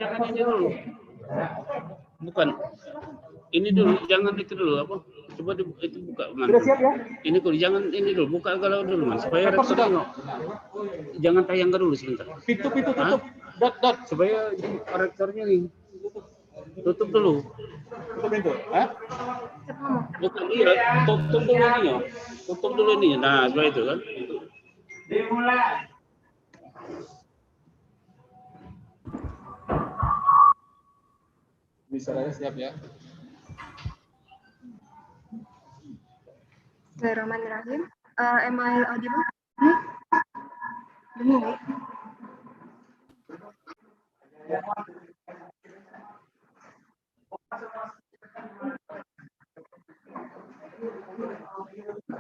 Jangan ini dulu. Bukan. Ini dulu, jangan itu dulu apa? Coba itu buka. Sudah siap ya? Ini kok jangan ini dulu, buka kalau dulu Mas. Supaya rekor tengok. Jangan tayang dulu sebentar. Tutup. Dot. Supaya rektornya nih. Tutup dulu. Tutup pintu. Hah? Bukan iya, tutup dulu ini ya. Tutup dulu ini. Nah, seperti itu kan. Dimulai. Bisa siap ya. Bismillahirrahmanirrahim. Am I audible?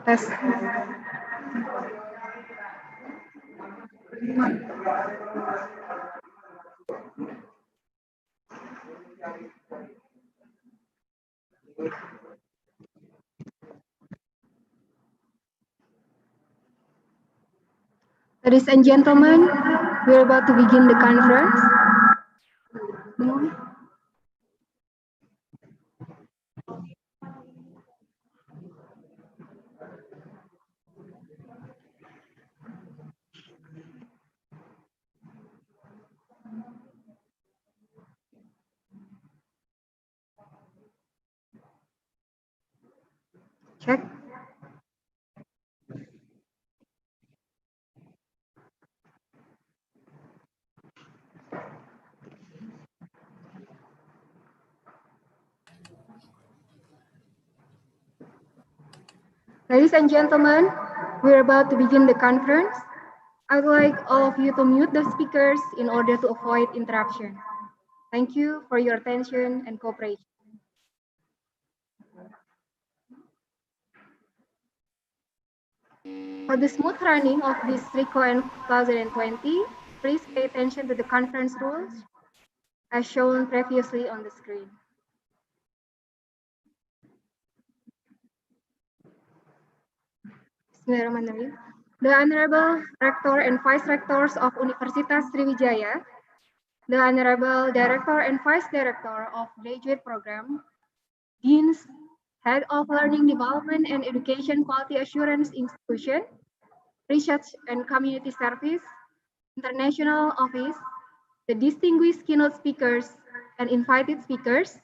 Tes. Ladies and gentlemen, we're about to begin the conference. Check. Ladies and gentlemen, we're about to begin the conference. I'd like all of you to mute the speakers in order to avoid interruption. Thank you for your attention and cooperation. For the smooth running of this RICON 2020, please pay attention to the conference rules as shown previously on the screen. Bismillahirrahmanirrahim. the Honorable Rector and Vice Rectors of Universitas Sriwijaya, the Honorable Director and Vice Director of Graduate Program, Deans, Head of Learning Development and Education Quality Assurance Institution, Research and Community Service, International Office, the distinguished keynote speakers and invited speakers,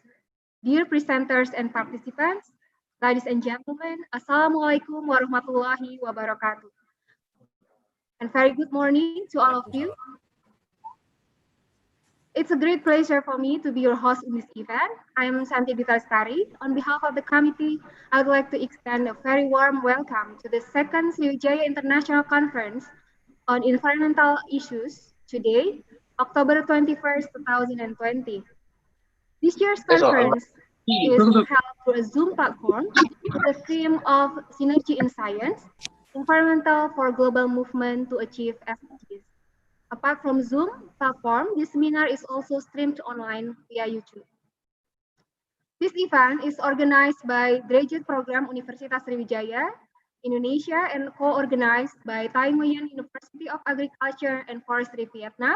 dear presenters and participants, ladies and gentlemen, Assalamualaikum warahmatullahi wabarakatuh. And very good morning to all of you. It's a great pleasure for me to be your host in this event. I am Santi Ditastari. On behalf of the committee, I would like to extend a very warm welcome to the second Sriwijaya International Conference on Environmental Issues today, October 21st, 2020. This year's conference is held through a Zoom platform with the theme of Synergy in Science, Environmental for Global Movement to Achieve SDGs. Apart from Zoom platform, this seminar is also streamed online via YouTube. This event is organized by Graduate Program Universitas Sriwijaya, Indonesia, and co-organized by Thai Nguyen University of Agriculture and Forestry, Vietnam,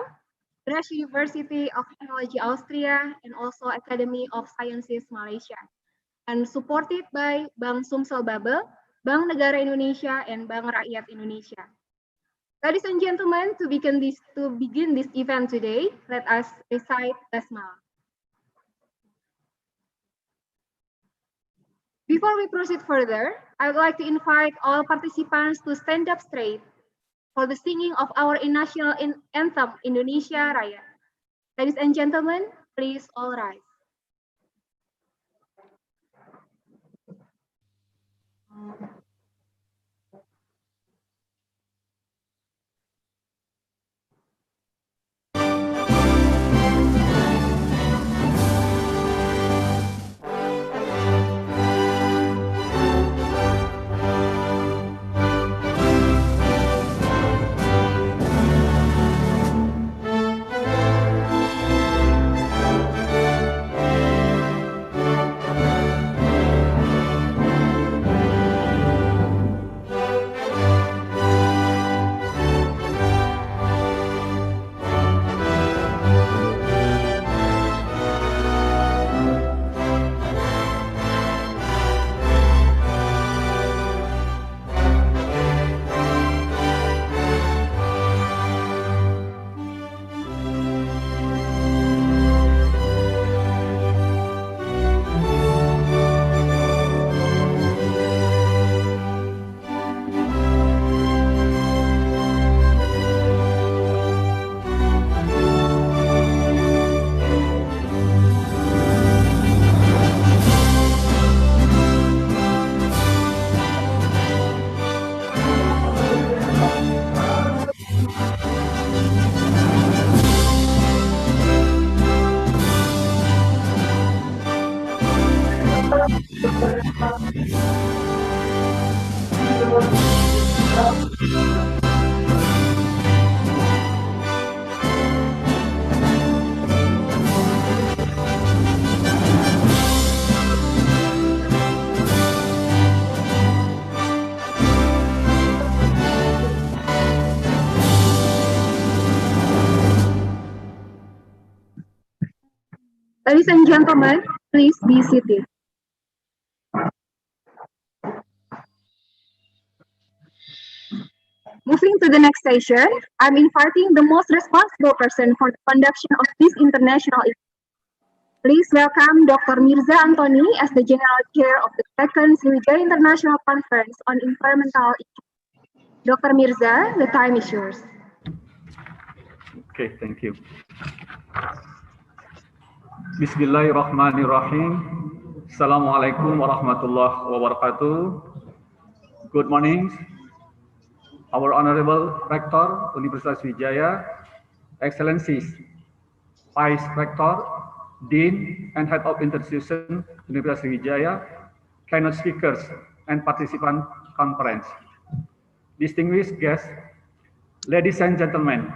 Rush University of Technology, Austria, and also Academy of Sciences, Malaysia, and supported by Bank Sumsel Babel, Bank Negara Indonesia, and Bank Rakyat Indonesia. Ladies and gentlemen, to begin this event today, let us recite Basmalah. Before we proceed further, I would like to invite all participants to stand up straight for the singing of our national anthem, Indonesia Raya. Ladies and gentlemen, please all rise. Ladies and gentlemen, please be seated. Moving to the next session, I'm inviting the most responsible person for the conduction of this international event. Please welcome Dr. Mirza Antoni as the General Chair of the second Sriwijaya International Conference on Environmental Issues. Dr. Mirza, the time is yours. Okay, thank you. Bismillahirrahmanirrahim. Assalamualaikum warahmatullahi wabarakatuh. Good morning, our Honorable Rector, Universitas Sriwijaya, Excellencies, Vice Rector, Dean, and Head of Institution, Universitas Sriwijaya, keynote speakers, and participant conference. Distinguished guests, ladies and gentlemen,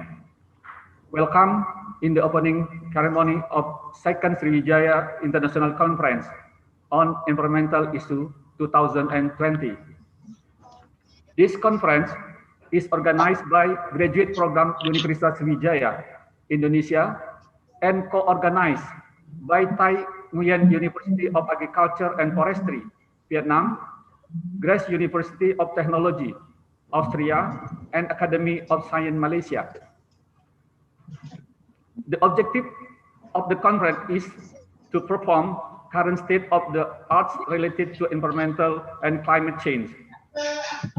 welcome in the opening ceremony of Second Sriwijaya International Conference on Environmental Issue 2020. This conference is organized by Graduate Program Universitas Sriwijaya, Indonesia, and co-organized by Thai Nguyen University of Agriculture and Forestry, Vietnam, Grace University of Technology, Austria, and Academy of Science, Malaysia. The objective of the conference is to perform current state of the arts related to environmental and climate change.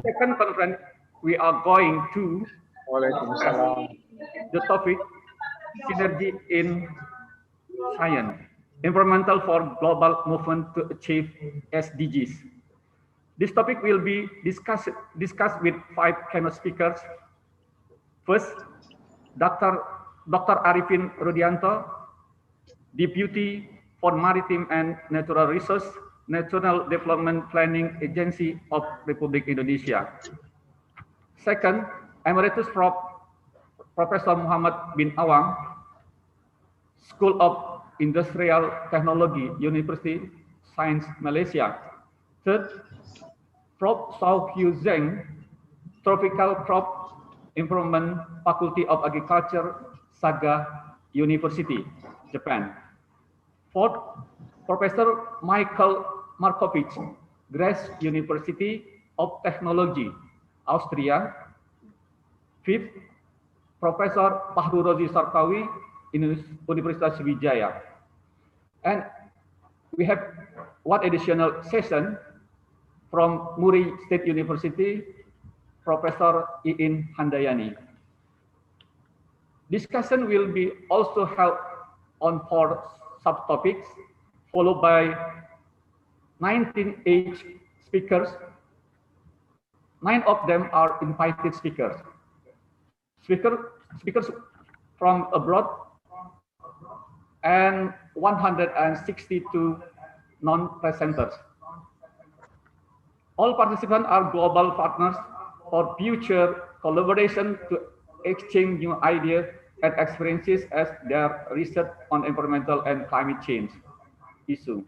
Second conference, we are going to Waalaikumsalam. the topic synergy in science, environmental for global movement to achieve SDGs. This topic will be discussed with 5 keynote speakers. First, Dr. Arifin Rudianto, Deputy for Maritime and Natural Resources, National Development Planning Agency of Republic Indonesia. Second, Emeritus Professor Muhammad bin Awang, School of Industrial Technology, University Science, Malaysia. Third, Prof. Sao Hugh Zheng, Tropical Crop Improvement, Faculty of Agriculture, Saga University, Japan. Fourth, Professor Michael Markovic, Grace University of Technology, Austria. Fifth, Professor Fahru Rozi Sarkawi, Universitas Sriwijaya. And we have one additional session from Muri State University, Professor Iin Handayani. Discussion will be also held on 4 subtopics, followed by 19 speakers. 9 of them are invited speakers. Speakers from abroad and 162 non-presenters. All participants are global partners for future collaboration to exchange new ideas and experiences as their research on environmental and climate change issue.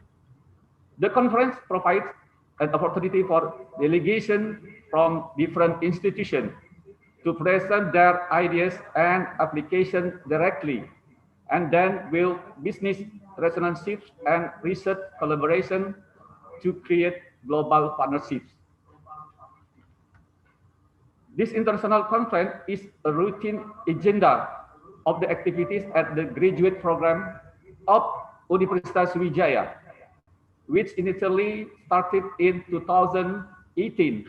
The conference provides an opportunity for delegation from different institutions to present their ideas and applications directly, and then build business relationships and research collaboration to create global partnerships. This international conference is a routine agenda of the activities at the graduate program of Universitas Sriwijaya, which initially started in 2018,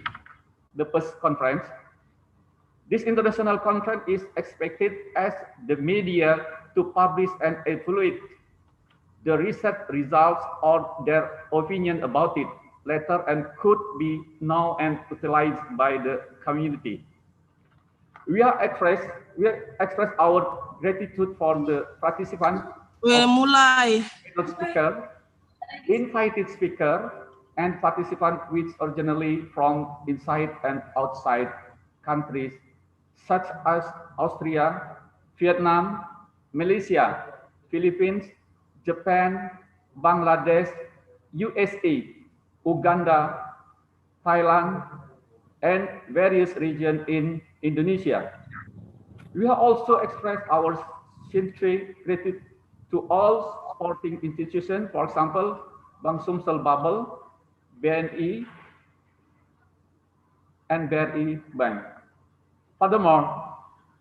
the first conference. This international conference is expected as the media to publish and evaluate the research results or their opinion about it later and could be known and utilized by the community. We express our gratitude for the participants, speaker, invited speaker, and participants which originally from inside and outside countries such as Austria, Vietnam, Malaysia, Philippines, Japan, Bangladesh, USA, Uganda, Thailand, and various regions in Indonesia. We have also expressed our sincere gratitude to all supporting institutions, for example, Bank Sumsel Bubble, BNI, and BRI Bank. Furthermore,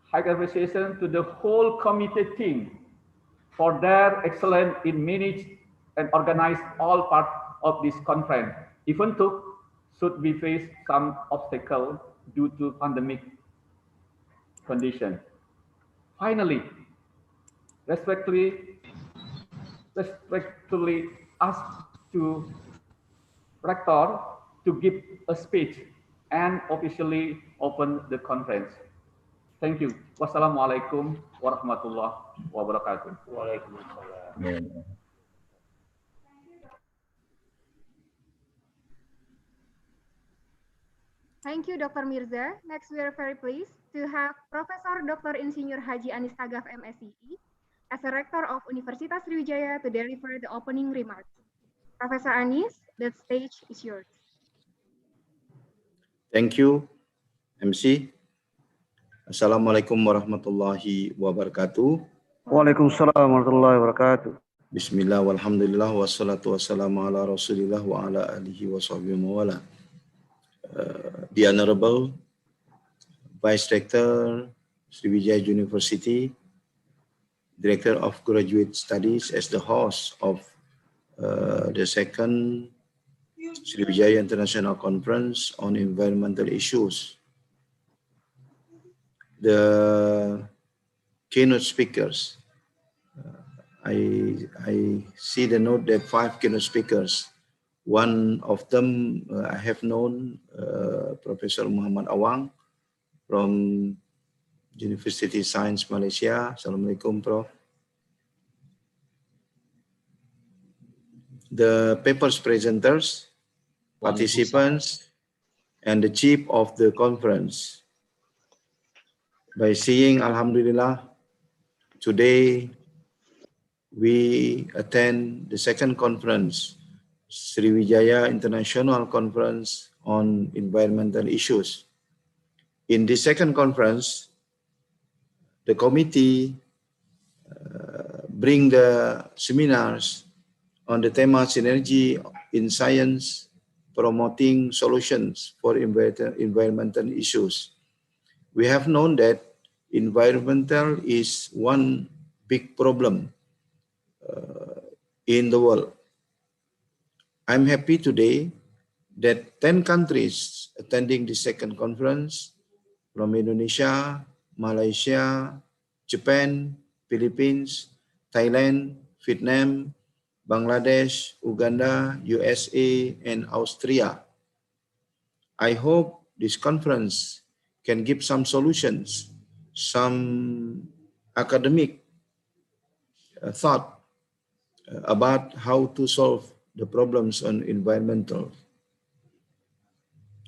high appreciation to the whole committee team for their excellence in manage and organize all parts of this conference, even though should we face some obstacles due to pandemic conditions. Finally, respectfully ask to Rector to give a speech and officially open the conference. Thank you. Wassalamualaikum warahmatullahi wabarakatuh. Waalaikumsalam. Thank you, Dr. Mirza. Next, we are very pleased to have Professor Dr. Insinyur Haji Anis Tagaf, MSCI, as a rector of Universitas Sriwijaya to deliver the opening remarks. Professor Anis, the stage is yours. Thank you, MC. Assalamualaikum warahmatullahi wabarakatuh. Waalaikumsalam warahmatullahi wabarakatuh. Bismillah walhamdulillah wassalatu wassalamu ala rasulillah wa ala alihi wa sahbihi wa wala. The Honorable Vice Rector, Sriwijaya University, Director of Graduate Studies as the host of the second Sriwijaya International Conference on Environmental Issues. The keynote speakers, I see the note that 5 keynote speakers. One of them I have known, Professor Muhammad Awang from University Science Malaysia. Assalamualaikum, Prof. The papers presenters, participants, and the chief of the conference. By seeing, Alhamdulillah, today we attend the second conference, Sriwijaya International Conference on Environmental Issues. In the second conference, the committee bring the seminars on the theme synergy in science, promoting solutions for environmental issues. We have known that environmental is one big problem in the world. I'm happy today that 10 countries attending the second conference from Indonesia, Malaysia, Japan, Philippines, Thailand, Vietnam, Bangladesh, Uganda, USA, and Austria. I hope this conference can give some solutions, some academic thought about how to solve the problems on environmental.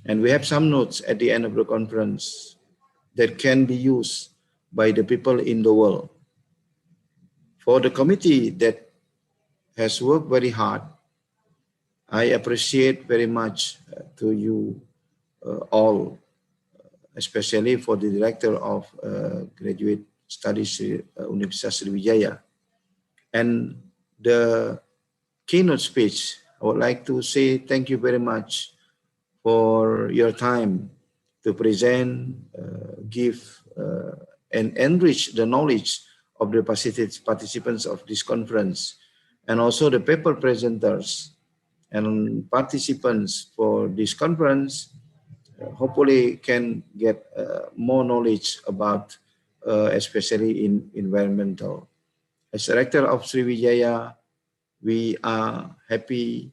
And we have some notes at the end of the conference that can be used by the people in the world. For the committee that has worked very hard, I appreciate very much to you all, especially for the Director of Graduate Studies, Universitas Sriwijaya. And the keynote speech, I would like to say thank you very much for your time to present, give, and enrich the knowledge of the participants of this conference, and also the paper presenters and participants for this conference. Hopefully can get more knowledge about, especially in environmental. As Director of Sriwijaya, we are happy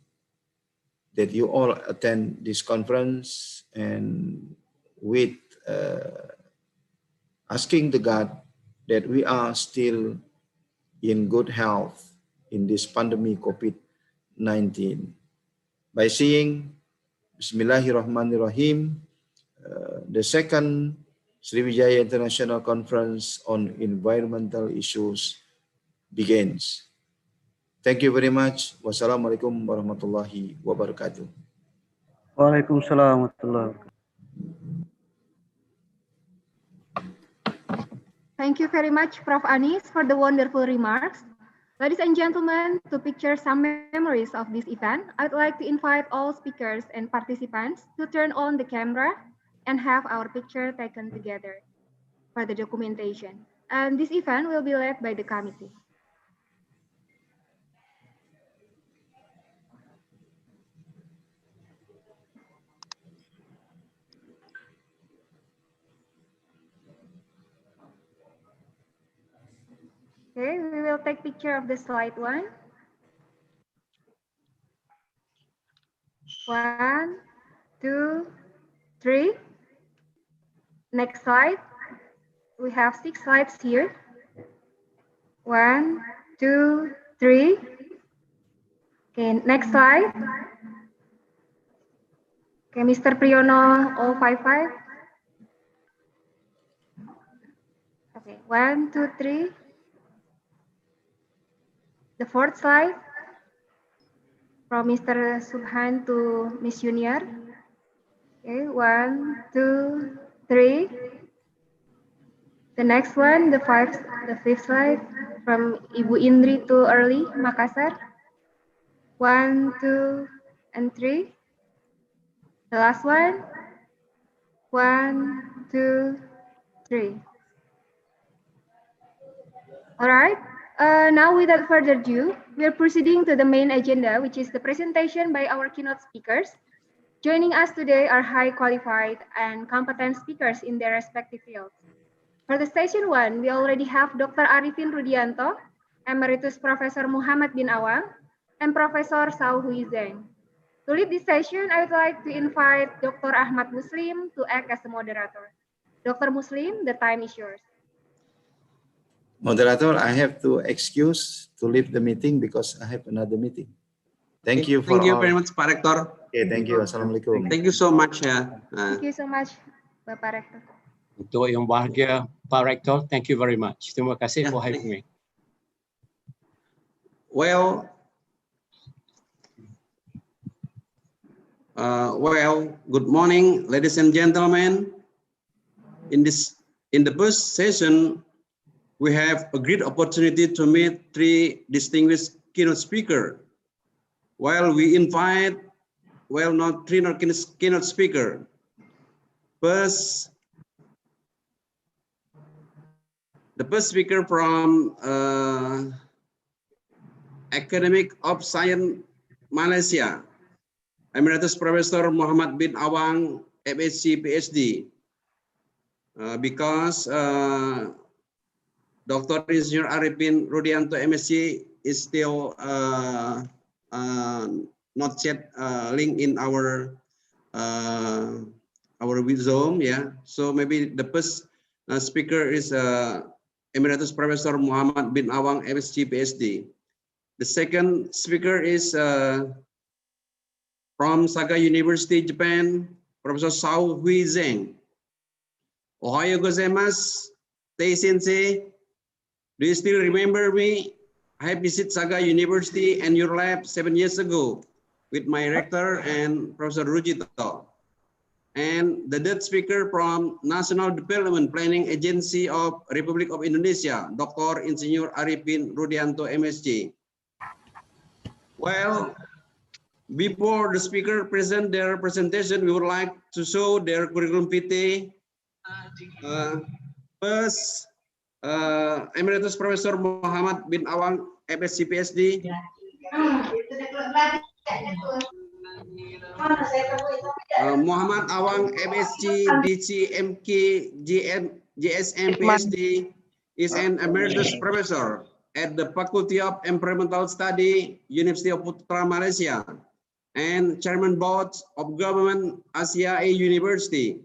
that you all attend this conference, and with asking the God that we are still in good health in this pandemic COVID-19. By seeing Bismillahirrahmanirrahim, the second Sriwijaya International Conference on Environmental Issues begins. Thank you very much. Wassalamualaikum warahmatullahi wabarakatuh. Waalaikumsalam warahmatullahi wabarakatuh. Thank you very much, Prof. Anis, for the wonderful remarks. Ladies and gentlemen, to picture some memories of this event, I'd like to invite all speakers and participants to turn on the camera and have our picture taken together for the documentation. And this event will be led by the committee. Okay, we will take picture of the slide 1. 1, 2, 3. Next slide. We have 6 slides here. 1, 2, 3. Okay, next slide. Okay, Mr. Priyono 055. Okay, 1, 2, 3. The 4th slide from Mr. Subhan to Miss Junior. Okay, 1, 2, 3. The next one, the fifth slide from Ibu Indri to Early, Makassar. 1, 2, and 3. The last one. 1, 2, 3. All right. Now, without further ado, we are proceeding to the main agenda, which is the presentation by our keynote speakers. Joining us today are high qualified and competent speakers in their respective fields. For the session 1, we already have Dr. Arifin Rudianto, Emeritus Professor Muhammad bin Awang, and Professor Sao Hui Zeng. To lead this session, I would like to invite Dr. Ahmad Muslim to act as the moderator. Dr. Muslim, the time is yours. Moderator, I have to excuse to leave the meeting because I have another meeting. Thank you for Thank you all. very much, Pak Rektor. Okay, thank you. Assalamualaikum. Thank you so much. Thank you so much, Bapak Rektor. Untuk yang bahagia, Pak Rektor, thank you very much. Terima kasih for having me. Well, good morning, ladies and gentlemen. In the first session, we have a great opportunity to meet 3 distinguished keynote speakers. While we invite, not 3 keynote speakers. First, the first speaker from Academic of Science Malaysia, Emeritus Professor Muhammad bin Awang, MSc, PhD. Because Dr. Engineer Arifin Rudianto, MSc, is still not yet linked in our Zoom. Yeah, so maybe the first speaker is Emeritus Professor Muhammad bin Awang, MSc, PhD. The second speaker is from Saga University, Japan, Professor Sao Hui Zeng. Ohayo gozaimasu, Tei Sensei. Do you still remember me? I visited Saga University and your lab 7 years ago with my rector and Professor Rujito. And the third speaker from National Development Planning Agency of Republic of Indonesia, Dr. Insinyur Arifin Rudianto, MSc. Well, before the speaker present their presentation, we would like to show their curriculum vitae. First, Emeritus Professor Muhammad bin Awang, MSc, PhD. Muhammad Awang, MSc, DC, MK, GSM, PhD, is an Emeritus Professor at the Faculty of Environmental Study, University of Putra, Malaysia, and Chairman Board of Government, Asia University.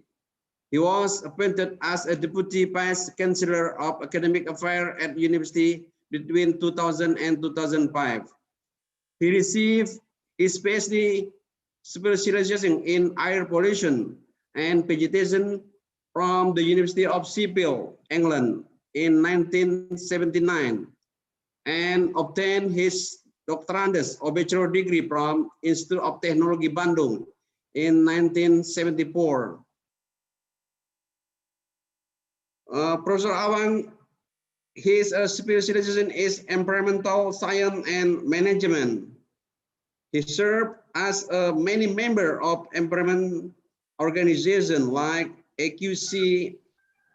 He was appointed as a Deputy Vice Chancellor of Academic Affairs at University between 2000 and 2005. He received his PhD specialization in air pollution and vegetation from the University of Sheffield, England in 1979 and obtained his doctorandus or bachelor degree from Institute of Technology Bandung in 1974. Professor Awang, his specialization is environmental science and management. He served as a many member of environment organizations like AQC,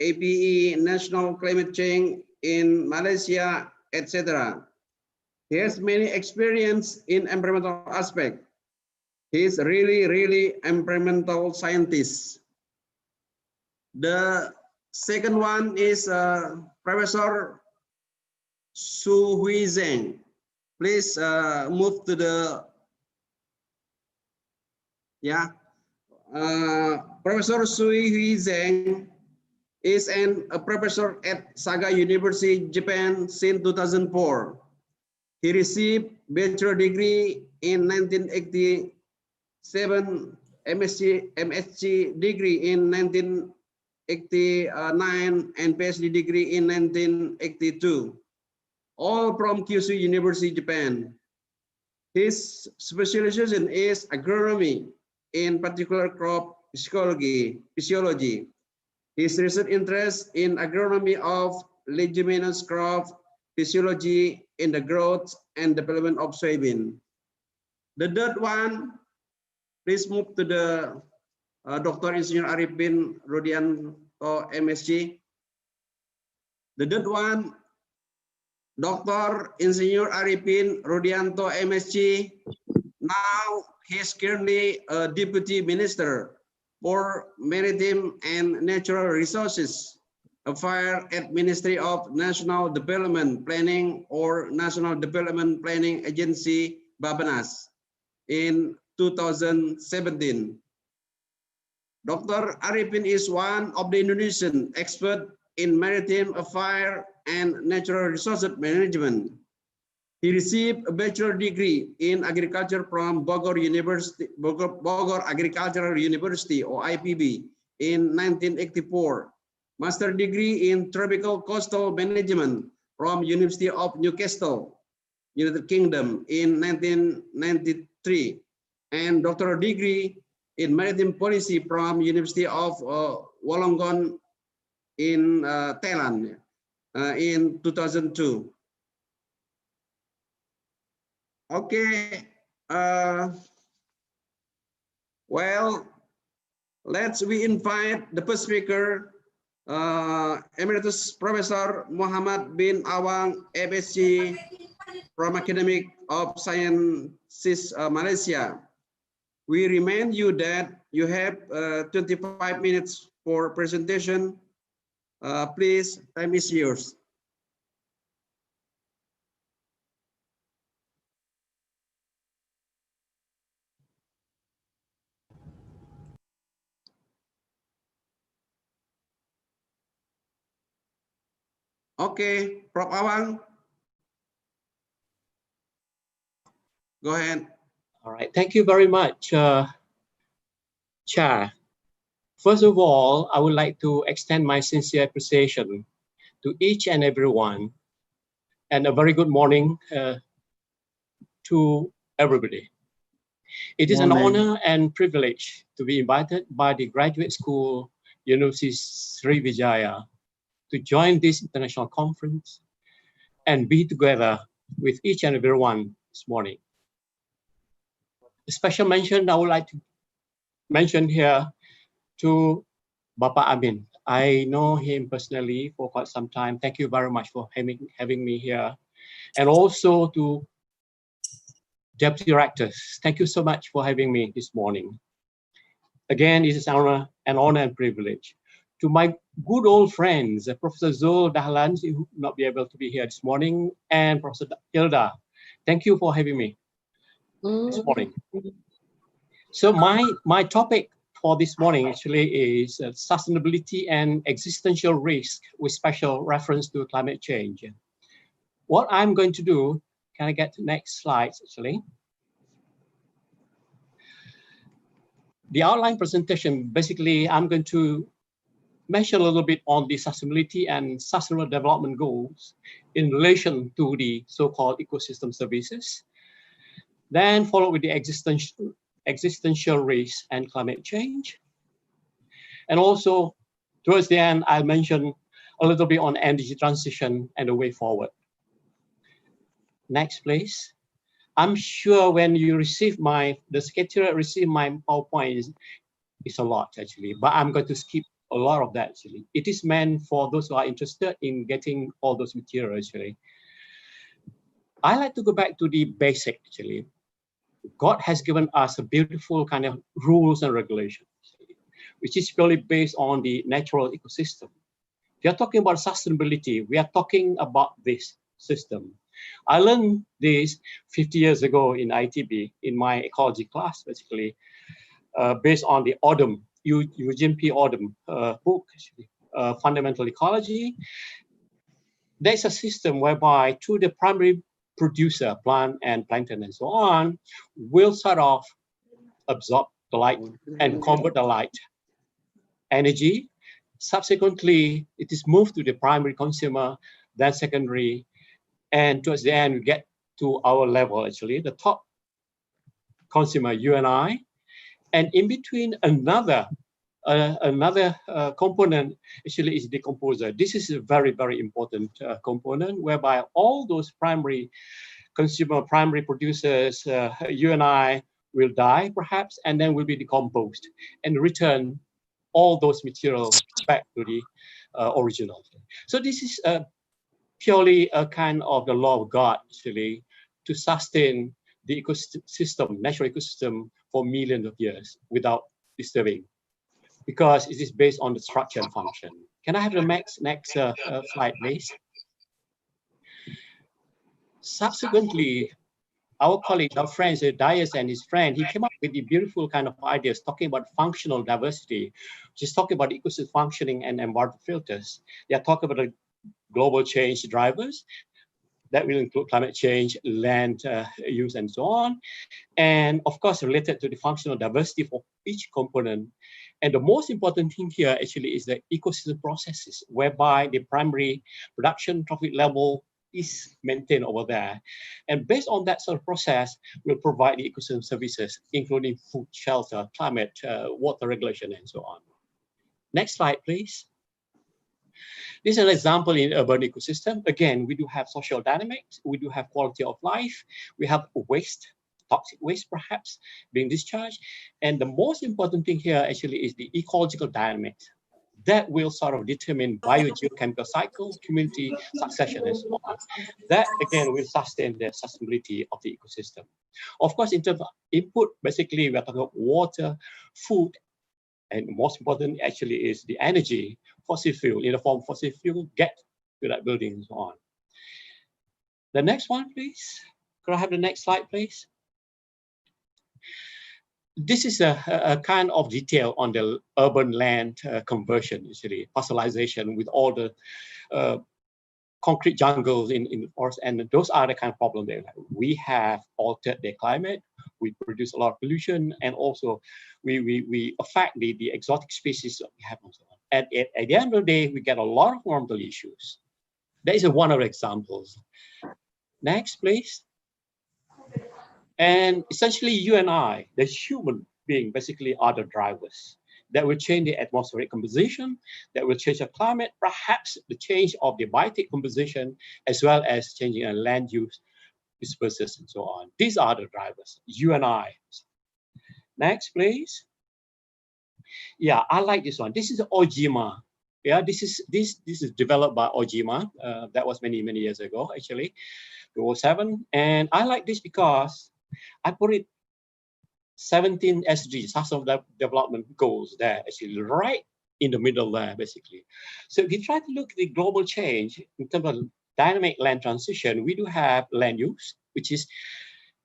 APE, National Climate Change in Malaysia, etc. He has many experience in environmental aspect. He is really environmental scientist. The second one is Professor Su Hui Zeng. Please move to the, Professor Su Hui Zeng is a professor at Saga University, Japan since 2004. He received bachelor degree in 1987, MSc degree in 1989, and PhD degree in 1982, all from Kyushu University, Japan. His specialization is agronomy, in particular crop physiology. His research interest in agronomy of leguminous crop physiology in the growth and development of soybean. The third one, please move to the Dr. Engineer Arifin Rudianto, MSc. The third one, Dr. Engineer Arifin Rudianto, MSc. Now he's currently a Deputy Minister for Maritime and Natural Resources Affairs at Ministry of National Development Planning or National Development Planning Agency, Bapenas, in 2017. Dr. Arifin is one of the Indonesian experts in maritime affairs and natural resources management. He received a bachelor degree in agriculture from Bogor University, Bogor Agricultural University or IPB in 1984. Master degree in tropical coastal management from University of Newcastle, United Kingdom in 1993, and doctoral degree in maritime policy from University of Wollongong in Thailand in 2002. Okay, well, we invite the first speaker, Emeritus Professor Muhammad bin Awang, MSc from Academic of Sciences, Malaysia. We remind you that you have 25 minutes for presentation. Please, time is yours. Okay, Prof. Awang. Go ahead. All right, thank you very much, Chair. First of all, I would like to extend my sincere appreciation to each and everyone, and a very good morning to everybody. It is an honor and privilege to be invited by the Graduate School, University Sriwijaya, to join this international conference and be together with each and everyone this morning. A special mention I would like to mention here to Bapak Amin. I know him personally for quite some time. Thank you very much for having me here. And also to Deputy Directors, thank you so much for having me this morning. Again, it is an honor and privilege. To my good old friends, Professor Zul Dahlan, who will not be able to be here this morning, and Professor Hilda, thank you for having me this morning. So my topic for this morning actually is sustainability and existential risk with special reference to climate change. What I'm going to do, can I get to the next slide actually? The outline presentation, basically I'm going to mention a little bit on the sustainability and sustainable development goals in relation to the so-called ecosystem services, then followed with the existential risk and climate change. And also towards the end, I'll mention a little bit on energy transition and the way forward. Next, please. I'm sure when you receive the schedule, receive my PowerPoint, it's a lot actually, but I'm going to skip a lot of that actually. It is meant for those who are interested in getting all those materials actually. I like to go back to the basic actually. God has given us a beautiful kind of rules and regulations, which is purely based on the natural ecosystem. If you're talking about sustainability, we are talking about this system. I learned this 50 years ago in ITB in my ecology class, basically, based on the Odum, Eugene P. Odum book, actually, Fundamental Ecology. There's a system whereby through the primary producer, plant and plankton and so on, will sort of absorb the light and convert the light energy. Subsequently, it is moved to the primary consumer, then secondary, and towards the end, we get to our level, actually, the top consumer, you and I, and in between another Another component actually is decomposer. This is a very, very important component whereby all those primary consumer, primary producers, you and I will die perhaps, and then will be decomposed and return all those materials back to the original. So this is purely a kind of the law of God actually to sustain the ecosystem, natural ecosystem for millions of years without disturbing, because it is based on the structure and function. Can I have the next slide, please? Subsequently, our colleague, our friend, Dias and his friend, he came up with the beautiful kind of ideas talking about functional diversity, just talking about ecosystem functioning and environmental filters. They are talking about the global change drivers that will include climate change, land use, and so on. And of course, related to the functional diversity for each component. And the most important thing here actually is the ecosystem processes, whereby the primary production profit level is maintained over there. And based on that sort of process, we'll provide the ecosystem services, including food, shelter, climate, water regulation, and so on. Next slide, please. This is an example in urban ecosystem. Again, we do have social dynamics, we do have quality of life, we have waste, toxic waste perhaps being discharged. And the most important thing here actually is the ecological dynamics that will sort of determine biogeochemical cycle, community succession, and so on. That again will sustain the sustainability of the ecosystem. Of course, in terms of input, basically we're talking about water, food, and most important actually is the energy, fossil fuel, in the form of fossil fuel, get to that building and so on. The next one, please. Could I have the next slide, please? This is a kind of detail on the urban land conversion, actually, parcelization with all the concrete jungles in the forest, and those are the kind of problems that we have altered the climate, we produce a lot of pollution, and also we affect the exotic species that we have and so on. At the end of the day, we get a lot of environmental issues. That is one of the examples. Next, please. And essentially, you and I, the human being, basically are the drivers that will change the atmospheric composition, that will change the climate, perhaps the change of the biotic composition, as well as changing a land use, disperses, and so on. These are the drivers, you and I. Next, please. Yeah, I like this one. This is Ojima. Yeah, this is developed by Ojima. That was many years ago, actually, 2007. And I like this because I put it 17 SDGs, Sustainable Development Goals there, actually right in the middle there, basically. So if you try to look at the global change in terms of dynamic land transition, we do have land use, which is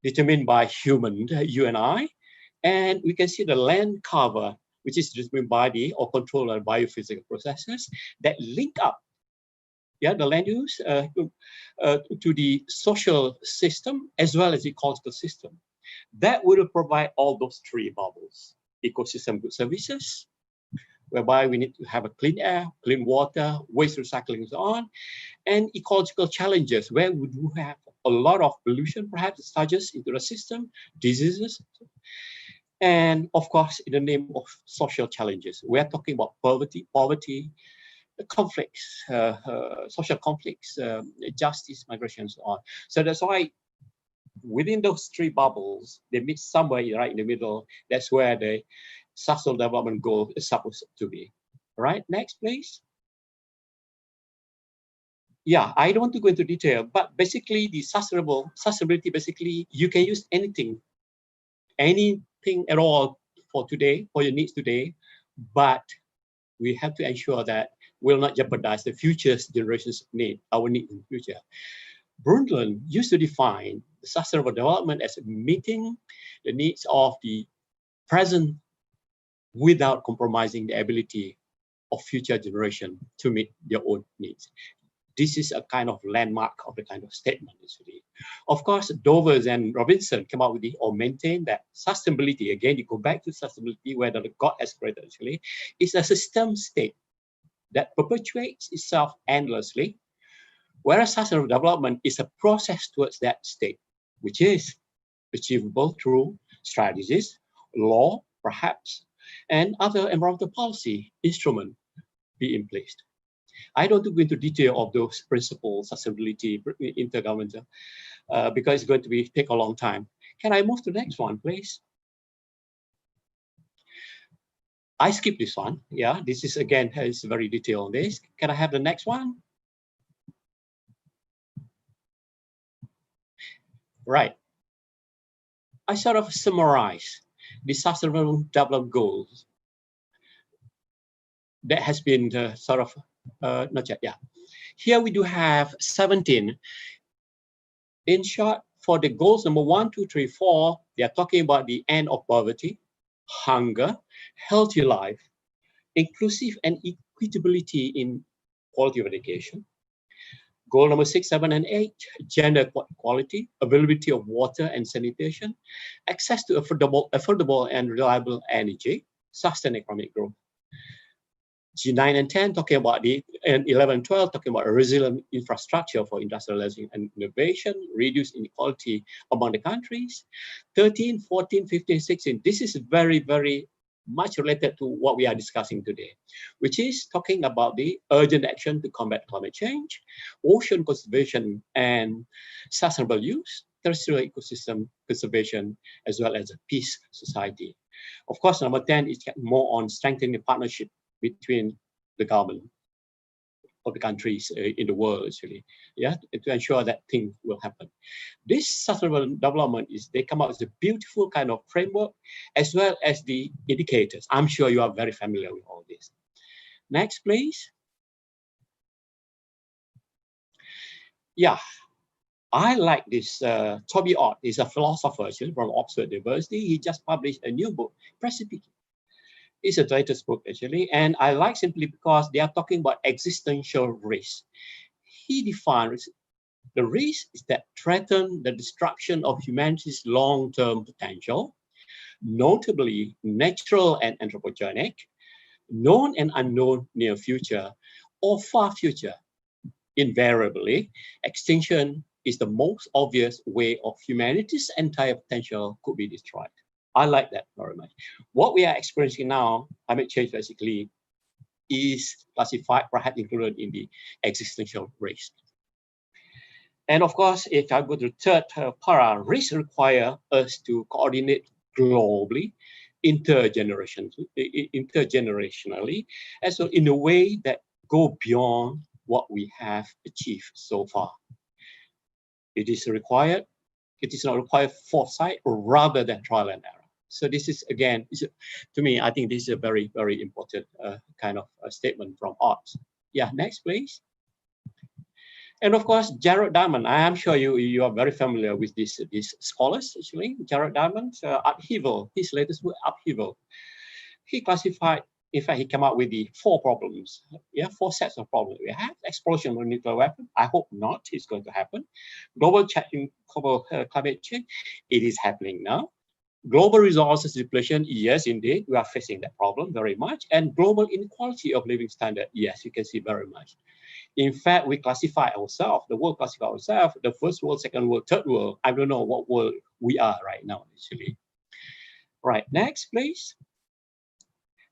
determined by human, you and I, and we can see the land cover, which is determined by the or controlled by biophysical processes that link up, yeah, the land use to the social system as well as the ecological system. That will provide all those three bubbles: ecosystem good services, whereby we need to have a clean air, clean water, waste recycling, and so on, and ecological challenges where we do have a lot of pollution, perhaps surges into the system, diseases, and of course, in the name of social challenges, we are talking about poverty, conflicts, social conflicts, justice, migration, and so on. So that's why within those three bubbles, they meet somewhere right in the middle. That's where the Sustainable Development Goal is supposed to be. All right, next, please. Yeah, I don't want to go into detail, but basically the sustainability, basically you can use anything at all for today, for your needs today, but we have to ensure that we'll not jeopardize the future generations' need, our need in the future. Brundtland used to define sustainable development as meeting the needs of the present without compromising the ability of future generation to meet their own needs. This is a kind of landmark of the kind of statement, actually. Of course, Dovers and Robinson came out with or maintain that sustainability, again, you go back to sustainability, where the God has created, actually, is a system state that perpetuates itself endlessly, whereas sustainable development is a process towards that state, which is achievable through strategies, law, perhaps, and other environmental policy instrument be in place. I don't go into detail of those principles, sustainability, intergovernmental, because it's going to take a long time. Can I move to the next one, please? I skip this one. Yeah, this is again is very detailed on this. Can I have the next one? Right. I sort of summarize the Sustainable Development Goals that has been sort of not yet. Yeah. Here we do have 17. In short, for the goals number 1, 2, 3, 4, they are talking about the end of poverty, hunger, healthy life, inclusive and equitability in quality of education. Goal number 6, 7, and 8, gender equality, availability of water and sanitation, access to affordable and reliable energy, sustained economic growth. G9 and 10 talking about and 11 and 12 talking about a resilient infrastructure for industrialization and innovation, reduce inequality among the countries. 13, 14, 15, 16, this is very, very much related to what we are discussing today, which is talking about the urgent action to combat climate change, ocean conservation and sustainable use, terrestrial ecosystem conservation, as well as a peace society. Of course, number 10 is more on strengthening the partnership between the government of the countries in the world, actually, yeah, to ensure that things will happen. This sustainable development they come out as a beautiful kind of framework, as well as the indicators. I'm sure you are very familiar with all this. Next, please. Yeah, I like this. Toby Ott is a philosopher actually, from Oxford University. He just published a new book, Precipice. It's a latest book actually, and I like simply because they are talking about existential risk. He defines the risk is that threaten the destruction of humanity's long-term potential, notably natural and anthropogenic, known and unknown near future, or far future. Invariably, extinction is the most obvious way of humanity's entire potential could be destroyed. I like that very much. What we are experiencing now, climate change basically, is classified, perhaps included in the existential risk. And of course, if I go to the third para, risk require us to coordinate globally, intergenerationally, as well in a way that go beyond what we have achieved so far. It is not required foresight rather than trial and error. So this is, again, to me, I think this is a very, very important kind of statement from Ott. Yeah, next, please. And of course, Jared Diamond, I am sure you are very familiar with these scholars, actually. Jared Diamond, Upheaval, his latest book, Upheaval. He classified, in fact, he came up with the 4 problems. Yeah, 4 sets of problems. We have explosion of nuclear weapon. I hope not, it's going to happen. Global climate change, it is happening now. Global resources depletion, yes, indeed, we are facing that problem very much. And global inequality of living standard, yes, you can see very much. In fact, we classify ourselves, the world classify ourselves, the first world, second world, third world. I don't know what world we are right now, actually. Right, next, please.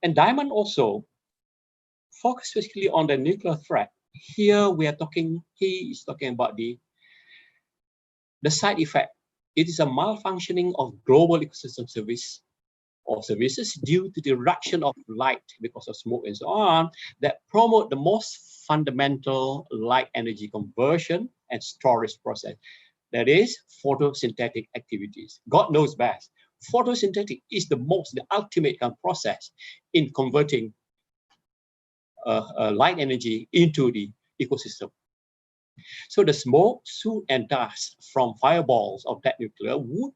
And Diamond also focused specifically on the nuclear threat. Here we are talking, he is talking about the side effect. It is a malfunctioning of global ecosystem services due to the reduction of light because of smoke and so on that promote the most fundamental light energy conversion and storage process. That is photosynthetic activities. God knows best. Photosynthetic is the ultimate kind of process in converting light energy into the ecosystem. So the smoke, soot, and dust from fireballs of that nuclear would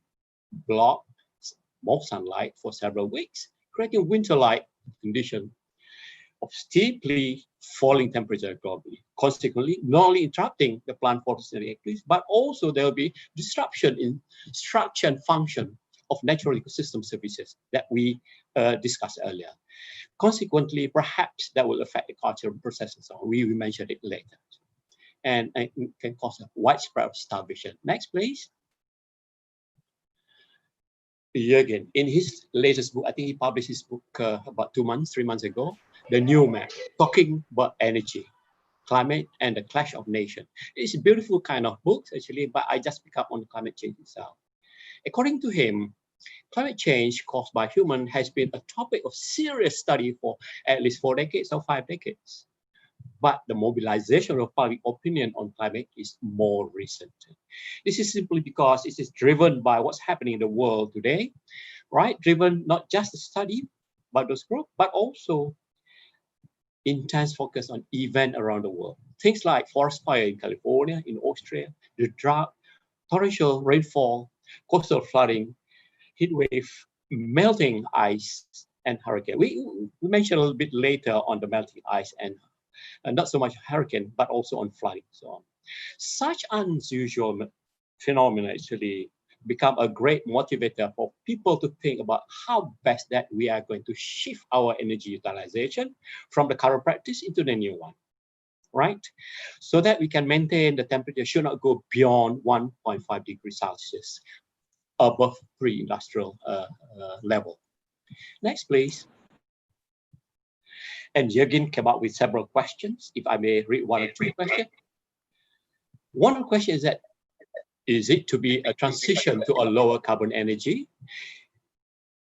block more sunlight for several weeks, creating winter-like condition of steeply falling temperature globally. Consequently, not only interrupting the plant photosynthetic activities, but also there will be disruption in structure and function of natural ecosystem services that we discussed earlier. Consequently, perhaps that will affect the cultural processes. So we mentioned it later. And it can cause a widespread starvation. Next, please. Jürgen, in his latest book, I think he published his book about 3 months ago, The New Map, talking about energy, climate, and the clash of nations. It's a beautiful kind of book, actually, but I just pick up on climate change itself. According to him, climate change caused by human has been a topic of serious study for at least 4 decades or 5 decades. But the mobilization of public opinion on climate is more recent. This is simply because it is driven by what's happening in the world today, right? Driven not just the study by those groups, but also intense focus on events around the world. Things like forest fire in California, in Austria, the drought, torrential rainfall, coastal flooding, heat wave, melting ice, and hurricane. We mentioned a little bit later on the melting ice and not so much hurricane, but also on flooding, so on. Such unusual phenomena actually become a great motivator for people to think about how best that we are going to shift our energy utilization from the current practice into the new one, right? So that we can maintain the temperature should not go beyond 1.5 degrees Celsius above pre-industrial level. Next, please. And Jürgen came up with several questions. If I may read 1 or 2 questions. One of the questions is that, is it to be a transition to a lower carbon energy?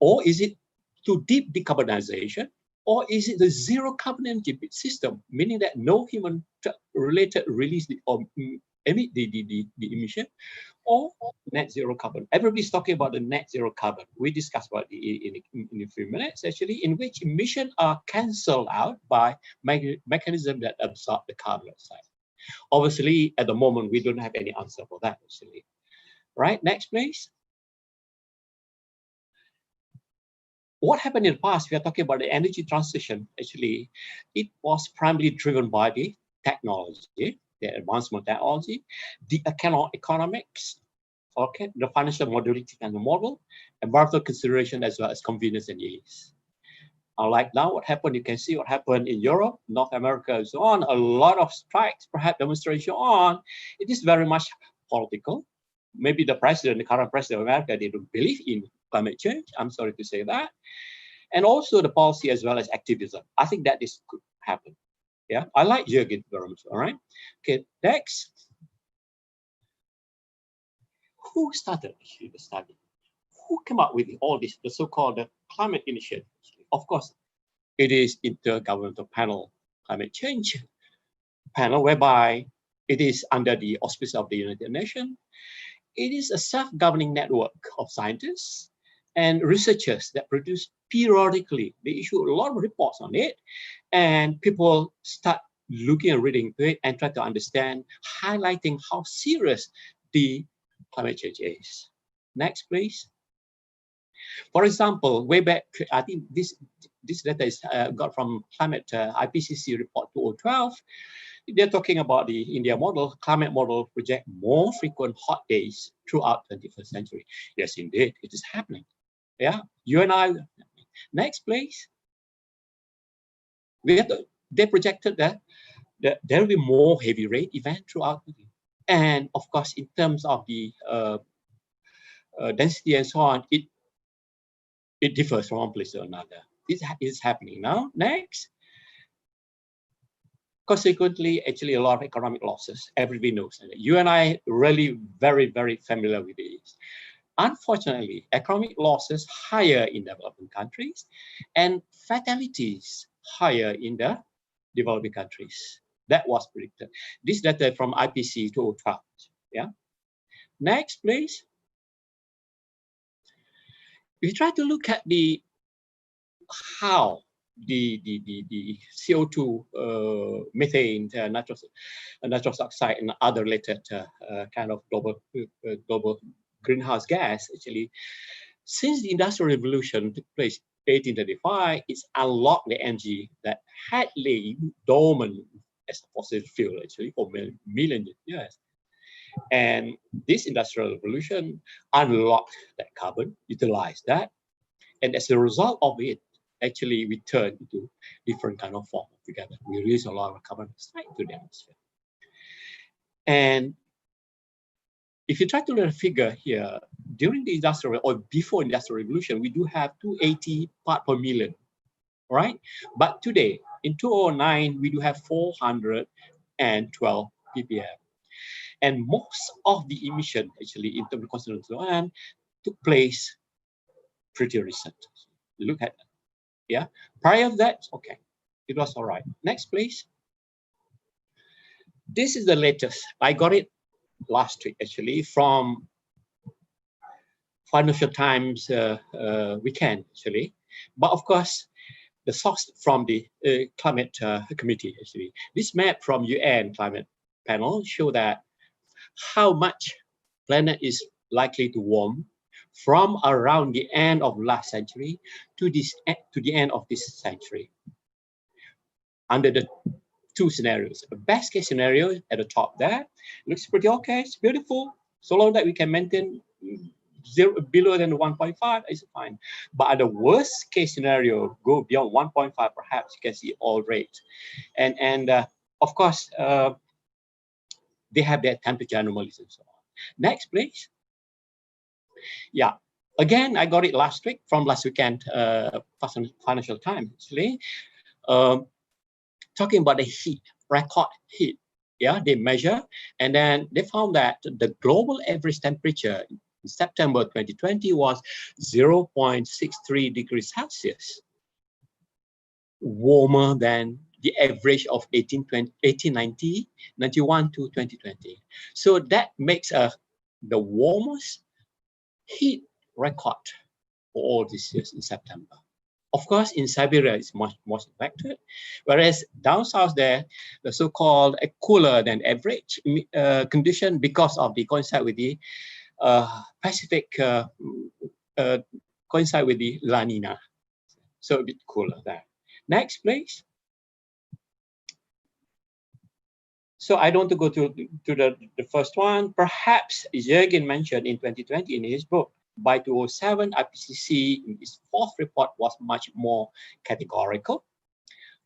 Or is it to deep decarbonization? Or is it the zero carbon energy system, meaning that no human related release or emit the emission, or net zero carbon? Everybody's talking about the net zero carbon. We discussed about it in a few minutes, actually, in which emissions are cancelled out by mechanisms that absorb the carbon dioxide. Obviously, at the moment, we don't have any answer for that, actually. Right, next, please. What happened in the past, we are talking about the energy transition, actually, it was primarily driven by the technology, the advancement of technology, the economics, okay, the financial modality and the model, environmental consideration, as well as convenience and ease. Unlike now, what happened, you can see what happened in Europe, North America, and so on, a lot of strikes, perhaps demonstration on. It is very much political. Maybe the president, the current president of America, they don't believe in climate change. I'm sorry to say that. And also the policy as well as activism. I think that this could happen. Yeah, I like Jürgen very much, all right? Okay, next. Who started the study? Who came up with all this, the so-called climate initiative? Of course, it is Intergovernmental Panel Climate Change Panel, whereby it is under the auspices of the United Nations. It is a self-governing network of scientists and researchers that produce periodically. They issue a lot of reports on it, and people start looking and reading it and try to understand, highlighting how serious the climate change is. Next, please. For example, way back, I think this data is got from climate IPCC report 2012. They're talking about the India model, climate model project more frequent hot days throughout the 21st century. Yes, indeed, it is happening. Yeah, you and I. Next, please. They projected that there will be more heavy rain event throughout the year. And of course, in terms of the density and so on, it differs from one place to another. This is happening now. Next. Consequently, actually, a lot of economic losses. Everybody knows that. You and I really very, very familiar with this. Unfortunately, economic losses higher in developing countries and fatalities higher in the developing countries. That was predicted. This data from IPCC 2012. Yeah. Next, please. If you try to look at how the CO2, methane, nitrous oxide, and other related kind of global greenhouse gas, actually, since the Industrial Revolution took place in 1835, it's unlocked the energy that had lain dormant as a fossil fuel, actually, for millions of years. And this Industrial Revolution unlocked that carbon, utilized that, and as a result of it, actually we turn into different kind of form together. We release a lot of carbon dioxide to the atmosphere. And if you try to look at a figure here, during the industrial or before industrial revolution, we do have 280 part per million, right? But today, in 2009, we do have 412 ppm. And most of the emission, actually, in terms of concentration, took place pretty recent. Look at that. Yeah. Prior to that, okay, it was all right. Next, please. This is the latest. I got it last week, actually, from Financial Times weekend, actually. But of course, the source from the climate committee, actually. This map from UN climate panel show that how much planet is likely to warm from around the end of last century to the end of this century. Under the two scenarios, the best case scenario at the top there looks pretty okay. It's beautiful, so long that we can maintain below than 1.5 is fine. But at the worst case scenario, go beyond 1.5, perhaps you can see all rates. And of course, they have their temperature anomalies and so on. Next, please. Yeah, again, I got it last week from last weekend, Financial Times, actually. Talking about the heat, record heat. Yeah, they measure, and then they found that the global average temperature in September 2020 was 0.63 degrees Celsius, warmer than the average of 1890, 91 to 2020. So that makes the warmest heat record for all these years in September. Of course, in Siberia, it's much more affected, whereas down south there, the so-called cooler than average condition because of the coincide with the Pacific, coincide with the La Nina, so a bit cooler there. Next, please. So I don't want to go to the first one. Perhaps Jürgen mentioned in 2020 in his book, by 2007, IPCC, in its fourth report, was much more categorical,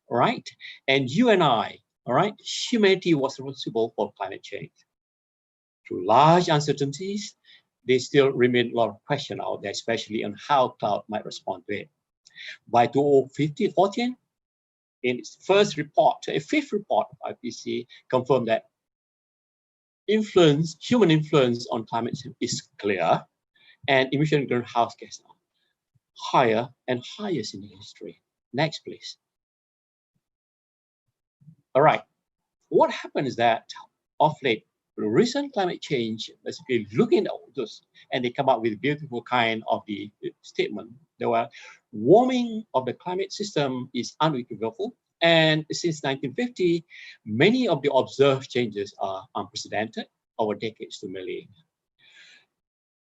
right? And you and I, all right, humanity was responsible for climate change. Through large uncertainties, there still remain a lot of questions out there, especially on how cloud might respond to it. By 2014, in its first report, a fifth report of IPCC confirmed that human influence on climate change is clear, and emission greenhouse gas are higher and highest in history. Next, please. All right. What happened is that of late, recent climate change, basically looking at those, and they come up with beautiful kind of the statement. There were warming of the climate system is unequivocal. And since 1950, many of the observed changes are unprecedented over decades to millennia.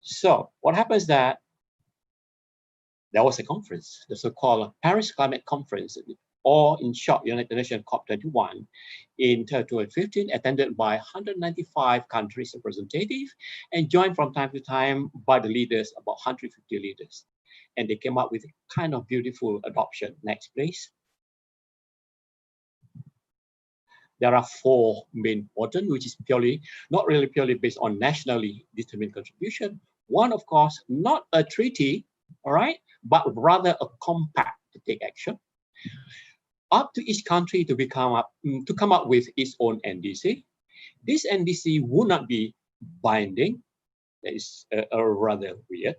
So what happens is that there was a conference, the so-called Paris Climate Conference, or in short, United Nations COP21 in 2015, attended by 195 countries representatives and joined from time to time by the leaders, about 150 leaders. And they came up with a kind of beautiful adoption. Next, please. There are four main important, which is not really purely based on nationally determined contribution. One, of course, not a treaty, all right, but rather a compact to take action. Up to each country to come up with its own NDC. This NDC would not be binding. That is rather weird,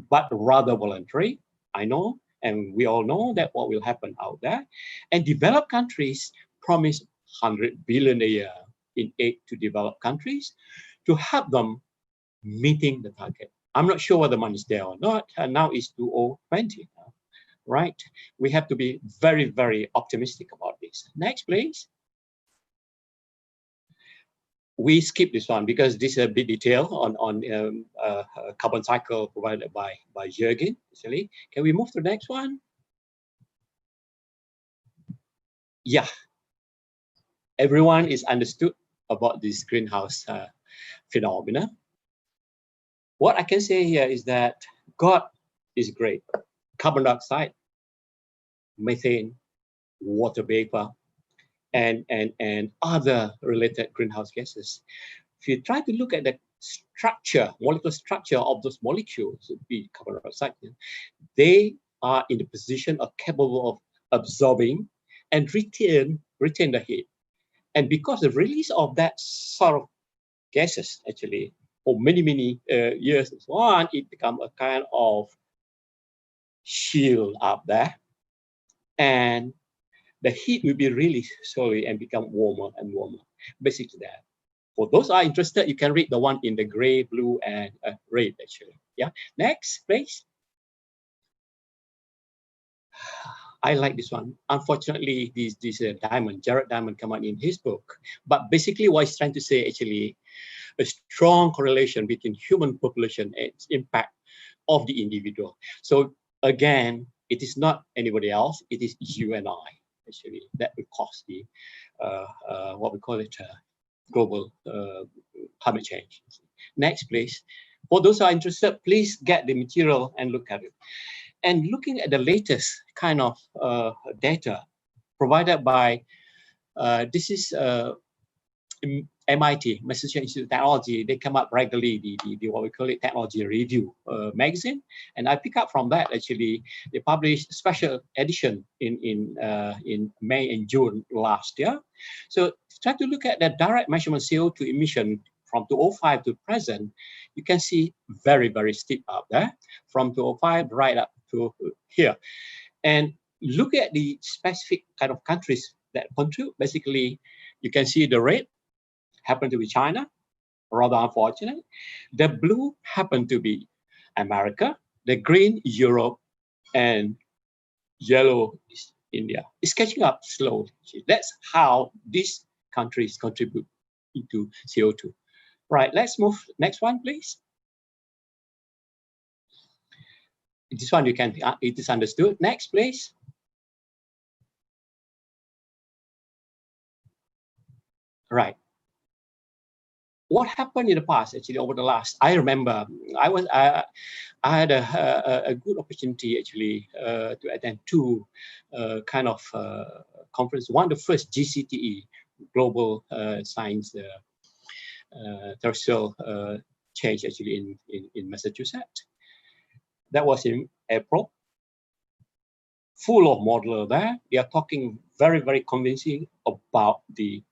but rather voluntary. I know, and we all know that what will happen out there. And developed countries promise 100 billion a year in aid to developed countries to help them meeting the target. I'm not sure whether the money is there or not. And now it's 2020, right? We have to be very, very optimistic about this. Next, please. We skip this one because this is a bit detailed on carbon cycle provided by Jürgen, actually. Can we move to the next one? Yeah. Everyone is understood about this greenhouse phenomena. What I can say here is that God is great. Carbon dioxide, methane, water vapor, and other related greenhouse gases. If you try to look at the structure, molecular structure of those molecules, be carbon dioxide, they are in the position of capable of absorbing and retain the heat. And because the release of that sort of gases, actually, for many years and so on, it becomes a kind of shield up there. And the heat will be released slowly and become warmer and warmer. Basically that. For those who are interested, you can read the one in the gray, blue, and red, actually. Yeah. Next, please. I like this one. Unfortunately, this Jared Diamond, come out in his book. But basically, what he's trying to say, actually, a strong correlation between human population and its impact of the individual. So again, it is not anybody else. It is you and I, actually, that will cause the what we call it global climate change. Next, please. For those who are interested, please get the material and look at it. And looking at the latest kind of data provided by, this is MIT, Massachusetts Institute of Technology. They come up regularly, the what we call it technology review magazine. And I pick up from that, actually. They published a special edition in May and June last year. So try to look at the direct measurement CO2 emission from 2005 to present. You can see very steep up there from 2005 right up to here. And look at the specific kind of countries that contribute. Basically, you can see the red happen to be China, rather unfortunate. The blue happen to be America, the green Europe, and yellow is India. It's catching up slowly. That's how these countries contribute into CO2. Right, let's move. Next one, please. This one you can, it is understood. Next, please. Right. What happened in the past, actually, over the last, I remember, I had a good opportunity, actually, to attend two kind of conference. One, the first GCTE, Global Science Terrestrial Change, actually, in Massachusetts. That was in April. Full of modelers there. They are talking very convincing about the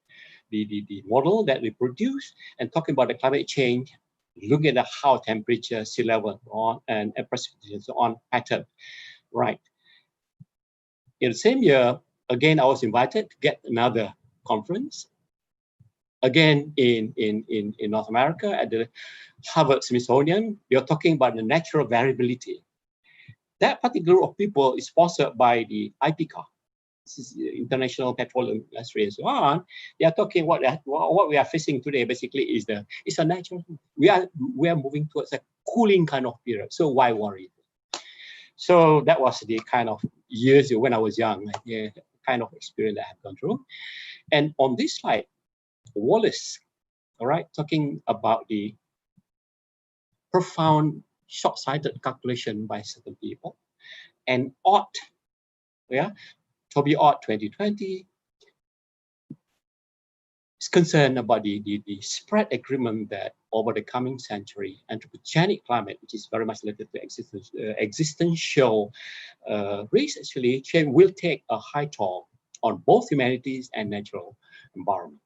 model that we produce and talking about the climate change, looking at how temperature, sea level, on and precipitation, so on pattern. Right. In the same year, again, I was invited to get another conference. Again, in North America at the Harvard Smithsonian, you're talking about the natural variability. That particular group of people is sponsored by the IPCA. This is the International Petroleum Industry and so on. They are talking what we are facing today basically is it's a natural. We are moving towards a cooling kind of period. So why worry? So that was the kind of years when I was young, kind of experience that I have gone through. And on this slide, Wallace, all right, talking about the profound short-sighted calculation by certain people, and Ott, Toby Ott 2020 is concerned about the spread agreement that over the coming century, anthropogenic climate, which is very much related to existential risk, actually, change will take a high toll on both humanities and natural environment.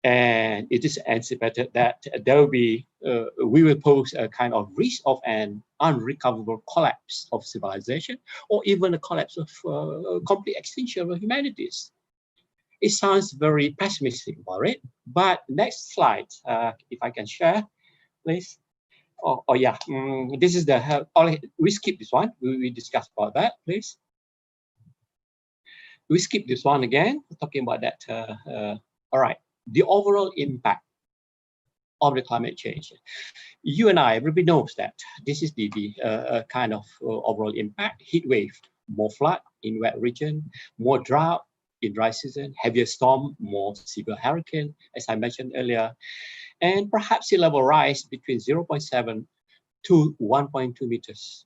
And it is anticipated that there will be, we will pose a kind of risk of an unrecoverable collapse of civilization, or even a collapse of complete extinction of humanities. It sounds very pessimistic about it, but next slide, if I can share, please. Oh yeah, this is the, we skip this one, we discussed about that, please. We skip this one again, talking about that, all right. The overall impact of the climate change. You and I, everybody knows that this is the kind of overall impact. Heat wave, more flood in wet region, more drought in dry season, heavier storm, more severe hurricane, as I mentioned earlier, and perhaps sea level rise between 0.7 to 1.2 meters,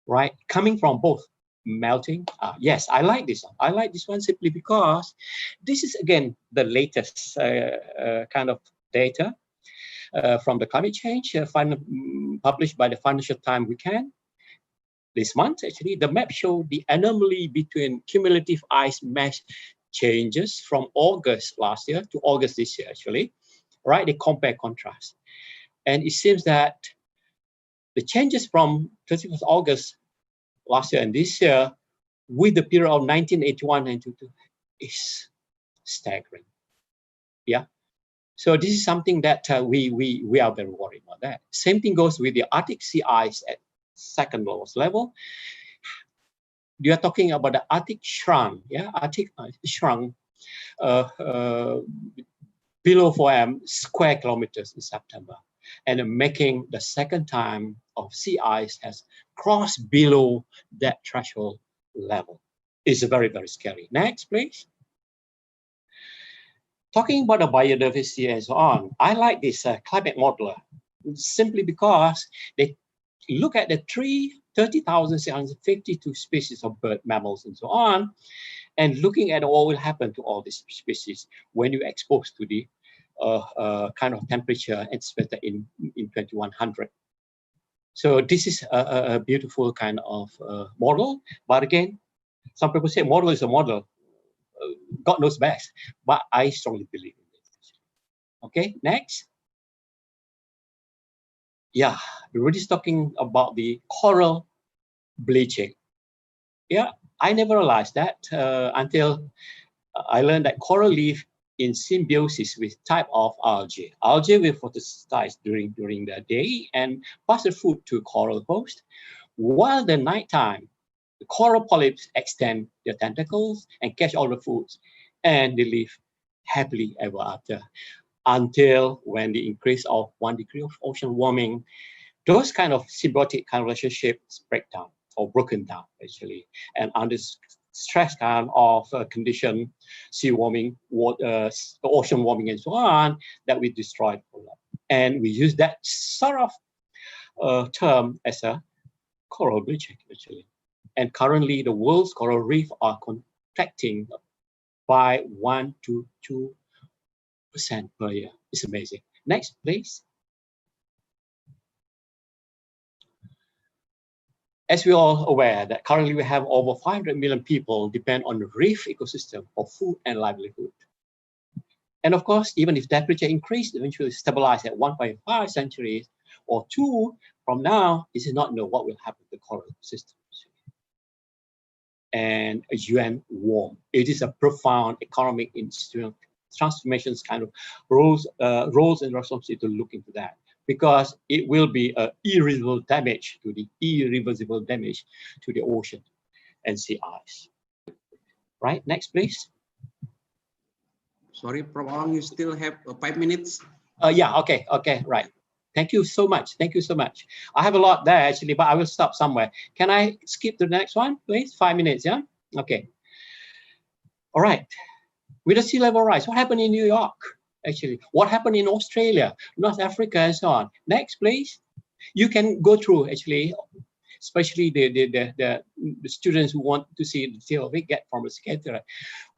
right? Coming from both melting. Yes, I like this one. I like this one simply because this is, again, the latest kind of data from the climate change published by the Financial Times Weekend this month. Actually, the map showed the anomaly between cumulative ice mass changes from August last year to August this year, actually, right? They compare contrast. And it seems that the changes from 31st August last year and this year with the period of 1981-1992 is staggering. Yeah. So this is something that we are very worried about that. Same thing goes with the Arctic sea ice at second lowest level. You are talking about the Arctic shrunk, yeah, Arctic shrunk below 4 square kilometers in September, and making the second time of sea ice has crossed below that threshold level. It's very, very scary. Next, please. Talking about the biodiversity and so on, I like this climate modeler simply because they look at the 30,652 species of bird, mammals, and so on, and looking at what will happen to all these species when you expose to the kind of temperature expected in 2100. So this is a beautiful kind of model. But again, some people say model is a model. God knows best, but I strongly believe in it. Okay, next. Yeah, everybody's talking about the coral bleaching. Yeah, I never realized that until I learned that coral live in symbiosis with type of algae. Algae will photosynthesize during the day and pass the food to coral host, while the nighttime, the coral polyps extend their tentacles and catch all the foods, and they live happily ever after, until when the increase of 1 degree of ocean warming, those kind of symbiotic kind of relationships break down or broken down actually, and under stress kind of condition, sea warming, water, ocean warming, and so on, that we destroyed. And we use that sort of term as a coral bleaching actually. And currently, the world's coral reef are contracting by 1 to 2% per year. It's amazing. Next, please. As we are all aware that currently we have over 500 million people depend on the reef ecosystem for food and livelihood. And of course, even if temperature increase, eventually stabilize at 1.5 centuries or 2 from now, it is not know what will happen to the coral system. And a UN warm. It is a profound economic institutional transformations kind of roles and responsibility to look into that, because it will be an irreversible damage to the ocean and sea ice. Right, next please. Sorry, Prof. Awang, you still have 5 minutes? Yeah, okay, right. Thank you so much. Thank you so much. I have a lot there actually, but I will stop somewhere. Can I skip to the next one, please? 5 minutes, yeah? Okay. All right. With the sea level rise, what happened in New York? Actually, what happened in Australia, North Africa, and so on? Next, please. You can go through actually, especially the students who want to see the detail of it, get from a skater.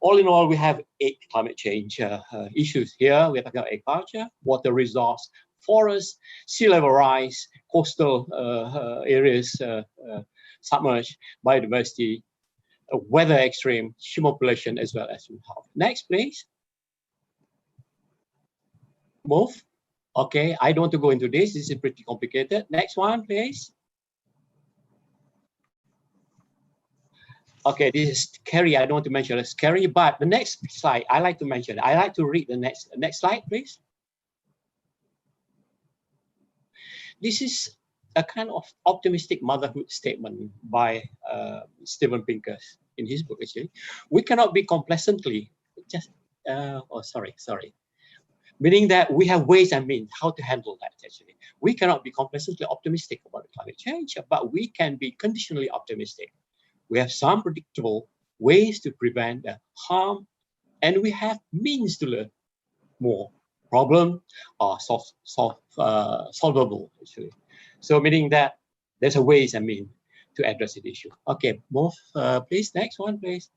All in all, we have 8 climate change issues here. We're talking about agriculture, water resource, forests, sea level rise, coastal areas submerged, biodiversity, weather extreme, human population, as well as health. Next, please. Move. Okay, I don't want to go into this. This is pretty complicated. Next one, please. Okay, this is scary. I don't want to mention it's scary, but the next slide, I like to mention. I like to read the next slide, please. This is a kind of optimistic motherhood statement by Steven Pinker's in his book, actually. We cannot be complacently just, sorry. Meaning that we have ways and means how to handle that, actually. We cannot be complacently optimistic about climate change, but we can be conditionally optimistic. We have some predictable ways to prevent the harm, and we have means to learn more. Problem are solvable, actually. So meaning that there's a ways and means to address the issue. Okay, move, please. Next one, please.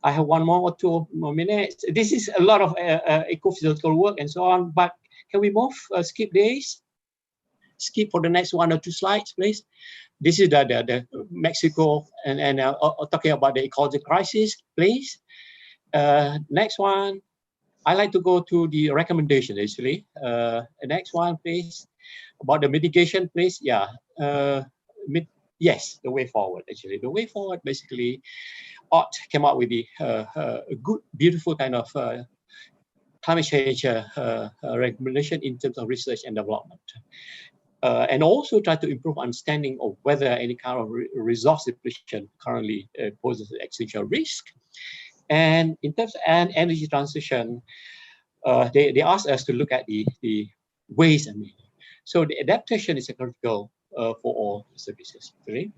I have 1 more or 2 more minutes. This is a lot of ecophysical work and so on, but Can we move, skip days? Skip for the next 1 or 2 slides, please. This is the Mexico and talking about the ecological crisis, please. Next one. I like to go to the recommendation actually. Next one, please. About the mitigation, please. Yeah. Yes, the way forward actually. The way forward basically ought came out with the a good, beautiful kind of climate change recommendation in terms of research and development. And also try to improve understanding of whether any kind of resource depletion currently poses an existential risk. And in terms of energy transition, they asked us to look at the ways. So the adaptation is a critical for all services, really,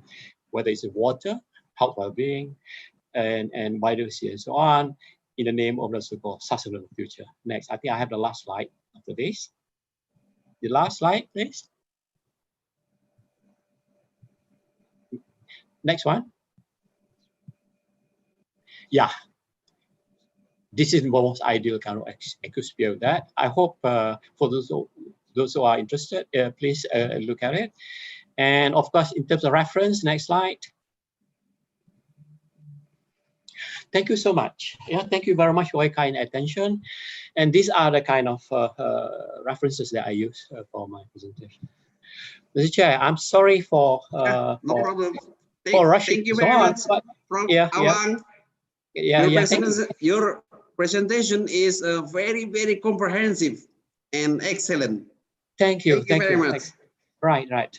whether it's water, health, well-being, and biodiversity, and so on, in the name of the so-called sustainable future. Next, I think I have the last slide after this. The last slide, please. Next one. Yeah, this is the most ideal kind of ecosphere of that. I hope for those who are interested, please look at it. And of course, in terms of reference, next slide. Thank you so much. Yeah, thank you very much for your kind attention. And these are the kind of references that I use for my presentation. Mr. Chair, I'm sorry for no problem. rushing. Thank you very much, Awang. Your presentation is very, very comprehensive and excellent. Thank you. Thank you very much. Right.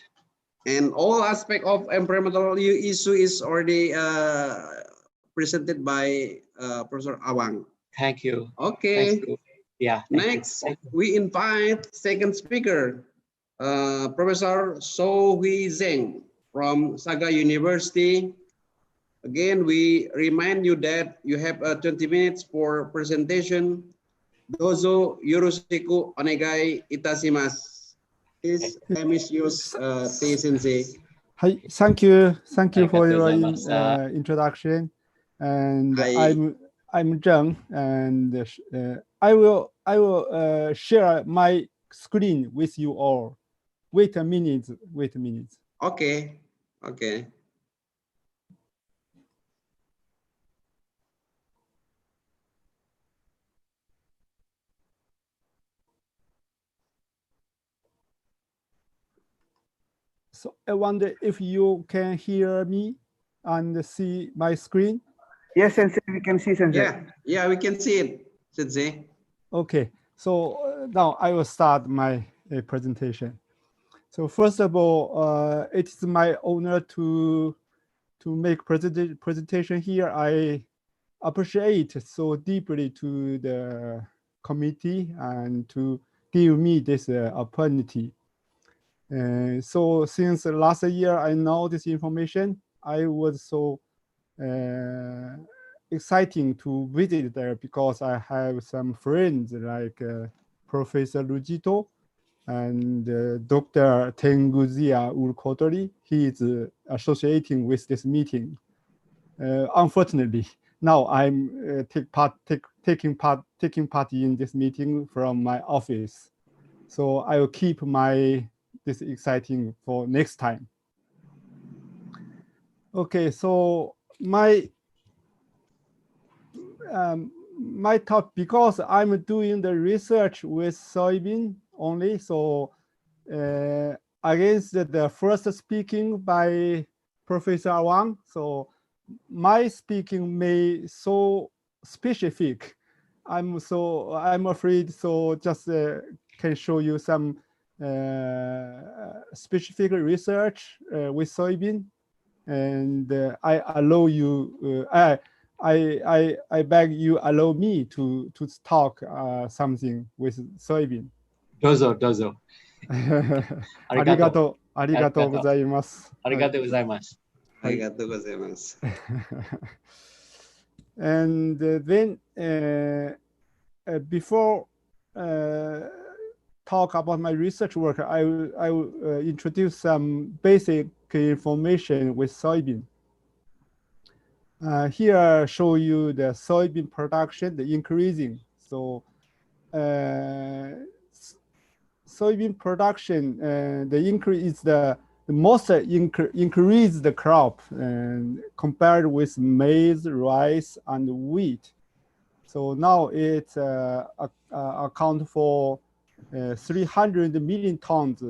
And all aspect of environmental issue is already presented by Professor Awang. Thank you. Okay. Thank you. Yeah. Next, we invite second speaker, Professor So Hui Zheng from Saga University. Again, we remind you that you have 20 minutes for presentation. Dozo yoroshiku onegai itashimasu. Please, Amish Sensei. Hi, thank you for your introduction. And I'm Zheng, and I will share my screen with you all. Wait a minute. Okay. So I wonder if you can hear me and see my screen. Yes, Sensei, we can see, Sensei. Yeah, we can see it, Sensei. Okay, so now I will start my presentation. So first of all, it is my honor to make presentation here. I appreciate so deeply to the committee and to give me this opportunity. So since last year I know this information, I was so exciting to visit there because I have some friends like Professor Lujito and Dr. Tenguzia Ulkotori. He is associating with this meeting. Unfortunately, now I'm taking part in this meeting from my office. So I will keep this exciting for next time. Okay, so my top, because I'm doing the research with soybean only, so against the first speaking by Professor Wang, so my speaking may so specific. I'm afraid so just can show you some specific research with soybean, and I allow you. I beg you allow me to talk something with soybean. Dozo. Arigato gozaimasu. Arigato gozaimasu. Arigato gozaimasu. And then before talk about my research work, I will introduce some basic information with soybean. Here show you the soybean production, the increasing. So soybean production, the increase is the most increase the crop compared with maize, rice, and wheat. So now it account for 300 million tons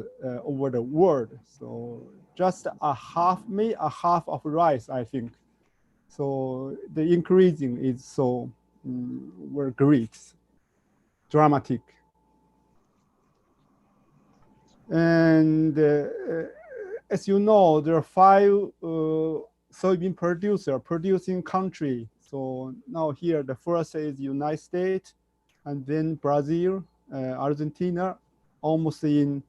over the world. So just maybe a half of rice, I think. So the increasing is so were great, dramatic. And as you know, there are 5 soybean producing country. So now here, the first is United States, and then Brazil, Argentina, almost in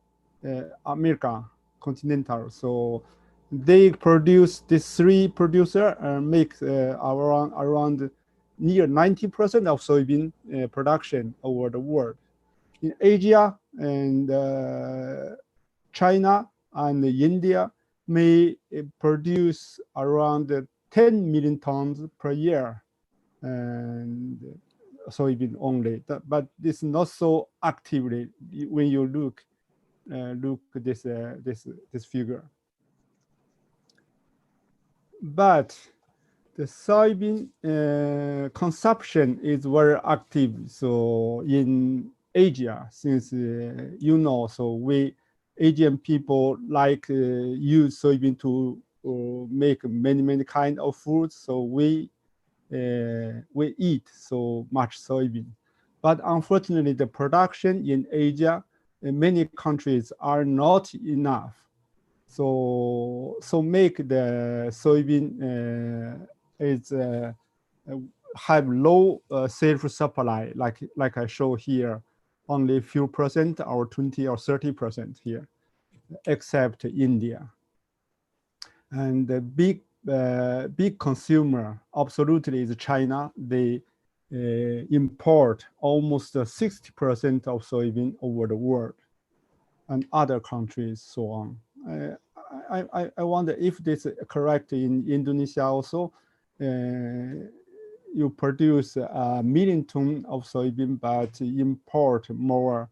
America continental. So they produce, these 3 producer make around near 90% of soybean production over the world. In Asia and China and India may produce around 10 million tons per year, and soybean only. But it's not so actively when you look this figure. But the soybean consumption is very active. So in Asia, since you know, so we Asian people like use soybean to make many kind of foods. So we eat so much soybean. But unfortunately, the production in Asia in many countries are not enough. So make the soybean is have low self-supply, like I show here, only a few percent or 20 or 30% here, except India. And the big consumer absolutely is China. They import almost 60% of soybean over the world, and other countries so on. I wonder if this is correct in Indonesia also. You produce 1 million tons of soybean, but import more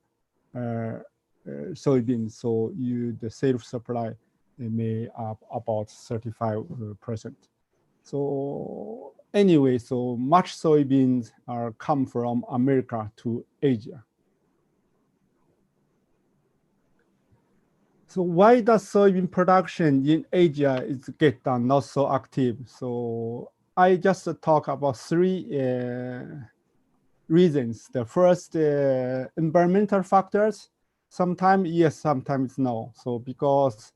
soybean. So the self-supply may up about 35%. So anyway, so much soybeans are come from America to Asia. So why does soybean production in Asia is get done not so active? So I just talk about 3 reasons. The first, environmental factors. Sometimes yes, sometimes no. So because,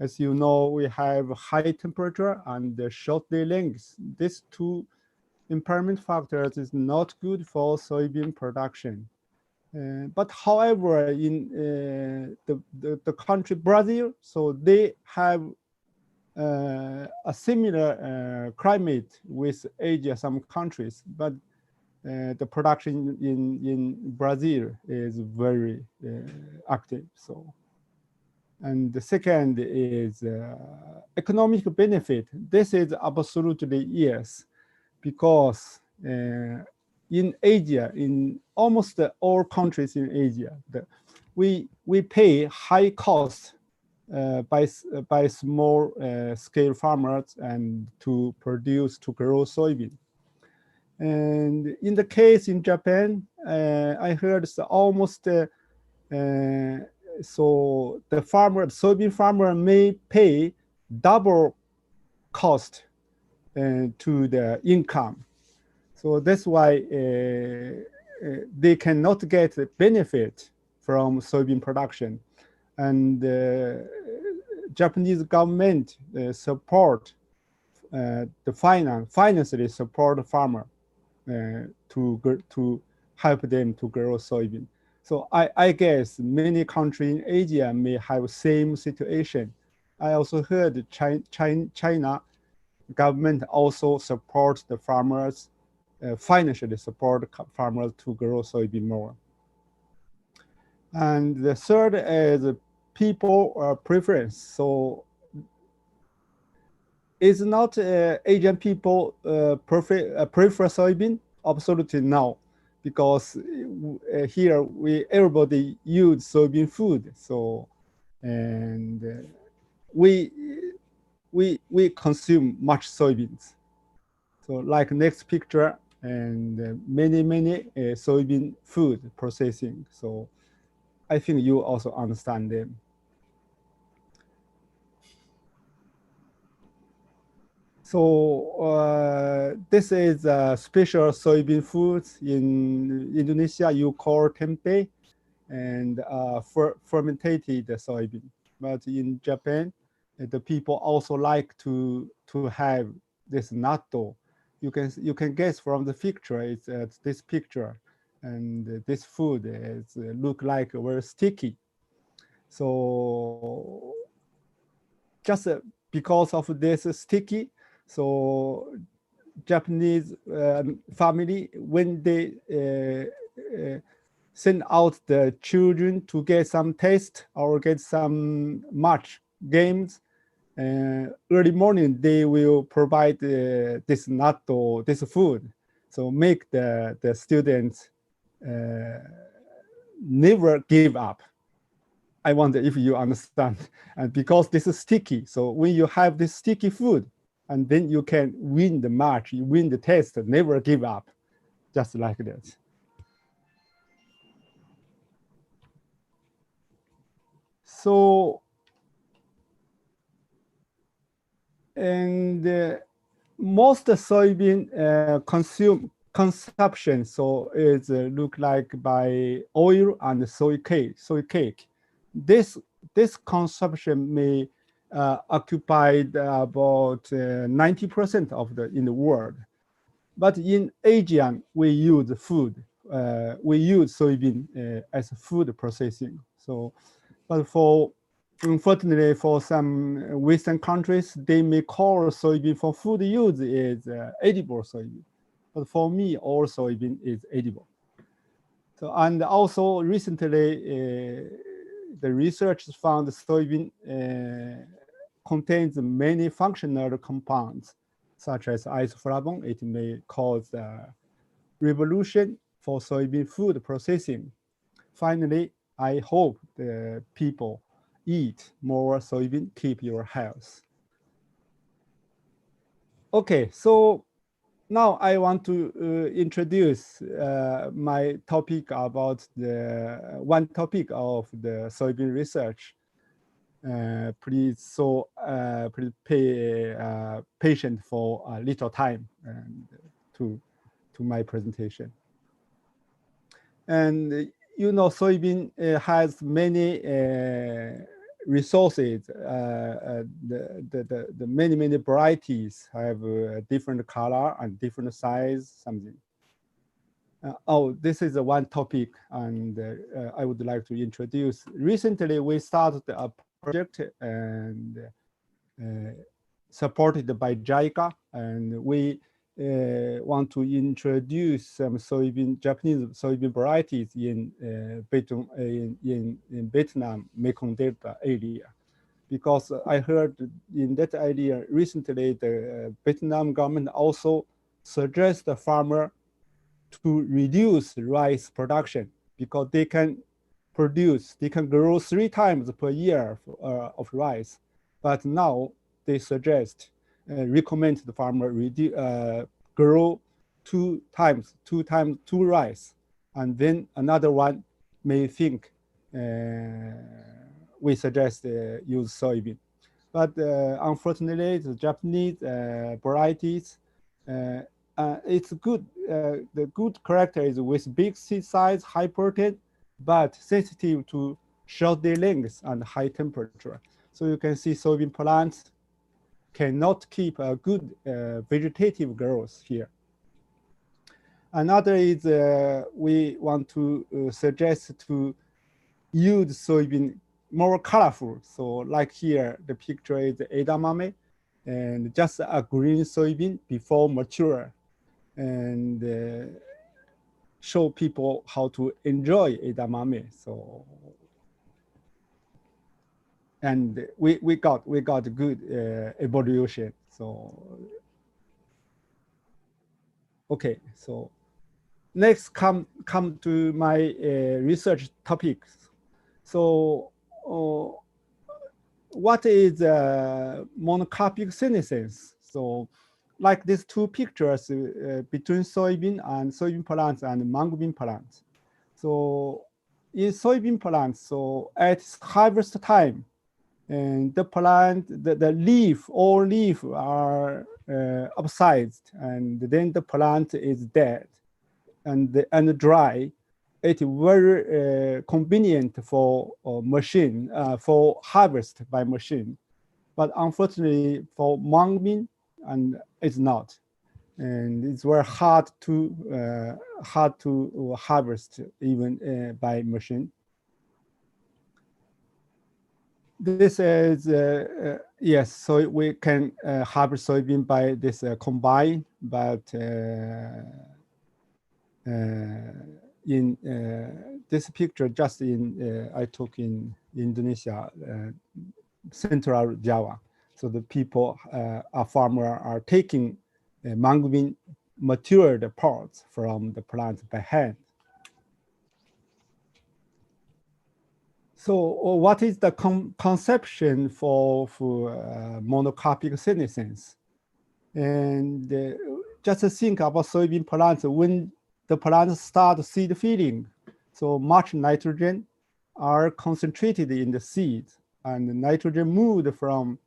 as you know, we have high temperature and short day lengths. These 2 environment factors is not good for soybean production. But however, in the country Brazil, so they have a similar climate with Asia, some countries, but the production in Brazil is very active. So, and the second is economic benefit. This is absolutely yes, because in Asia, in almost all countries in Asia, we pay high cost by small scale farmers and to grow soybean. And in the case in Japan, I heard it's almost so the soybean farmer may pay double cost to the income. So that's why they cannot get the benefit from soybean production. And Japanese government support financially support the farmer to help them to grow soybean. So I guess many countries in Asia may have same situation. I also heard China government also support the farmers, financially support farmers to grow soybean more. And the third is people preference. So is not Asian people prefer soybean? Absolutely no, because here everybody use soybean food. So, and we consume much soybeans. So like next picture, and many soybean food processing. So I think you also understand them. So this is a special soybean foods in Indonesia. You call tempeh, and fermented soybean. But in Japan, the people also like to have this natto. You can guess from the picture. It's this picture, and this food is look like very sticky. So just because of this sticky, so Japanese family, when they send out the children to get some taste or get some match games, early morning they will provide this natto, this food, so make the students never give up. I wonder if you understand. And because this is sticky, so when you have this sticky food, and then you can win the match, you win the test, never give up, just like that. So, and most soybean consumption, so it's look like by oil and soy cake. This consumption may occupy about 90% of in the world. But in Asia, we use food. We use soybean as food processing. So, but unfortunately, for some Western countries, they may call soybean for food use is edible soybean. But for me, all soybean is edible. So, and also recently, the research found soybean contains many functional compounds, such as isoflavone. It may cause a revolution for soybean food processing. Finally, I hope the people eat more soybean, keep your health. Okay, so now I want to introduce my topic about the one topic of the soybean research. Please pay patient for a little time and to my presentation. And you know, soybean has many resources. The many varieties have different color and different size. Something. Oh, this is one topic, and I would like to introduce. Recently, we started a project and supported by JICA, and we want to introduce some Japanese soybean varieties in Vietnam Mekong Delta area, because I heard in that area recently the Vietnam government also suggests the farmer to reduce rice production because they can grow 3 times per year of rice, but now they suggest, recommend the farmer grow 2 rice, and then another one may think we suggest use soybean. But unfortunately, the Japanese varieties, it's good. The good character is with big seed size, high protein, but sensitive to short day length and high temperature. So you can see soybean plants cannot keep a good vegetative growth here. Another is we want to suggest to use soybean more colorful. So like here, the picture is edamame, and just a green soybean before mature, and show people how to enjoy edamame. So, and we got good evolution. So, okay, so next come to my research topics. So what is monocarpic senescence? So like these two pictures between soybean plants and mango bean plants. So in soybean plants, so at harvest time, and the plant, the leaf, all leaf are upsized, and then the plant is dead and dry. It's very convenient for machine, for harvest by machine. But unfortunately for mango bean, and it's not. And it's very hard to harvest even by machine. This is yes, so we can harvest soybean by this combine, but in this picture, just in I took in Indonesia, central Java. So the people, our farmer, are taking mango bean matured parts from the plant by hand. So what is the conception for monocarpic senescence? And just think about soybean plants when the plants start seed filling. So much nitrogen are concentrated in the seed, and the nitrogen moved from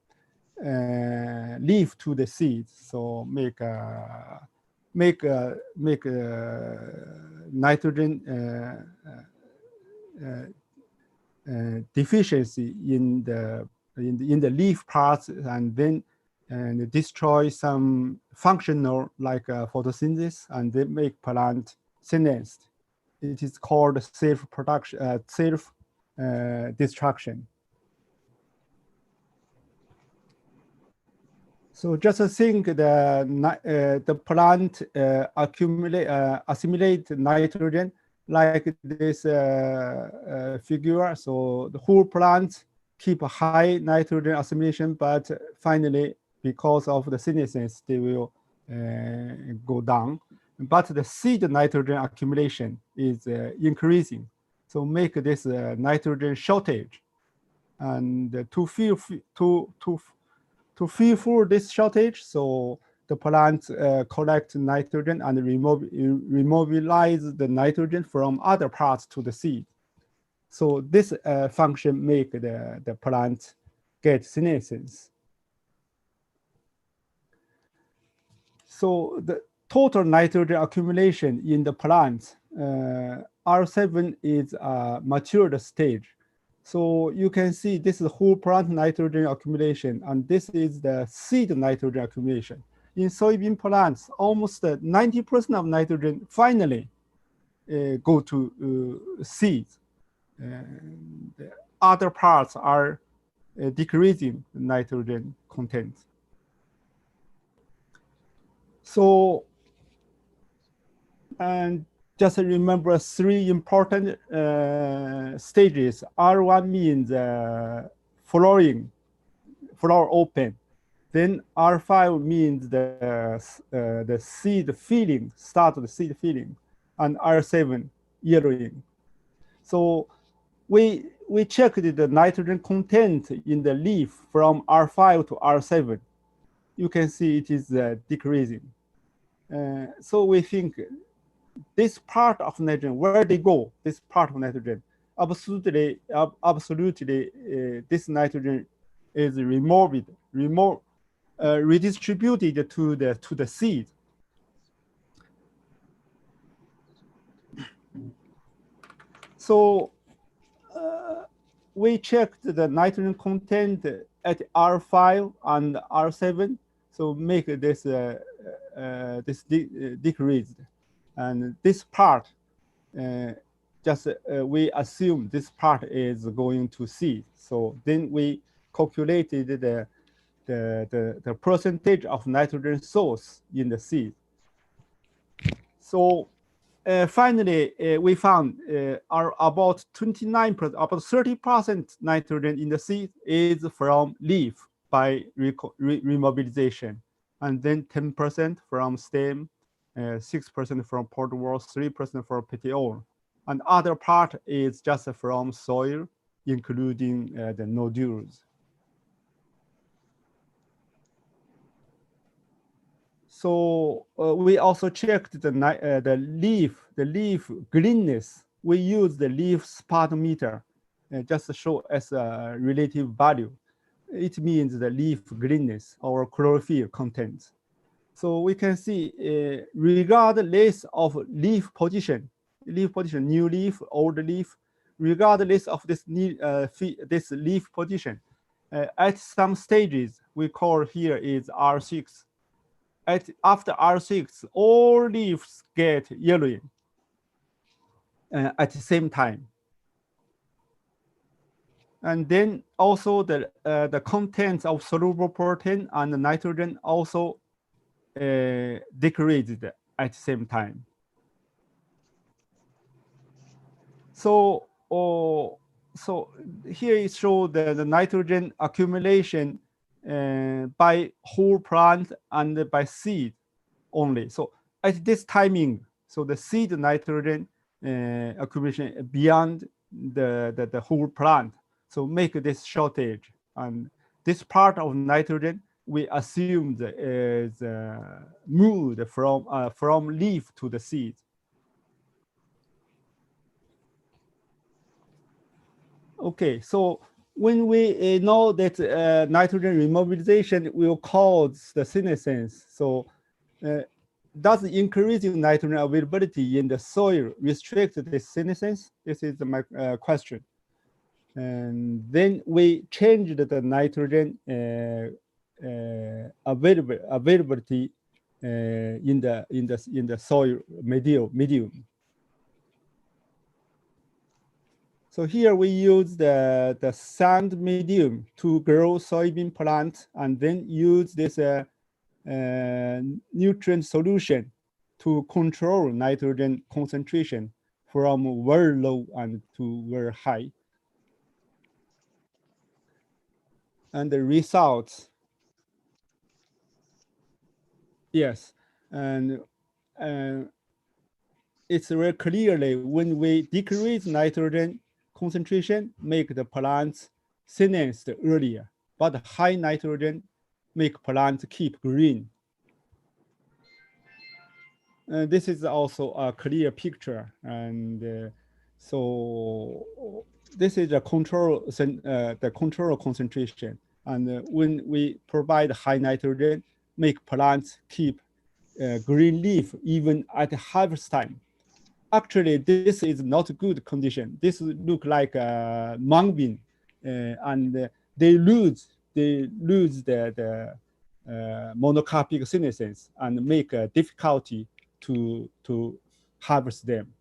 leaf to the seed. So make nitrogen deficiency in the leaf parts, and then destroy some functional like photosynthesis, and they make plant senesced. It is called self-production, self-destruction. So just think the plant assimilate nitrogen like this figure. So the whole plant keep a high nitrogen assimilation, but finally, because of the senescence, they will go down. But the seed nitrogen accumulation is increasing. So make this nitrogen shortage. And to fulfill this shortage, so the plant collect nitrogen and remobilize the nitrogen from other parts to the seed. So this function make the plant get senescence. So the total nitrogen accumulation in the plant, R7 is a matured stage. So you can see this is whole plant nitrogen accumulation, and this is the seed nitrogen accumulation. In soybean plants, almost 90% of nitrogen finally go to seeds. The other parts are decreasing nitrogen content. So, and just remember three important stages. R1 means flowering, flower open. Then R5 means the seed filling, start the seed filling, and R7 yellowing. So we checked the nitrogen content in the leaf from R5 to R7. You can see it is decreasing. So we think this part of nitrogen, where they go, this part of nitrogen, absolutely, this nitrogen is redistributed to the seed. So we checked the nitrogen content at R5 and R7, so make this decreased, and this part we assume this part is going to seed. So then we calculated the percentage of nitrogen source in the seed. So finally, we found about 29%, about 30% nitrogen in the seed is from leaf by remobilization, and then 10% from stem, 6% from pot wall, 3% from petiole. And other part is just from soil, including the nodules. So we also checked the leaf greenness. We use the leaf spot meter just to show as a relative value. It means the leaf greenness or chlorophyll content. So we can see regardless of leaf position, new leaf, old leaf, regardless of this leaf position, at some stages we call here is R6. After R6, all leaves get yellowing at the same time. And then also the contents of soluble protein and the nitrogen also decreased at the same time. So, so here it shows the nitrogen accumulation by whole plant and by seed only. So at this timing, so the seed nitrogen accumulation beyond the whole plant. So make this shortage. And this part of nitrogen, we assumed is moved from leaf to the seed. Okay, so when we know that nitrogen remobilization will cause the senescence, so does increasing nitrogen availability in the soil restrict the senescence? This is my question. And then we changed the nitrogen availability in the soil medium. So here we use the sand medium to grow soybean plant, and then use this nutrient solution to control nitrogen concentration from very low and to very high. And the results, yes, and it's very clearly when we decrease nitrogen concentration, make the plants senesced earlier, but high nitrogen make plants keep green. This is also a clear picture, and so this is a control, the control concentration. And when we provide high nitrogen, make plants keep green leaf even at harvest time. Actually, this is not a good condition. This look like a mung bean, and they lose the monocarpic senescence and make a difficulty to harvest them.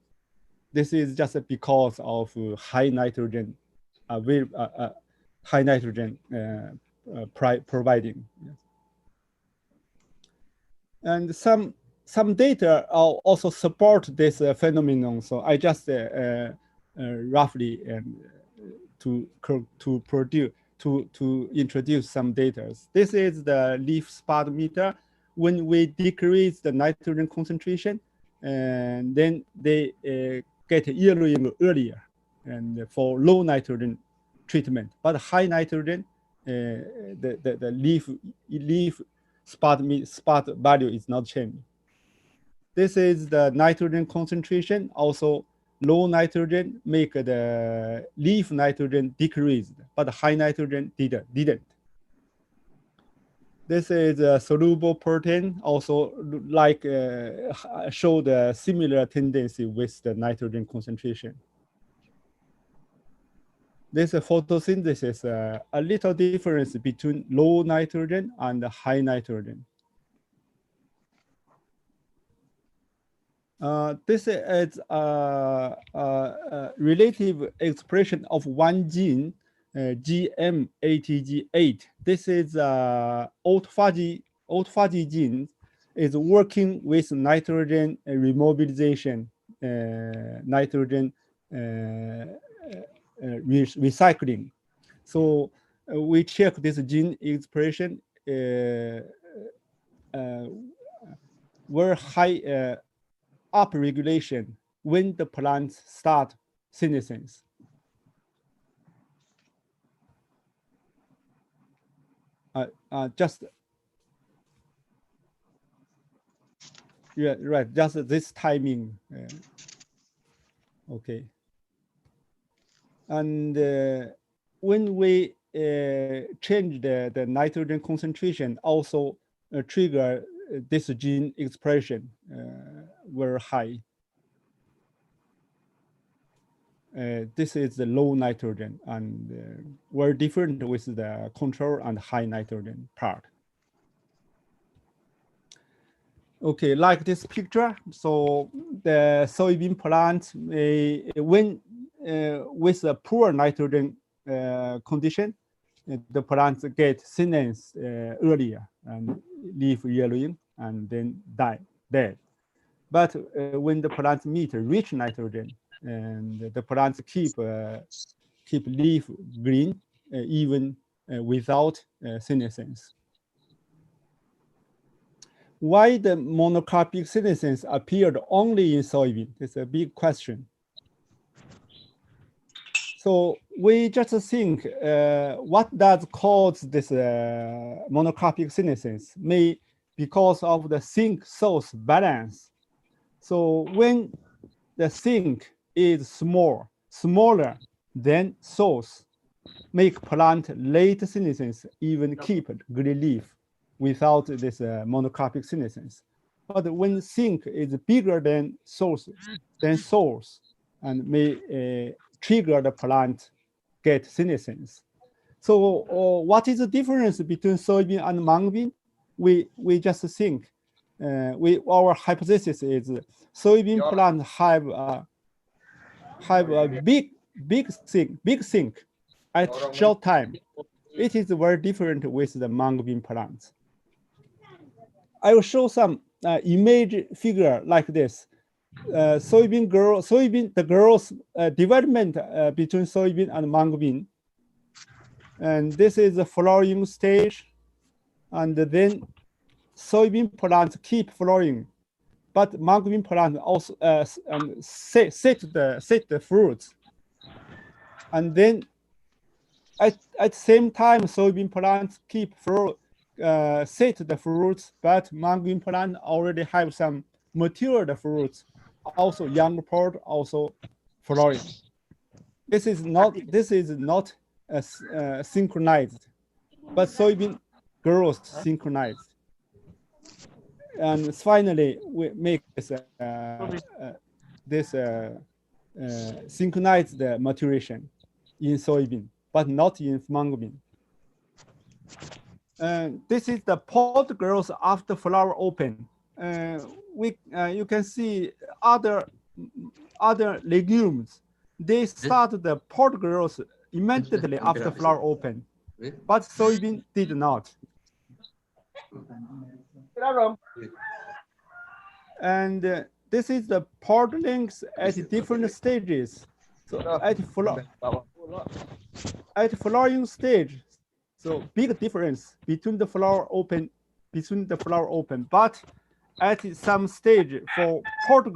This is just because of high nitrogen providing. And some data also support this phenomenon. So I just roughly to introduce some data. This is the leaf spot meter. When we decrease the nitrogen concentration, and then they get yellowing earlier, and for low nitrogen treatment. But high nitrogen, the leaf spot value is not changing. This is the nitrogen concentration. Also, low nitrogen make the leaf nitrogen decreased, but high nitrogen didn't. This is a soluble protein, also like show the similar tendency with the nitrogen concentration. This photosynthesis, a little difference between low nitrogen and high nitrogen. This is a relative expression of one gene, GM-ATG8. This is autophagy gene is working with nitrogen remobilization, nitrogen recycling. So we check this gene expression very high up regulation when the plants start senescence. Just yeah, right. Just this timing. Okay. And when we change the nitrogen concentration, also trigger this gene expression very high. This is the low nitrogen and very different with the control and high nitrogen part. Okay, like this picture. So the soybean plant, when with a poor nitrogen condition, the plants get senescence earlier and leaf yellowing and then dead. But when the plants meet rich nitrogen, and the plants keep leaf green even without senescence. Why the monocarpic senescence appeared only in soybean? It's a big question. So we just think what does cause this monocarpic senescence? May because of the sink source balance. So when the sink is smaller than source, make plant late senescence even keep green leaf without this monocarpic senescence. But when sink is bigger than source, and may trigger the plant get senescence. So what is the difference between soybean and mung bean? We just think our hypothesis is soybean plant have a big sink at short time. It is very different with the mung bean plants. I will show some image figure like this. The growth development between soybean and mung bean. And this is the flowering stage. And then soybean plants keep flowering, but mung bean plants also set the fruits. And then at the same time, soybean plants keep set the fruits, but mung bean plant already have some matured fruits, also young part, also flowering. This is not synchronized, but soybean grows synchronized. And finally, we make this synchronized maturation in soybean, but not in mung bean. This is the pod growth after flower open. You can see other legumes. They start the pod growth immediately after flower open, but soybean did not. And this is the pod length at different stages. So at flowering stage, so big difference between the flower open, but at some stage for pod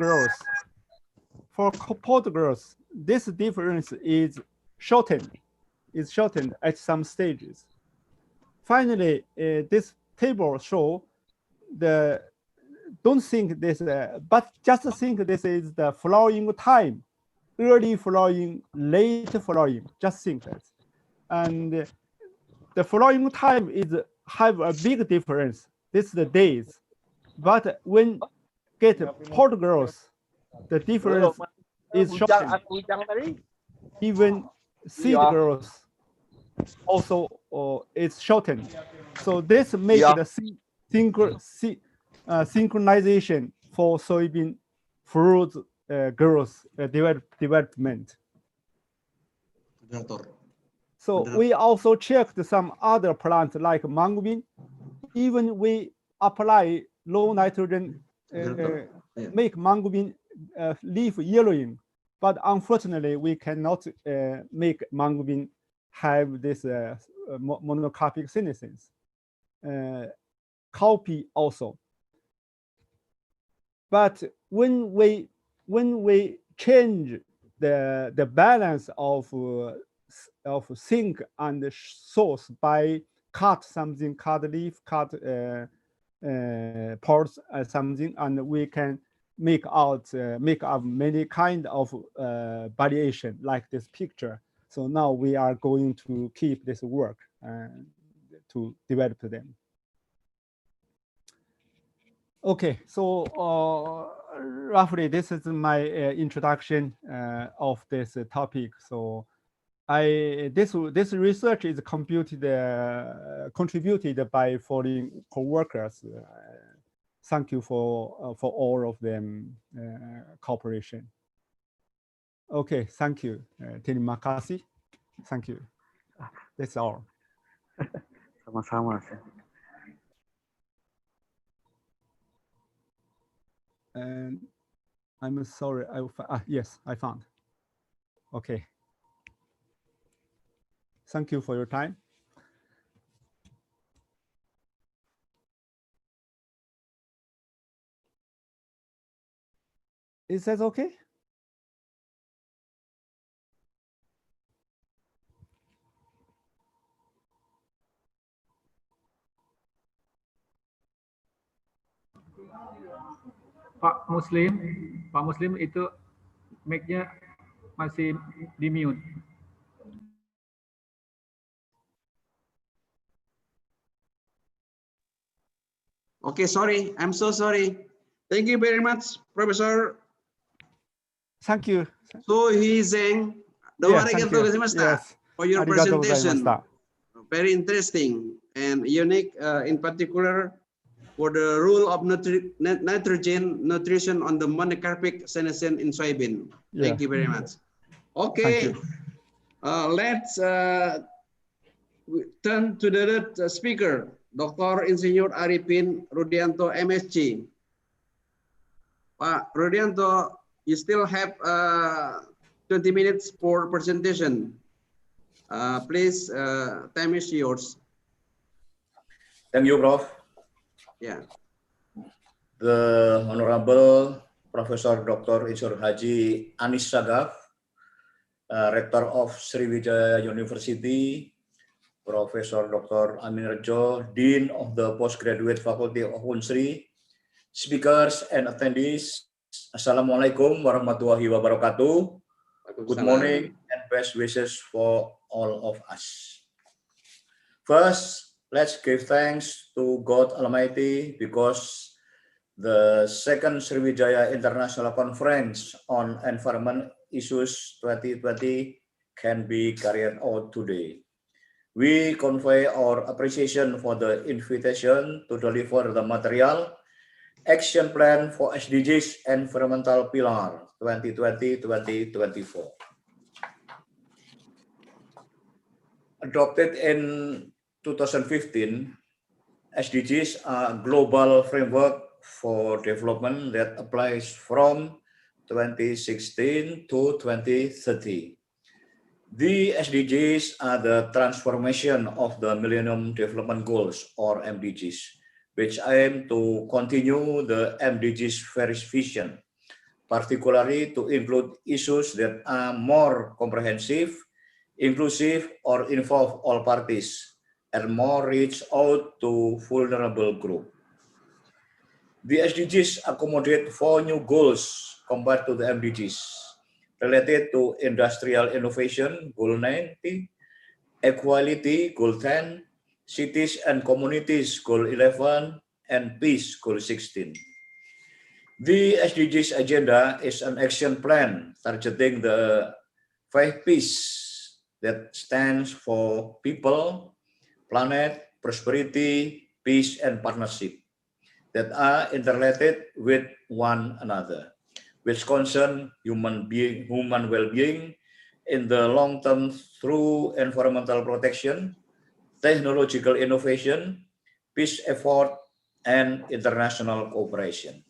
growth, this difference is shortened at some stages. Finally, this table show don't think this, but just think this is the flowering time, early flowering, late flowering. Just think that, and the flowering time have a big difference. This is the days, but when get pod growth, the difference is shortened. Even seed growth also is shortened. So this makes the synchronization for soybean fruit growth development. So we also checked some other plants like mung bean. Even we apply low nitrogen, make mung bean leaf yellowing, but unfortunately we cannot make mung bean have this monocarpic senescence. Cowpea also. But when we change the balance of sink and sauce by cut something, cut leaf, cut parts, something, and we can make up many kind of variation like this picture. So now we are going to keep this work to develop them. Okay, so roughly this is my introduction of this topic. So this research is contributed by foreign co-workers. Thank you for all of them cooperation. Okay, thank you. Terima kasih. Thank you. That's all. Sama-sama. And I'm sorry. Yes, I found. Okay. Thank you for your time. Is that okay? Pak Muslim itu mic-nya masih di mute. Okay, sorry. I'm so sorry. Thank you very much, Professor. Thank you. So he's saying, yes, for your presentation. Very interesting and unique, in particular for the role of nitrogen nutrition on the monocarpic senescence in soybean. Yeah. Thank you very much. Okay, let's turn to the speaker, Dr. Insinyur Arifin Rudianto, MSc. Pak Rudianto, you still have 20 minutes for presentation. Please, time is yours. Thank you, Prof. Yeah. The Honorable Professor Dr. Insur Haji Anis Sagaf, Rector of Sriwijaya University, Professor Dr. Amin Rejo, Dean of the Postgraduate Faculty of Unsri, speakers and attendees, Assalamualaikum warahmatullahi wabarakatuh. Good morning and best wishes for all of us. First, let's give thanks to God Almighty because the second Sriwijaya International Conference on Environment Issues 2020 can be carried out today. We convey our appreciation for the invitation to deliver the material Action Plan for SDGs Environmental Pillar 2020-2024. Adopted in 2015, SDGs are a global framework for development that applies from 2016 to 2030. The SDGs are the transformation of the Millennium Development Goals, or MDGs, which aim to continue the MDGs vision, particularly to include issues that are more comprehensive, inclusive, or involve all parties, and more reach out to vulnerable groups. The SDGs accommodate 4 new goals compared to the MDGs, related to industrial innovation, Goal 90, equality, Goal 10, cities and communities, Goal 11, and peace, Goal 16. The SDGs agenda is an action plan targeting the 5 P's that stands for people, planet, prosperity, peace, and partnership that are interrelated with one another, which concern human well-being in the long term through environmental protection, technological innovation, peace effort, and international cooperation.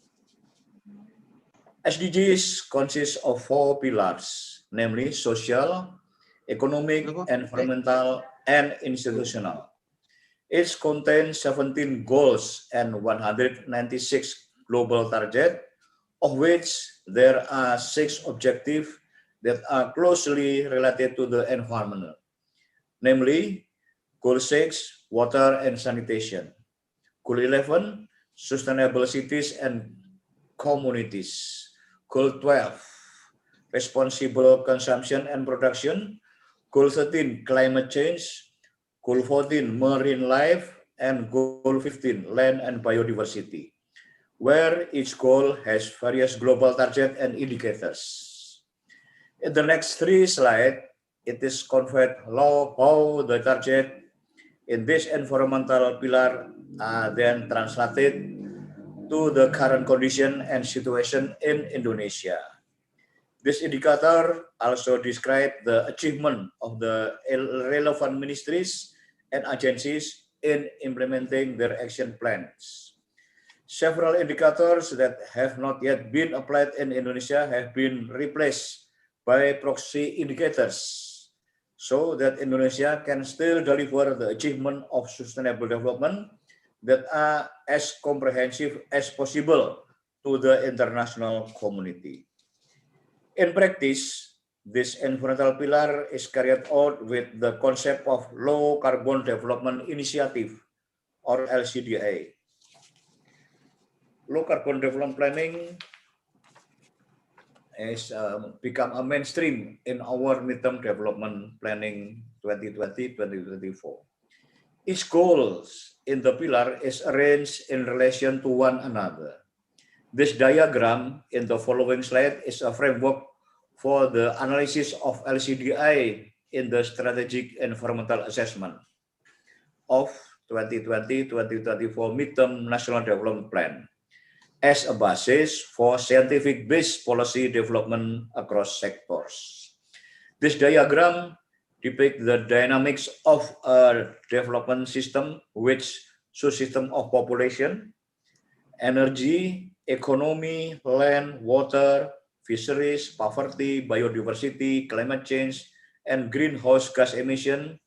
SDGs consists of 4 pillars, namely social, economic, environmental, and institutional. It contains 17 goals and 196 global targets of which there are 6 objectives that are closely related to the environment, namely Goal 6, water and sanitation. Goal 11, sustainable cities and communities. Goal 12, responsible consumption and production. Goal 13, climate change. Goal 14, marine life. And Goal 15, land and biodiversity, where each goal has various global targets and indicators. In the next 3 slides, it is conveyed how the target in this environmental pillar are then translated to the current condition and situation in Indonesia. This indicator also describes the achievement of the relevant ministries and agencies in implementing their action plans. Several indicators that have not yet been applied in Indonesia have been replaced by proxy indicators, so that Indonesia can still deliver the achievement of sustainable development that are as comprehensive as possible to the international community. In practice, this environmental pillar is carried out with the concept of Low Carbon Development Initiative, or LCDI. Low Carbon Development Planning has become a mainstream in our midterm development planning 2020-2024. Each goals in the pillar is arranged in relation to one another. This diagram in the following slide is a framework for the analysis of LCDI in the Strategic Environmental Assessment of 2020-2024 Midterm National Development Plan as a basis for scientific-based policy development across sectors. This diagram depicts the dynamics of a development system, which subsystem of population, energy, economy, land, water, fisheries, poverty, biodiversity, climate change, and greenhouse gas emission,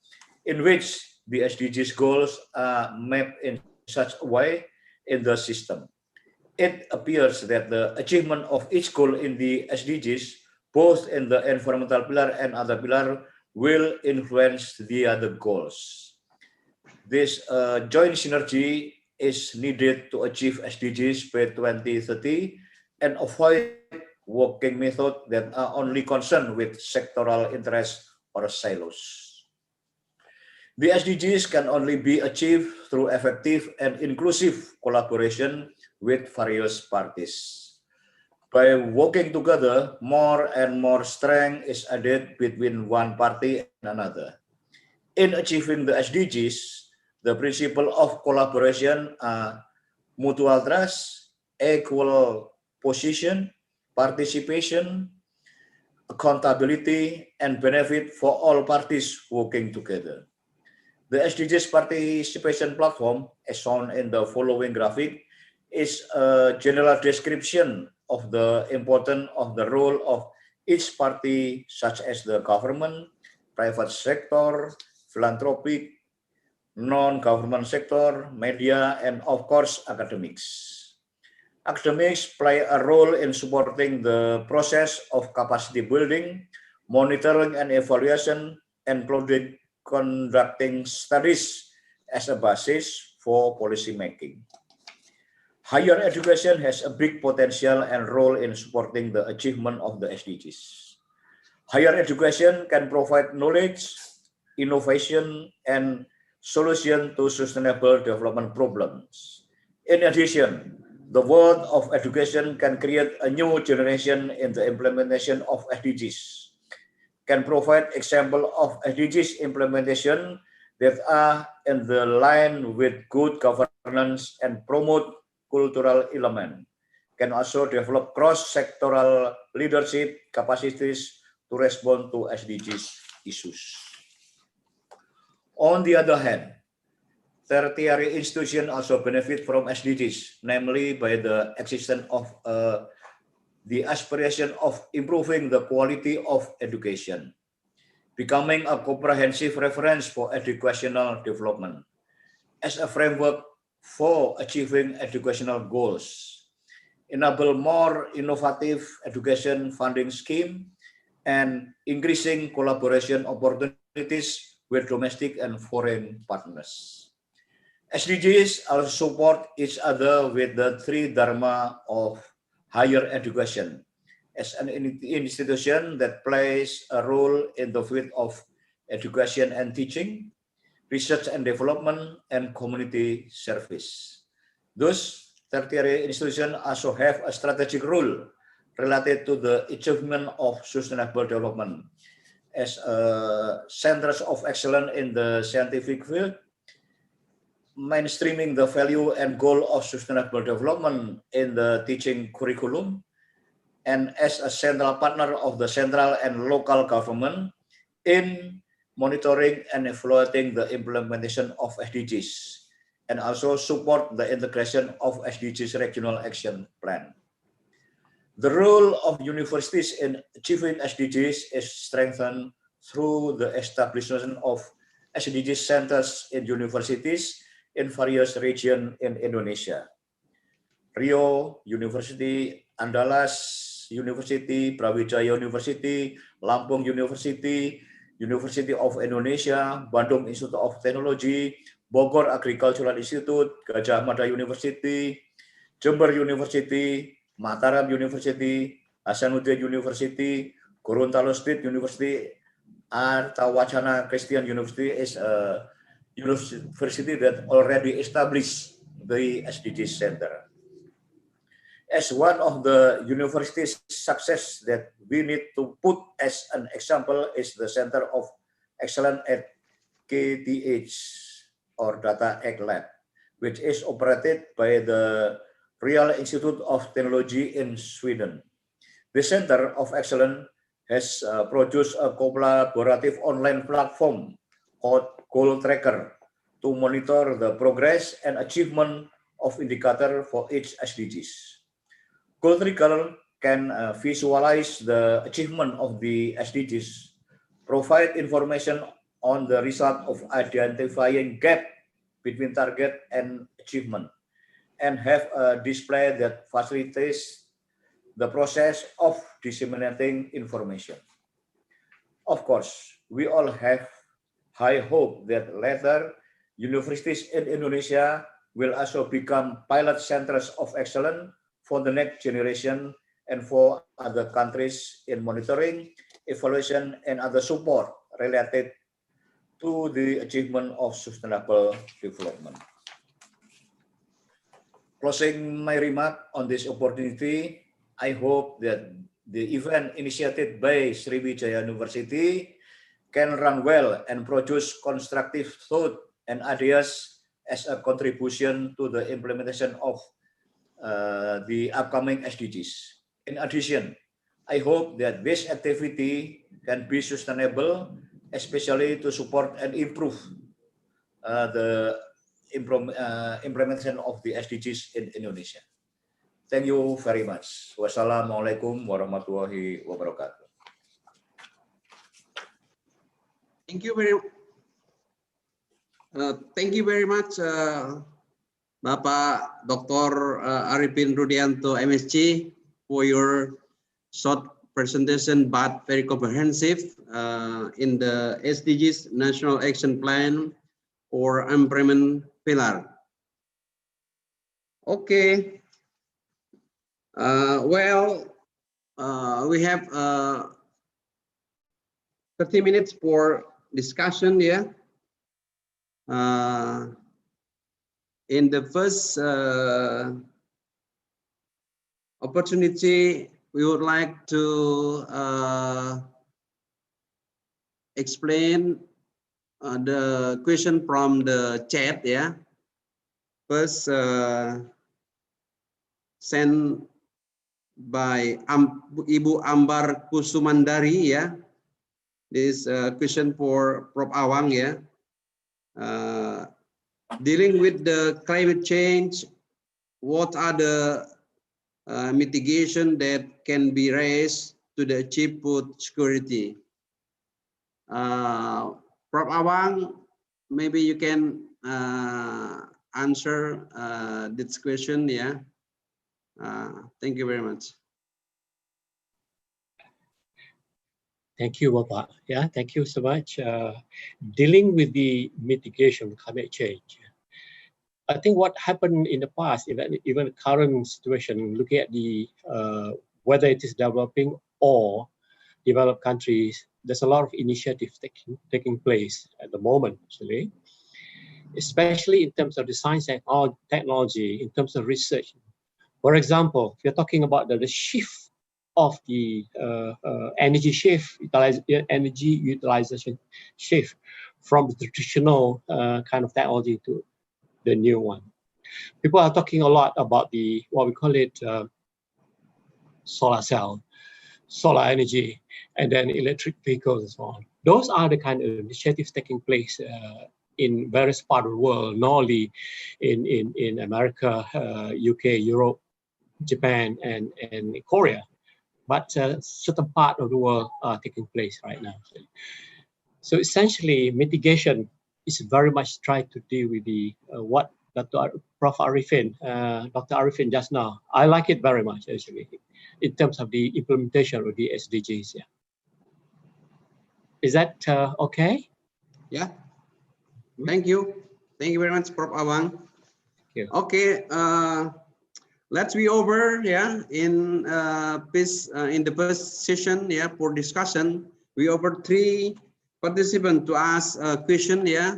in which the SDGs goals are mapped in such a way in the system. It appears that the achievement of each goal in the SDGs, both in the environmental pillar and other pillar, will influence the other goals. This joint synergy is needed to achieve SDGs by 2030 and avoid working methods that are only concerned with sectoral interests or silos. The SDGs can only be achieved through effective and inclusive collaboration with various parties. By working together, more and more strength is added between one party and another. In achieving the SDGs, the principle of collaboration are mutual trust, equal position, participation, accountability, and benefit for all parties working together. The SDGs participation platform, as shown in the following graphic, is a general description of the importance of the role of each party, such as the government, private sector, philanthropic, non-government sector, media, and of course, academics. Academics play a role in supporting the process of capacity building, monitoring and evaluation, including conducting studies as a basis for policy making. Higher education has a big potential and role in supporting the achievement of the SDGs. Higher education can provide knowledge, innovation, and solution to sustainable development problems. In addition, the world of education can create a new generation in the implementation of SDGs, can provide example of SDGs implementation that are in the line with good governance and promote cultural element, can also develop cross-sectoral leadership capacities to respond to SDGs issues. On the other hand, tertiary institutions also benefit from SDGs, namely by the existence of the aspiration of improving the quality of education, becoming a comprehensive reference for educational development as a framework for achieving educational goals. enable more innovative education funding scheme, and increasing collaboration opportunities with domestic and foreign partners. SDGs also support each other with the three dharma of higher education as an institution that plays a role in the field of education and teaching, research and development, and community service. Those tertiary institutions also have a strategic role related to the achievement of sustainable development as centers of excellence in the scientific field, mainstreaming the value and goal of sustainable development in the teaching curriculum, and as a central partner of the central and local government in monitoring and evaluating the implementation of SDGs, and also support the integration of SDGs regional action plan. The role of universities in achieving SDGs is strengthened through the establishment of SDGs centers in universities in various regions in Indonesia. Rio University, Andalas University, Brawijaya University, Lampung University, University of Indonesia, Bandung Institute of Technology, Bogor Agricultural Institute, Gajah Mada University, Jember University, Mataram University, Hasanuddin University, Gorontalo State University, Arta Wacana Christian University is a university that already established the SDGs Center. As one of the university's success that we need to put as an example is the Center of Excellence at KTH or Data Egg Lab, which is operated by the Real Institute of Technology in Sweden. The Center of Excellence has produced a collaborative online platform called Goal Tracker to monitor the progress and achievement of indicator for each SDGs. Goal Tracker can visualize the achievement of the SDGs, provide information on the result of identifying gap between target and achievement, and have a display that facilitates the process of disseminating information. Of course, we all have high hope that later universities in Indonesia will also become pilot centers of excellence for the next generation and for other countries in monitoring, evaluation, and other support related to the achievement of sustainable development. Closing my remark on this opportunity, I hope that the event initiated by Sriwijaya University can run well and produce constructive thought and ideas as a contribution to the implementation of the upcoming SDGs. In addition, I hope that this activity can be sustainable, especially to support and improve the implementation of the SDGs in Indonesia. Thank you very much. Wassalamualaikum warahmatullahi wabarakatuh. Thank you very much, Bapak Dr. Arifin Rudianto, MSc, for your short presentation but very comprehensive in the SDGs National Action Plan or Employment Pillar. Okay. We have 30 minutes for discussion here. In the first opportunity, we would like to explain the question from the chat. Yeah, first sent by Ibu Ambar Kusumandari. Yeah, this question for Prof. Awang. Yeah. Dealing with the climate change, what are the mitigation that can be raised to achieve food security? Prof. Awang, maybe you can answer this question, yeah. Thank you very much. Thank you, Bapak. Yeah, thank you so much. Dealing with the mitigation of climate change, I think what happened in the past, even current situation, looking at the whether it is developing or developed countries, there's a lot of initiatives taking place at the moment, actually, especially in terms of the science and technology, in terms of research. For example, if you're talking about the shift of the energy shift, energy utilization shift from the traditional kind of technology to the new one. People are talking a lot about the, what we call it, solar cell, solar energy, and then electric vehicles and so on. Those are the kind of initiatives taking place in various parts of the world, not only in America, UK, Europe, Japan, and Korea, but certain part of the world are taking place right now. So essentially, mitigation is very much trying to deal with the what Prof. Arifin, Dr. Arifin just now. I like it very much, actually, in terms of the implementation of the SDGs. Yeah. Is that okay? Yeah. Thank you. Thank you very much, Prof. Awang. Thank you. Okay. Let's be over. Yeah. In the first session. Yeah. For discussion, we offered 3 participants to ask a question. Yeah.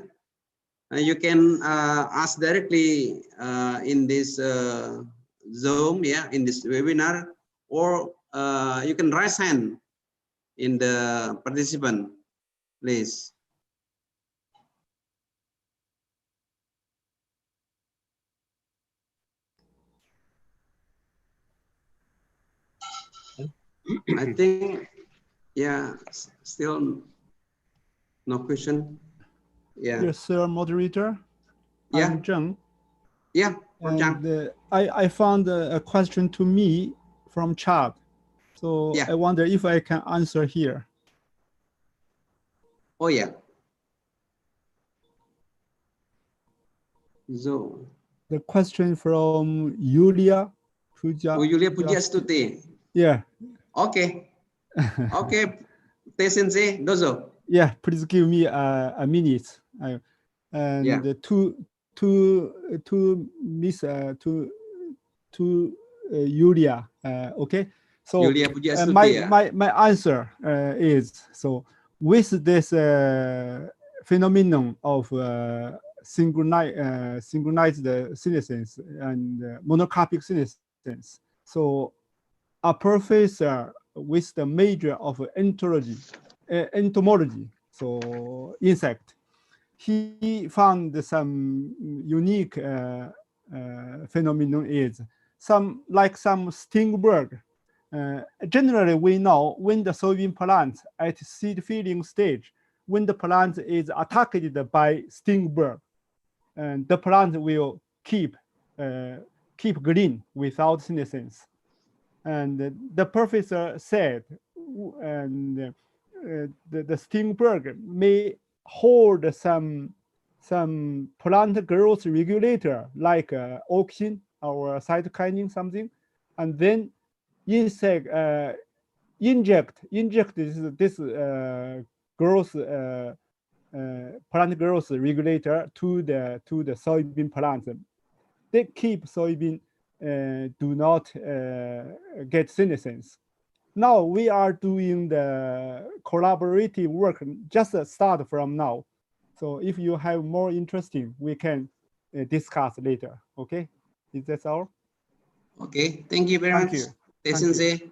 You can ask directly in this Zoom, yeah, in this webinar, or you can raise hand in the participant, please. I think, yeah, still no question. Yeah. Yes, sir, moderator. Yeah. I'm Zheng. Yeah. And I found a question to me from chat. So yeah. I wonder if I can answer here. Oh, yeah. So the question from Yulia Puja. Oh, Yulia Pujastuti. Yeah. Okay. Okay. Sensei, dozo. Yeah, please give me a minute. And Yeah. to Miss to Yulia. Okay. So Yulia Pujastuti, my answer is, so with this phenomenon of synchronized senescence and monocarpic senescence. So a professor with the major of entomology, so insect, he found some unique phenomenon is some stingbird. Generally, we know when the soybean plant at seed filling stage, when the plant is attacked by stingbird, and the plant will keep green without senescence. And the professor said, and the stingbird may hold some plant growth regulator like auxin or cytokinin something, and then insect inject this growth plant growth regulator to the soybean plant. They keep soybean do not get senescence. Now we are doing the collaborative work, just start from now. So if you have more interesting, we can discuss later. Okay, is that all? Okay, thank you very Thank much, you. Sensei.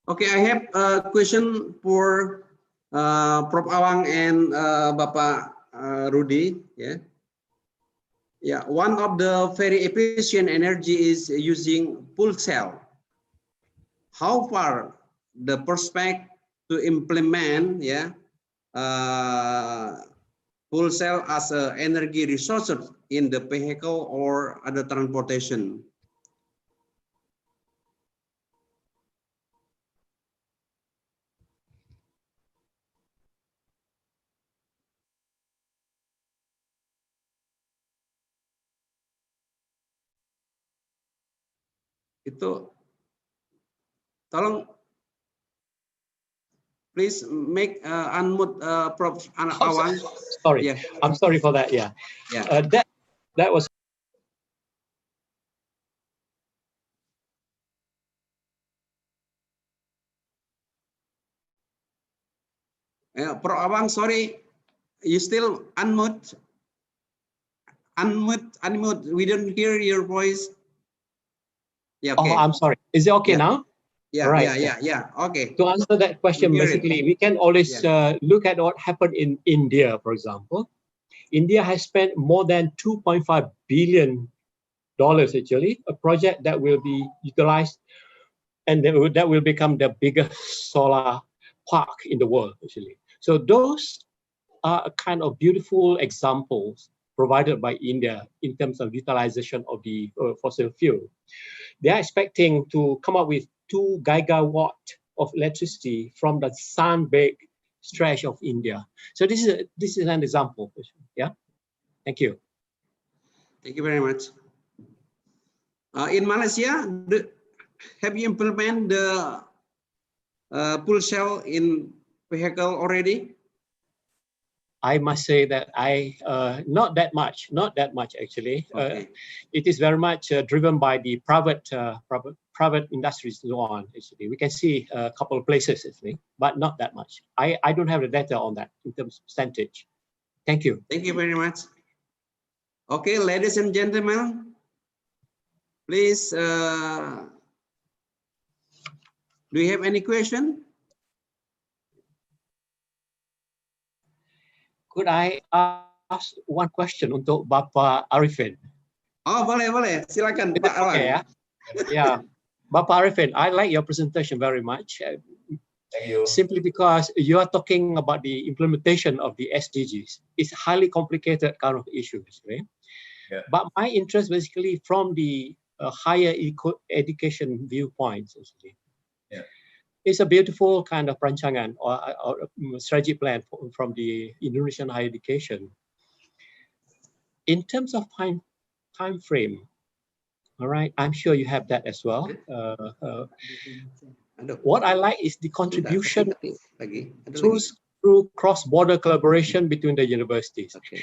Okay, I have a question for Prof. Awang and Bapak Rudy. Yeah. Yeah, one of the very efficient energy is using fuel cell. How far the prospect to implement, yeah, fuel cell as a energy resource in the vehicle or other transportation? Itu tolong please make unmute Prof. Awang. Sorry, Yeah. I'm sorry for that. Yeah, Yeah. that was. Prof. Awang, sorry, you still unmute. Unmute. We don't hear your voice. Yeah. Okay. Oh, I'm sorry. Is it okay now? Yeah. Right. Yeah. Okay. To answer that question, We hear it. basically, we can always look at what happened in India, for example. India has spent more than $2.5 billion actually, a project that will be utilized and that will become the biggest solar park in the world, actually. So those are a kind of beautiful examples provided by India in terms of utilization of the fossil fuel. They are expecting to come up with 2 gigawatt of electricity from the sun-baked stretch of India. So this is an example. Yeah. Thank you. Thank you very much. In Malaysia, have you implemented the fuel cell in vehicle already? I must say that not that much actually. Okay. It is very much driven by the private industries and so on. Actually, we can see a couple of places actually, but not that much. I don't have the data on that in terms of percentage. Thank you. Thank you very much. Okay, ladies and gentlemen, please. Do you have any question? Could I ask one question untuk Bapak Arifin? Oh, boleh. Silakan, Pak Awang. Okay, yeah. Bapak Arifin, I like your presentation very much. Thank you. Simply because you are talking about the implementation of the SDGs. It's highly complicated kind of issue, right? Yeah. But my interest basically from the higher education viewpoints, actually. Yeah. It's a beautiful kind of perancangan or strategy plan from the Indonesian higher education. In terms of time frame, all right, I'm sure you have that as well. What I like is the contribution through cross-border collaboration between the universities. Okay.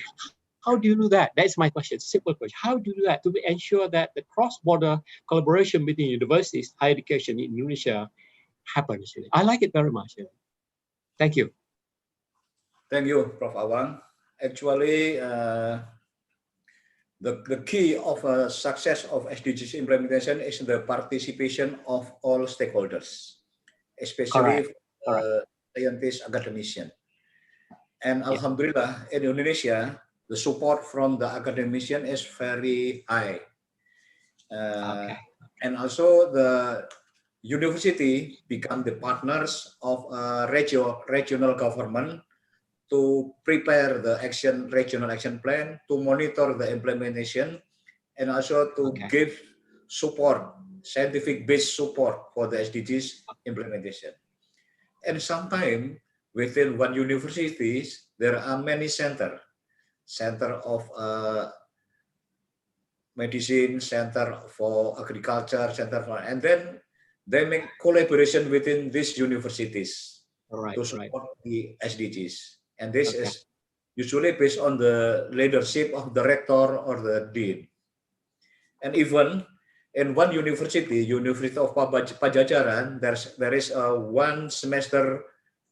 How do you do that? That's my question. Simple question. How do you do that to ensure that the cross-border collaboration between universities, higher education in Indonesia happens? I like it very much. Thank you. Thank you, Prof. Awang. Actually, the key of success of SDGs implementation is the participation of all stakeholders, especially scientists, academicians. And Alhamdulillah, in Indonesia, the support from the academician is very high. And also the university become the partners of regional government to prepare the regional action plan, to monitor the implementation, and also to give support, scientific-based support for the SDGs implementation. And sometimes within one university, there are many centers. Center of medicine, center for agriculture, center for, and then they make collaboration within these universities to support the SDGs. And this is usually based on the leadership of the rector or the dean. And even in one university, University of Pajajaran, there is a 1 semester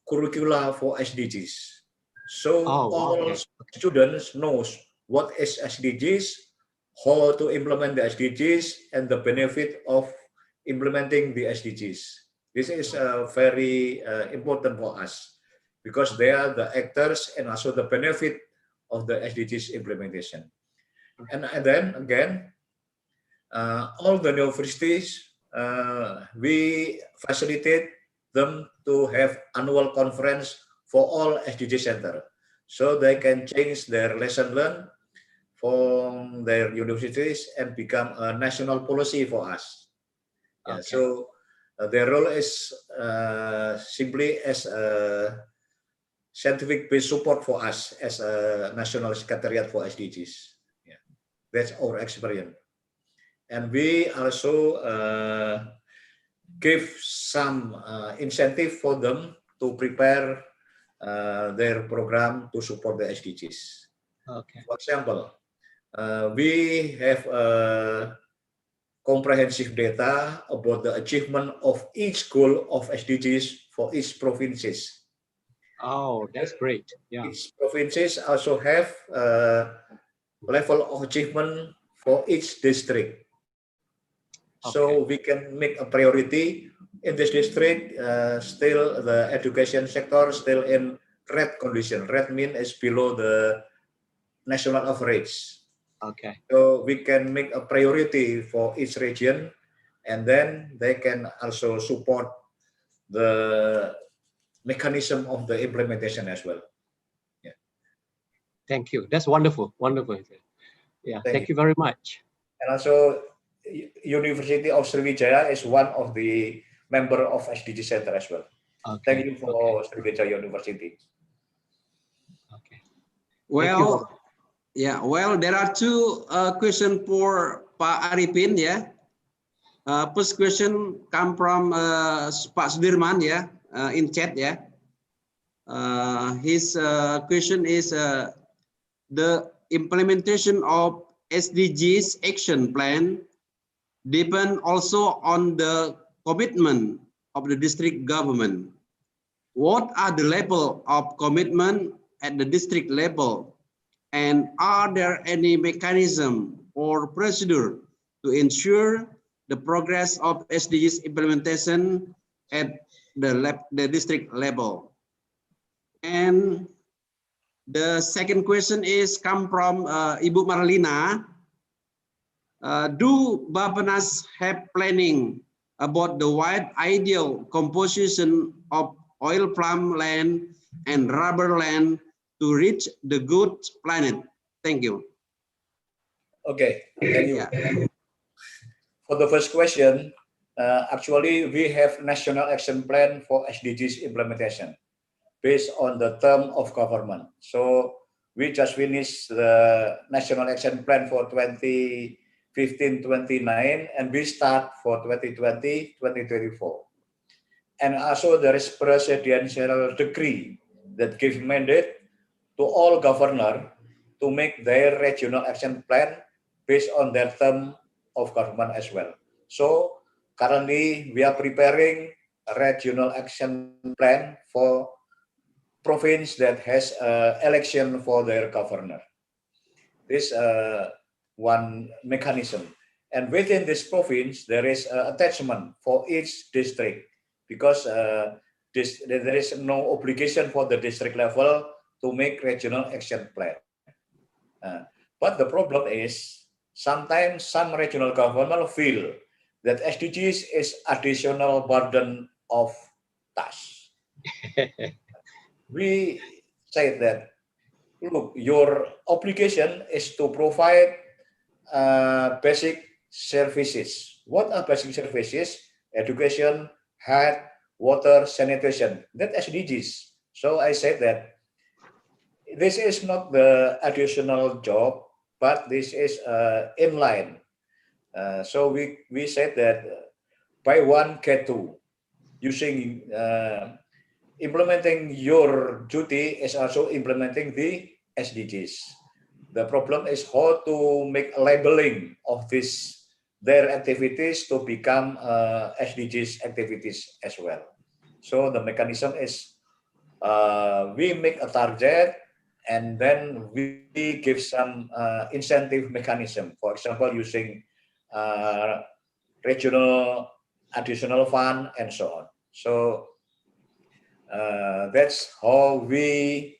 curricula for SDGs. So all students knows what is SDGs, how to implement the SDGs, and the benefit of implementing the SDGs. This is very important for us because they are the actors and also the benefit of the SDGs implementation. And then again, all the universities, we facilitate them to have annual conference for all SDG center, so they can change their lesson learned from their universities and become a national policy for us. Yeah, so their role is simply as a scientific-based support for us as a national secretariat for SDGs. Yeah, that's our experience. and we also give some incentive for them to prepare their program to support the SDGs. Okay. For example, we have comprehensive data about the achievement of each goal of SDGs for each provinces. Oh, that's great. Yeah. Each provinces also have level of achievement for each district. So we can make a priority in this district. Still, the education sector still in red condition. Red mean is below the national average. Okay. So we can make a priority for each region, and then they can also support the mechanism of the implementation as well. Yeah. Thank you. That's wonderful. Wonderful. Yeah. Thank you very much. And also, University of Sriwijaya is one of the member of SDG Center as well. Okay. Thank you for Sriwijaya University. Okay. Well, yeah. Well, there are two questions for Pak Arifin. Yeah. First question come from Pak Sudirman. Yeah. In chat. Yeah. His question is the implementation of SDGs action plan depend also on the commitment of the district government. What are the level of commitment at the district level? And are there any mechanism or procedure to ensure the progress of SDGs implementation at the district level? And the second question is come from Ibu Marlina. Do Bappenas have planning about the wide ideal composition of oil palm land and rubber land to reach the good planet? Thank you. Okay, thank you. For the first question, actually we have National Action Plan for SDGs implementation based on the term of government. So we just finished the National Action Plan for 2015-29, and we start for 2020-2024. And also there is presidential decree that gives mandate to all governors to make their regional action plan based on their term of government as well. So currently we are preparing a regional action plan for province that has election for their governor. This one mechanism. And within this province, there is attachment for each district because there is no obligation for the district level to make regional action plan. But the problem is sometimes some regional government feel that SDGs is additional burden of task. We say that, look, your obligation is to provide basic services. What are basic services? Education, health, water, sanitation. That SDGs. So I said that this is not the additional job, but this is in line. So we said that buy one, get two. Using implementing your duty is also implementing the SDGs. The problem is how to make labeling of their activities to become SDGs activities as well. So the mechanism is we make a target and then we give some incentive mechanism. For example, using regional additional fund and so on. So that's how we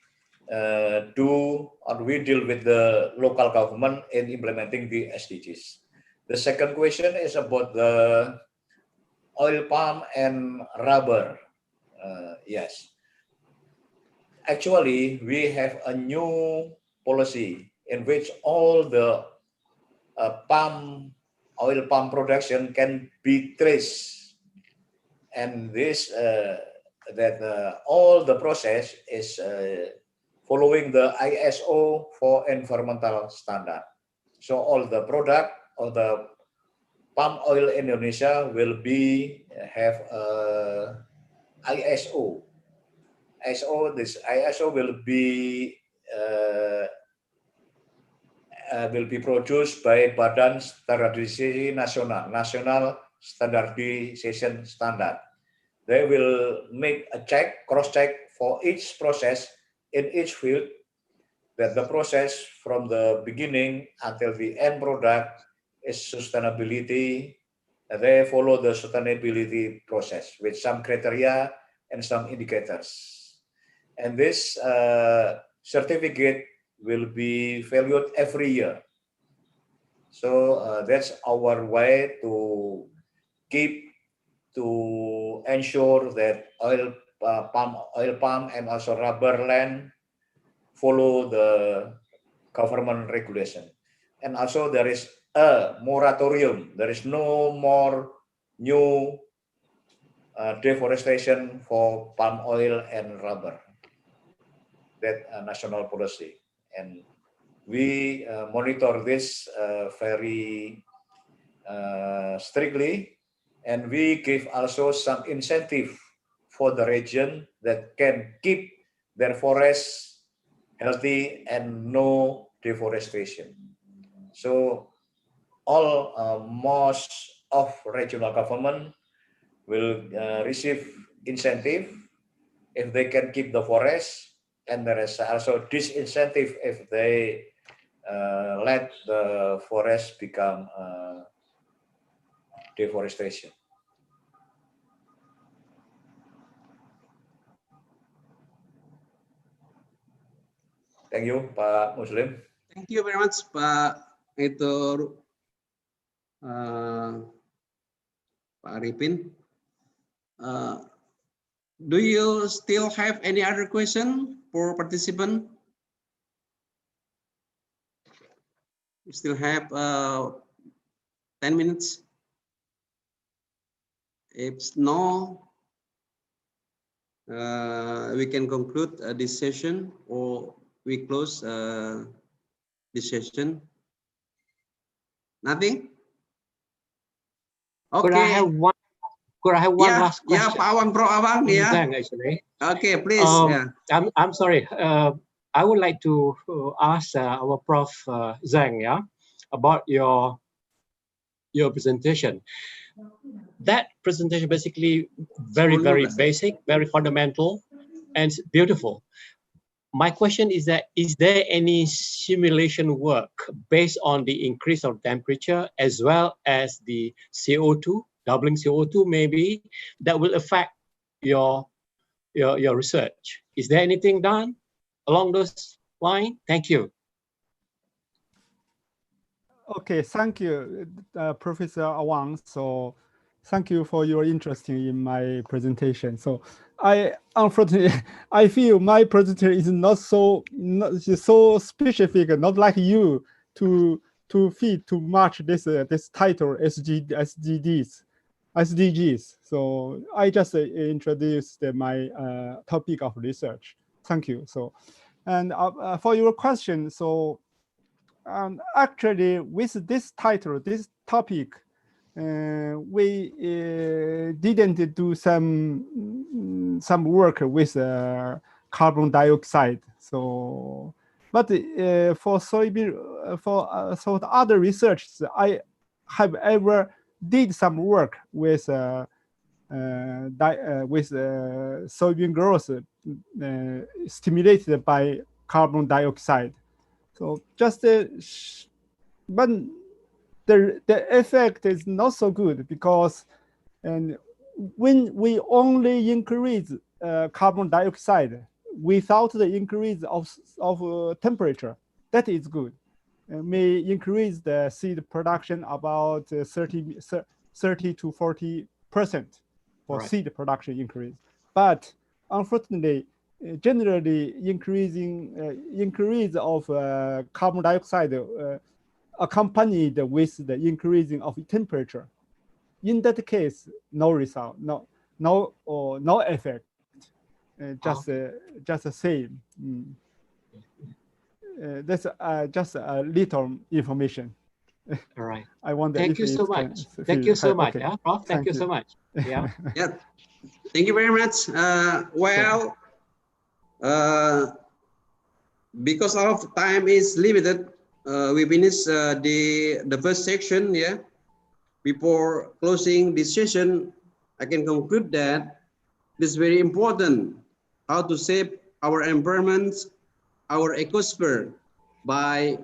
we deal with the local government in implementing the SDGs. The second question is about the oil palm and rubber. Yes. Actually, we have a new policy in which all the oil palm production can be traced, and this all the process is following the ISO for environmental standard. So all the product or the palm oil Indonesia will be have ISO. This ISO will be produced by Badan Standarisasi Nasional, National Standardization Standard. They will make a cross-check for each process in each field, that the process from the beginning until the end product is sustainability. They follow the sustainability process with some criteria and some indicators. And this certificate will be valued every year. So that's our way to ensure that palm and also rubber land follow the government regulation. And also there is a moratorium. There is no more new deforestation for palm oil and rubber. That national policy. And we monitor this very strictly, and we give also some incentive for the region that can keep their forests healthy and no deforestation. So most of regional government will receive incentive if they can keep the forest, and there is also disincentive if they let the forest become deforestation. Thank you, Pak Muslim. Thank you very much, Pak Pak Arifin. Do you still have any other question for participant? We still have 10 minutes. If no, we can conclude this session, or we close this session. Nothing? Okay. Could I have one last question? Yeah, Pak Awang, Pro Awang, yeah. Actually. Okay, please. I'm sorry. I would like to ask our Prof. Zhang, about your presentation. That presentation basically very basic, very fundamental, and beautiful. My question is that, is there any simulation work based on the increase of temperature as well as the CO2, doubling CO2 maybe, that will affect your research? Is there anything done along those lines? Thank you. Okay, thank you, Professor Awang. So thank you for your interest in my presentation. So unfortunately, I feel my presentation is not so specific, not like you to fit to match this title SDGs. So I just introduced my topic of research. Thank you. So, and for your question, so actually with this title, this topic, we didn't do some work with carbon dioxide. So, but for soybean, so the other research, I have ever did some work with soybean growth stimulated by carbon dioxide. So just but the effect is not so good, because when we only increase carbon dioxide without the increase of temperature, that is good. May increase the seed production about 30 to 40% for seed production increase. But unfortunately, generally increase of carbon dioxide accompanied with the increasing of temperature. In that case, no result, no effect, just the same. That's just a little information. All right. I wonder Thank if you so it can much. Thank you so much. okay. Yeah, Prof. Thank you so much. Yeah. Yeah, thank you very much. Well, because of time is limited, we finish the first section. Yeah. Before closing this session, I can conclude that it is very important how to save our environment, our ecosphere by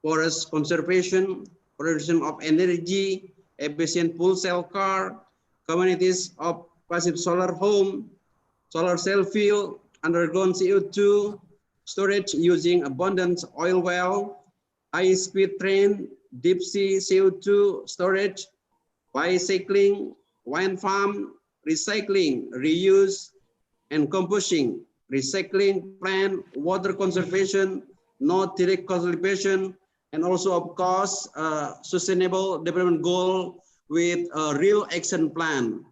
forest conservation, production of energy, efficient fuel cell car, communities of passive solar home, solar cell field, underground CO2, storage using abundant oil well, high-speed train, deep sea CO2 storage, bicycling, wind farm, recycling, reuse, and composting, recycling plant, water conservation, no direct conservation, and also of course, sustainable development goal with a real action plan.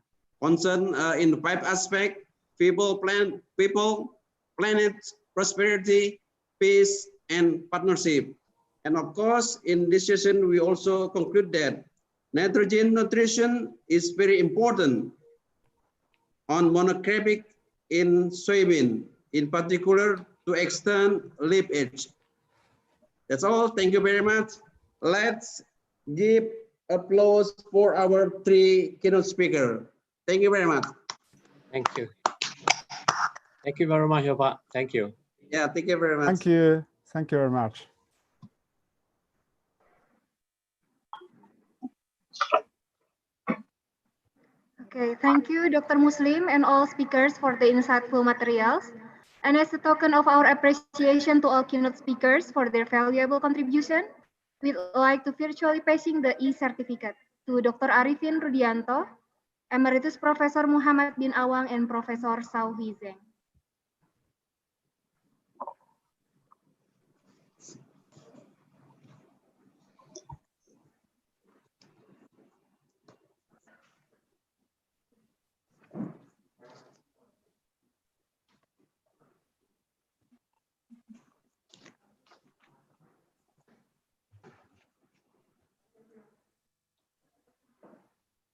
Concern in the 5 aspect, people, planet, prosperity, peace, and partnership. And of course, in this session, we also conclude that nitrogen nutrition is very important on monocropic in soybean, in particular to extend leaf edge. That's all. Thank you very much. Let's give applause for our 3 keynote speakers. Thank you very much. Thank you. Thank you very much, Pak. Thank you. Yeah, thank you very much. Thank you. Thank you very much. Okay, thank you, Dr. Muslim and all speakers for the insightful materials. And as a token of our appreciation to all keynote speakers for their valuable contribution, we'd like to virtually passing the e-certificate to Dr. Arifin Rudianto, Emeritus Professor Muhammad bin Awang, and Professor Sao Hui Zeng.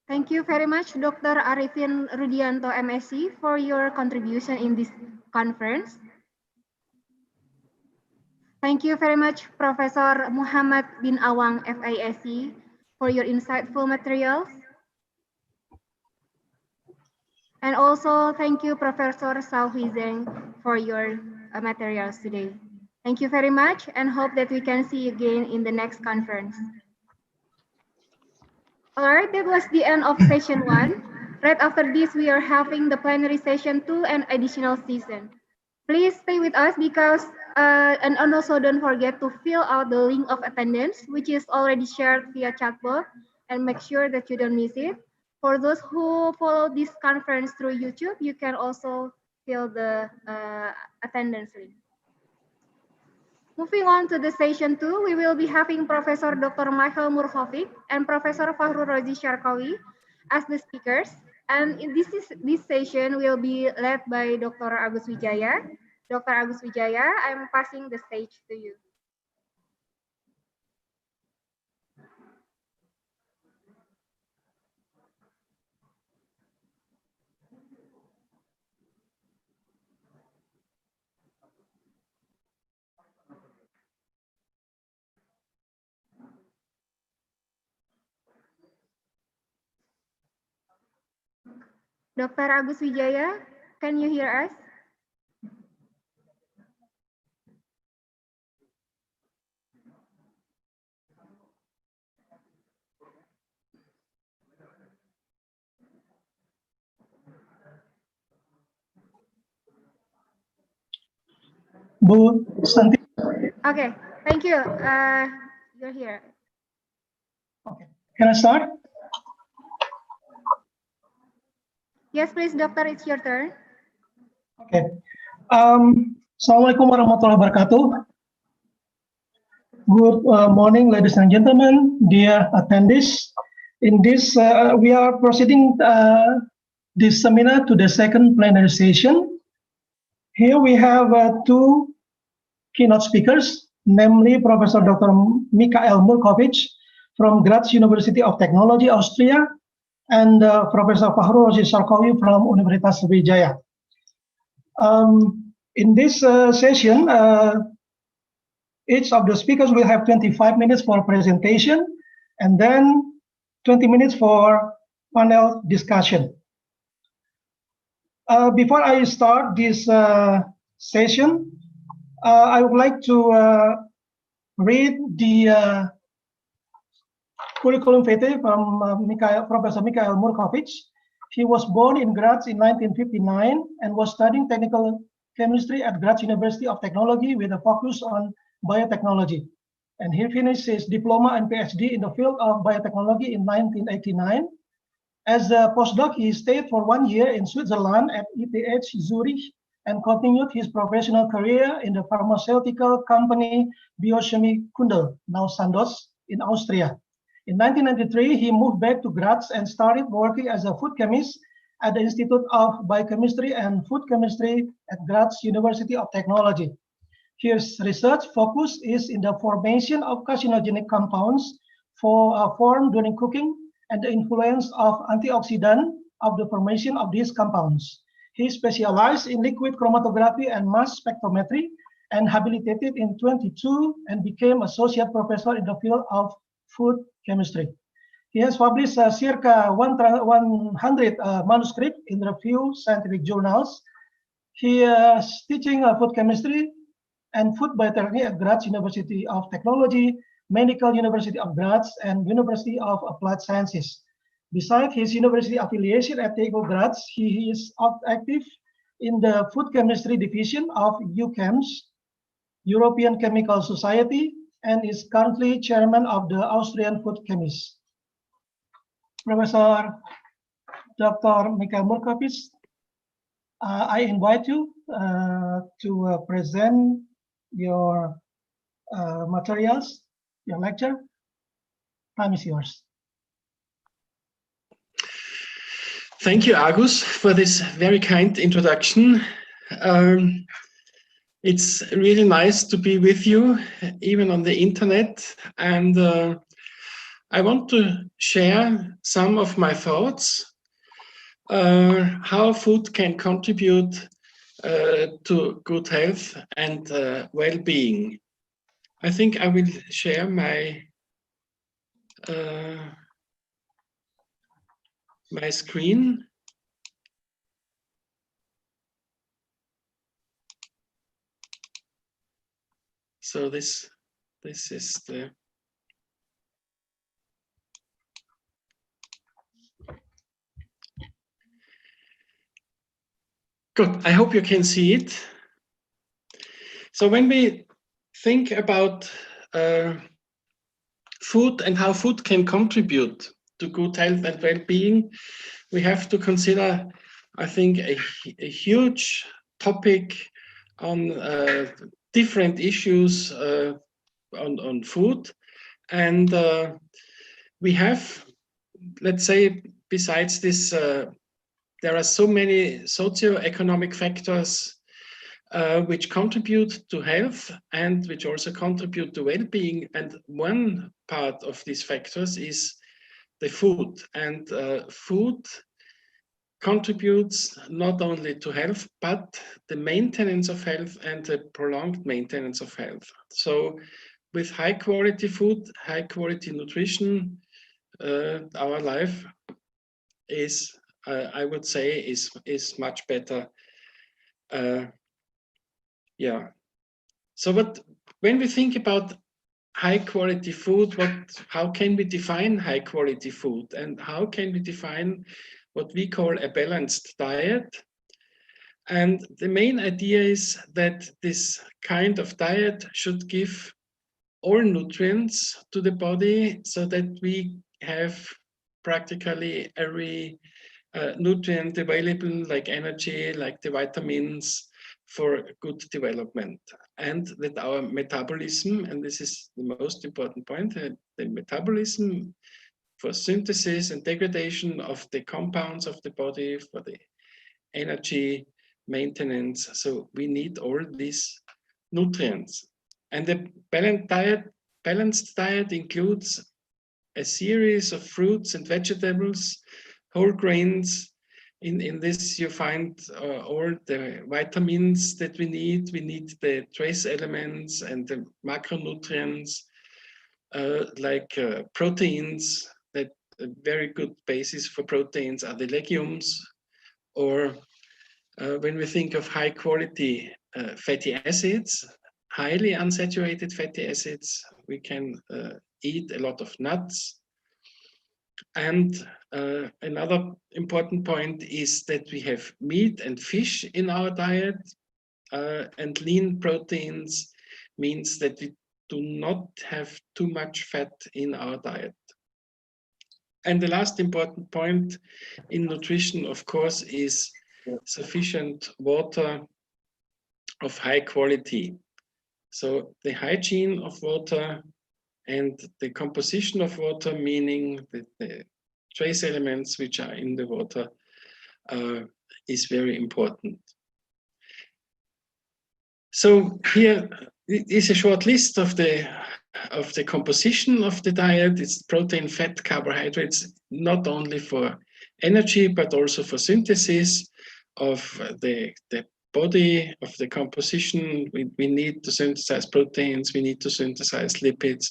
Thank you very much, Dr. Arifin Rudianto, MSc, for your contribution in this conference. Thank you very much, Professor Muhammad bin Awang, FASC, for your insightful materials. And also, thank you, Professor Sao Hui Zeng, for your materials today. Thank you very much, and hope that we can see you again in the next conference. All right, that was the end of session 1. Right after this, we are having the plenary session 2 and additional session. Please stay with us because, and also don't forget to fill out the link of attendance, which is already shared via chat box, and make sure that you don't miss it. For those who follow this conference through YouTube, you can also fill the attendance link. Moving on to the session 2, we will be having Professor Dr. Michael Murhovic and Professor Fahru Rozi Sharkawi as the speakers. And in this session will be led by Dr. Agus Wijaya. Dr. Agus Wijaya, I'm passing the stage to you. Dr. Agus Wijaya, can you hear us? Bu Santi. Okay, thank you. You're here. Okay. Can I start? Yes, please, doctor, it's your turn. Okay. Assalamualaikum warahmatullahi wabarakatuh. Good morning, ladies and gentlemen, dear attendees. In this, we are proceeding this seminar to the second plenary session. Here we have 2 keynote speakers, namely Professor Dr. Mikhail Murkovic from Graz University of Technology, Austria, and Professor Fahru Rozi Sarkawi from Universitas Sriwijaya. In this session, each of the speakers will have 25 minutes for presentation and then 20 minutes for panel discussion. Before I start this session, I would like to read the curriculum vitae from Professor Mikhail Murkovic. He was born in Graz in 1959 and was studying technical chemistry at Graz University of Technology with a focus on biotechnology. And he finished his diploma and PhD in the field of biotechnology in 1989. As a postdoc, he stayed for 1 year in Switzerland at ETH Zurich and continued his professional career in the pharmaceutical company Biochemie Kundel, now Sandoz, in Austria. In 1993, he moved back to Graz and started working as a food chemist at the Institute of Biochemistry and Food Chemistry at Graz University of Technology. His research focus is in the formation of carcinogenic compounds formed during cooking and the influence of antioxidant of the formation of these compounds. He specialized in liquid chromatography and mass spectrometry and habilitated in 2022 and became associate professor in the field of food chemistry. He has published circa 100 manuscripts in review scientific journals. He is teaching food chemistry and food biotechnology at Graz University of Technology, Medical University of Graz, and University of Applied Sciences. Besides his university affiliation at TU Graz, he is active in the food chemistry division of EUCHEMS, European Chemical Society, and is currently chairman of the Austrian Food Chemists. Professor Dr. Mikhail Murkovic, I invite you to present your materials, your lecture. Time is yours. Thank you, Agus, for this very kind introduction. It's really nice to be with you, even on the internet. And I want to share some of my thoughts, how food can contribute to good health and well-being. I think I will share my my screen. So this is the good. I hope you can see it. So when we think about food and how food can contribute to good health and well-being, we have to consider, I think, a huge topic on different issues on food. And we have, let's say, besides this, there are so many socio-economic factors which contribute to health and which also contribute to well-being. And one part of these factors is the food. And food contributes not only to health, but the maintenance of health and the prolonged maintenance of health. So with high quality food, high quality nutrition, our life is, I would say, is much better. Yeah. So when we think about high quality food, how can we define high quality food, and how can we define what we call a balanced diet? And the main idea is that this kind of diet should give all nutrients to the body so that we have practically every nutrient available, like energy, like the vitamins, for good development, and that our metabolism, and this is the most important point, the metabolism for synthesis and degradation of the compounds of the body, for the energy maintenance. So we need all these nutrients. And the balanced diet includes a series of fruits and vegetables, whole grains. In this you find all the vitamins that we need. We need the trace elements and the macronutrients like proteins. That a very good basis for proteins are the legumes, or when we think of high quality fatty acids, highly unsaturated fatty acids, we can eat a lot of nuts. And another important point is that we have meat and fish in our diet, and lean proteins means that we do not have too much fat in our diet. And the last important point in nutrition, of course, is sufficient water of high quality. So the hygiene of water and the composition of water, meaning the trace elements which are in the water, is very important. So here is a short list of the composition of the diet. It's protein, fat, carbohydrates, not only for energy, but also for synthesis of the body, of the composition. We need to synthesize proteins, we need to synthesize lipids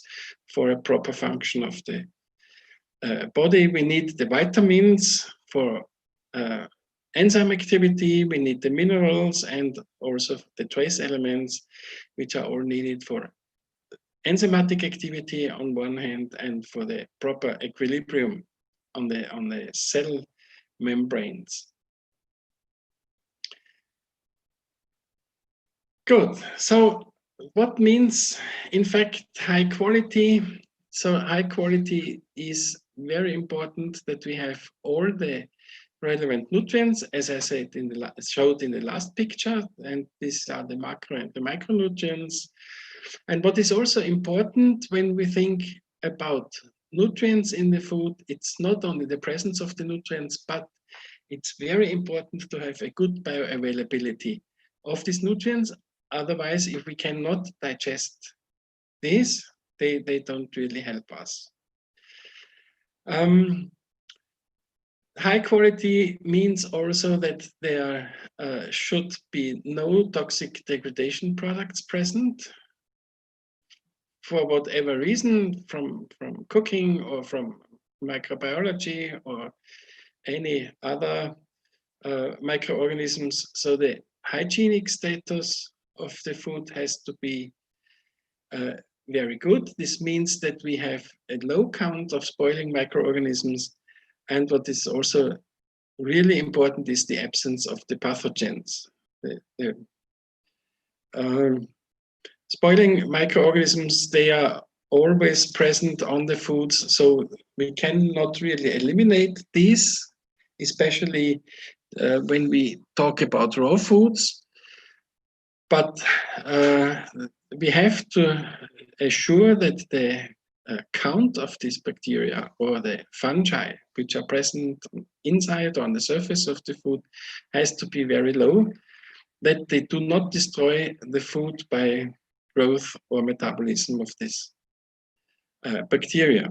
for a proper function of the body. We need the vitamins for enzyme activity, we need the minerals and also the trace elements, which are all needed for enzymatic activity on one hand and for the proper equilibrium on the cell membranes. Good. So what means, in fact, high quality? So high quality is very important that we have all the relevant nutrients, as I said showed in the last picture, and these are the macro and the micronutrients. And what is also important when we think about nutrients in the food, it's not only the presence of the nutrients, but it's very important to have a good bioavailability of these nutrients. Otherwise, if we cannot digest these, they don't really help us. High quality means also that there should be no toxic degradation products present for whatever reason, from cooking or from microbiology or any other microorganisms. So the hygienic status of the food has to be very good. This means that we have a low count of spoiling microorganisms. And what is also really important is the absence of the pathogens. Spoiling microorganisms, they are always present on the foods, so we cannot really eliminate these, especially when we talk about raw foods. But we have to assure that the count of these bacteria or the fungi which are present inside or on the surface of the food has to be very low, that they do not destroy the food by growth or metabolism of this bacteria.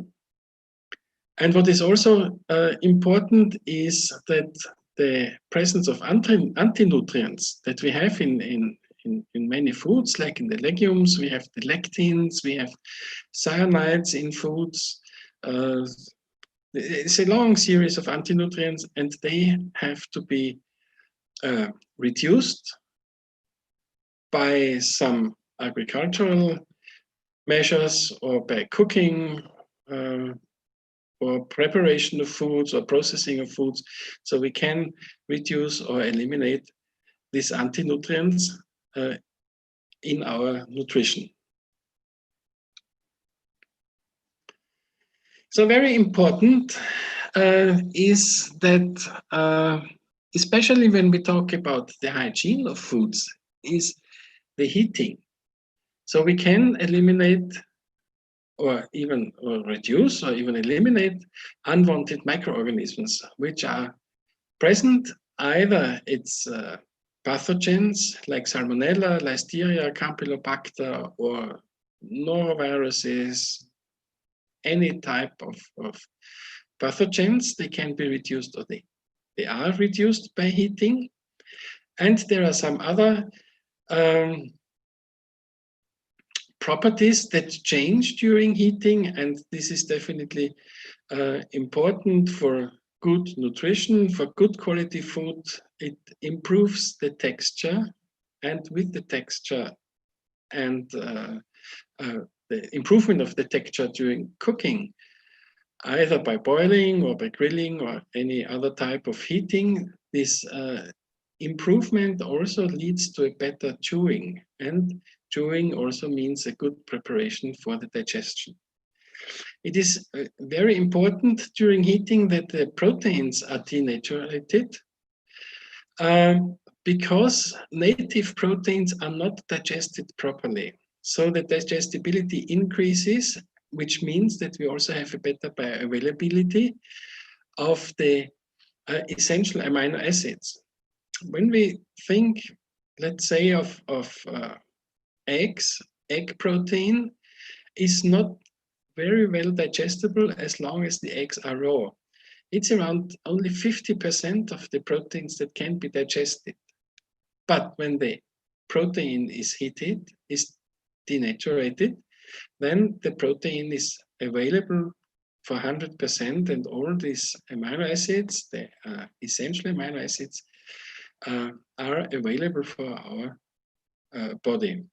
And what is also important is that the presence of anti-nutrients that we have in many foods, like in the legumes, we have the lectins, we have cyanides in foods. It's a long series of anti-nutrients, and they have to be reduced by some agricultural measures or by cooking or preparation of foods or processing of foods. So we can reduce or eliminate these anti-nutrients in our nutrition. So very important is that, especially when we talk about the hygiene of foods, is the heating. So we can eliminate or reduce or even eliminate unwanted microorganisms, which are present. Either it's pathogens like Salmonella, Listeria, Campylobacter, or noroviruses, any type of pathogens. They can be reduced, or they are reduced by heating. And there are some other properties that change during heating, and this is definitely important for good nutrition, for good quality food. It improves the texture, and with the texture and the improvement of the texture during cooking, either by boiling or by grilling or any other type of heating, this improvement also leads to a better chewing, and chewing also means a good preparation for the digestion. It is very important during heating that the proteins are denaturated, because native proteins are not digested properly. So the digestibility increases, which means that we also have a better bioavailability of the essential amino acids. When we think, let's say, of eggs, egg protein is not very well digestible as long as the eggs are raw. It's around only 50% of the proteins that can be digested. But when the protein is heated, is denaturated, then the protein is available for 100%, and all these amino acids, the essential amino acids, are available for our body.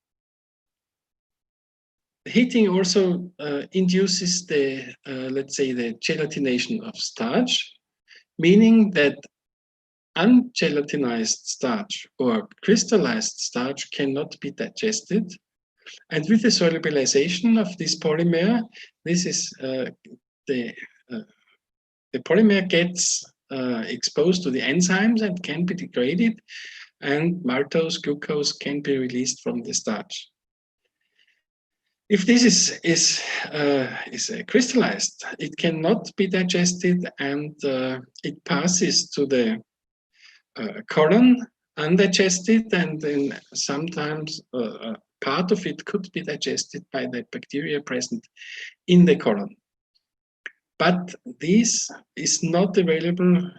Heating also induces the, let's say, the gelatination of starch, meaning that ungelatinized starch or crystallized starch cannot be digested. And with the solubilization of this polymer, this is the polymer gets exposed to the enzymes and can be degraded, and maltose, glucose can be released from the starch. If this is crystallized, it cannot be digested, and it passes to the colon undigested, and then sometimes part of it could be digested by the bacteria present in the colon. But this is not available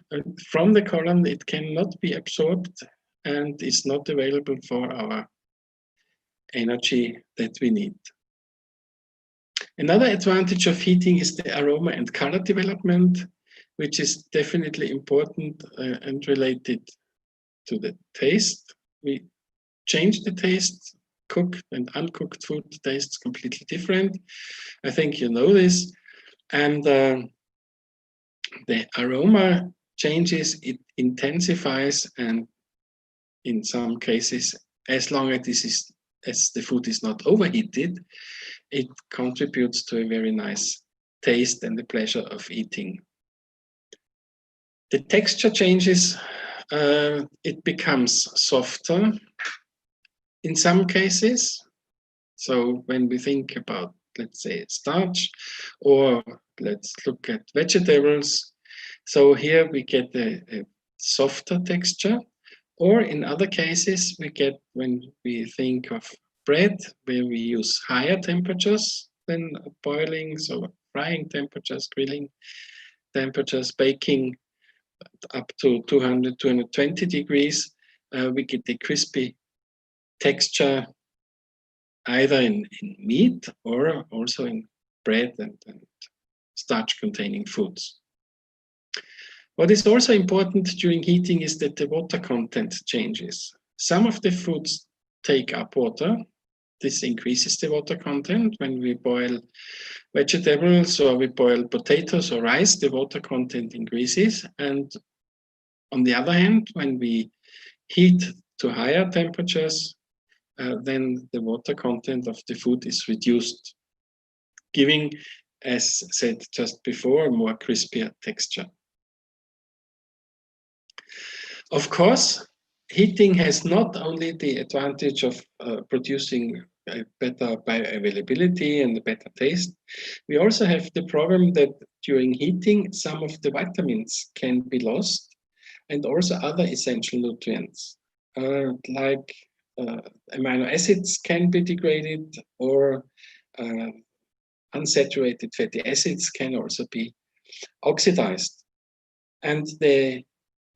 from the colon. It cannot be absorbed and is not available for our energy that we need. Another advantage of heating is the aroma and color development, which is definitely important and related to the taste. We change the taste. Cooked and uncooked food tastes completely different. I think you know this. And the aroma changes, it intensifies, and in some cases, as long as the food is not overheated, it contributes to a very nice taste and the pleasure of eating. The texture changes, it becomes softer in some cases. So when we think about, let's say, starch, or let's look at vegetables, so here we get a softer texture. Or in other cases, we get, when we think of bread, where we use higher temperatures than boiling, so frying temperatures, grilling temperatures, baking up to 200, 220 degrees, we get the crispy texture either in meat or also in bread and starch-containing foods. What is also important during heating is that the water content changes. Some of the foods take up water. This increases the water content. When we boil vegetables or we boil potatoes or rice, the water content increases. And on the other hand, when we heat to higher temperatures, then the water content of the food is reduced, giving, as said just before, a more crispier texture. Of course, heating has not only the advantage of producing a better bioavailability and a better taste. We also have the problem that during heating, some of the vitamins can be lost, and also other essential nutrients, like amino acids can be degraded, or unsaturated fatty acids can also be oxidized. And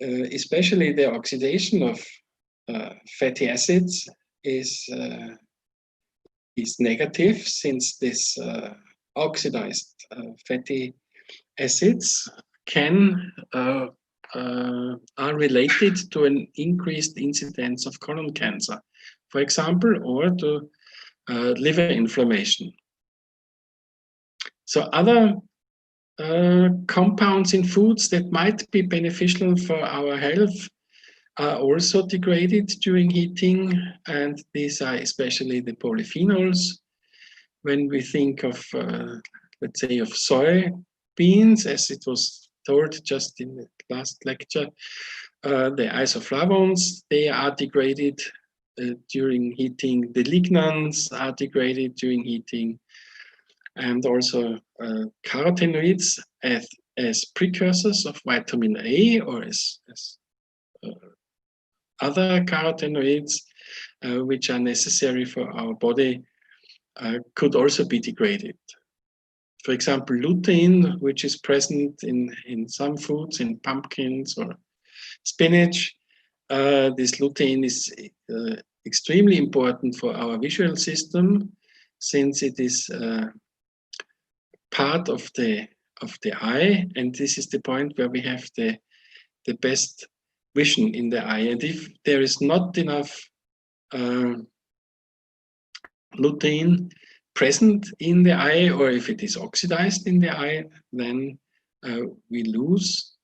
especially the oxidation of fatty acids is negative, since this oxidized fatty acids are related to an increased incidence of colon cancer, for example, or to liver inflammation. So other compounds in foods that might be beneficial for our health are also degraded during heating, and these are especially the polyphenols. When we think of, let's say, of soy beans, as it was told just in the last lecture, the isoflavones, they are degraded during heating. The lignans are degraded during heating, and also carotenoids as precursors of vitamin A, or as other carotenoids which are necessary for our body, could also be degraded. For example, lutein, which is present in some foods, in pumpkins or spinach. This lutein is extremely important for our visual system, since it is part of the eye, and this is the point where we have the best vision in the eye. And if there is not enough lutein present in the eye, or if it is oxidized in the eye, then we lose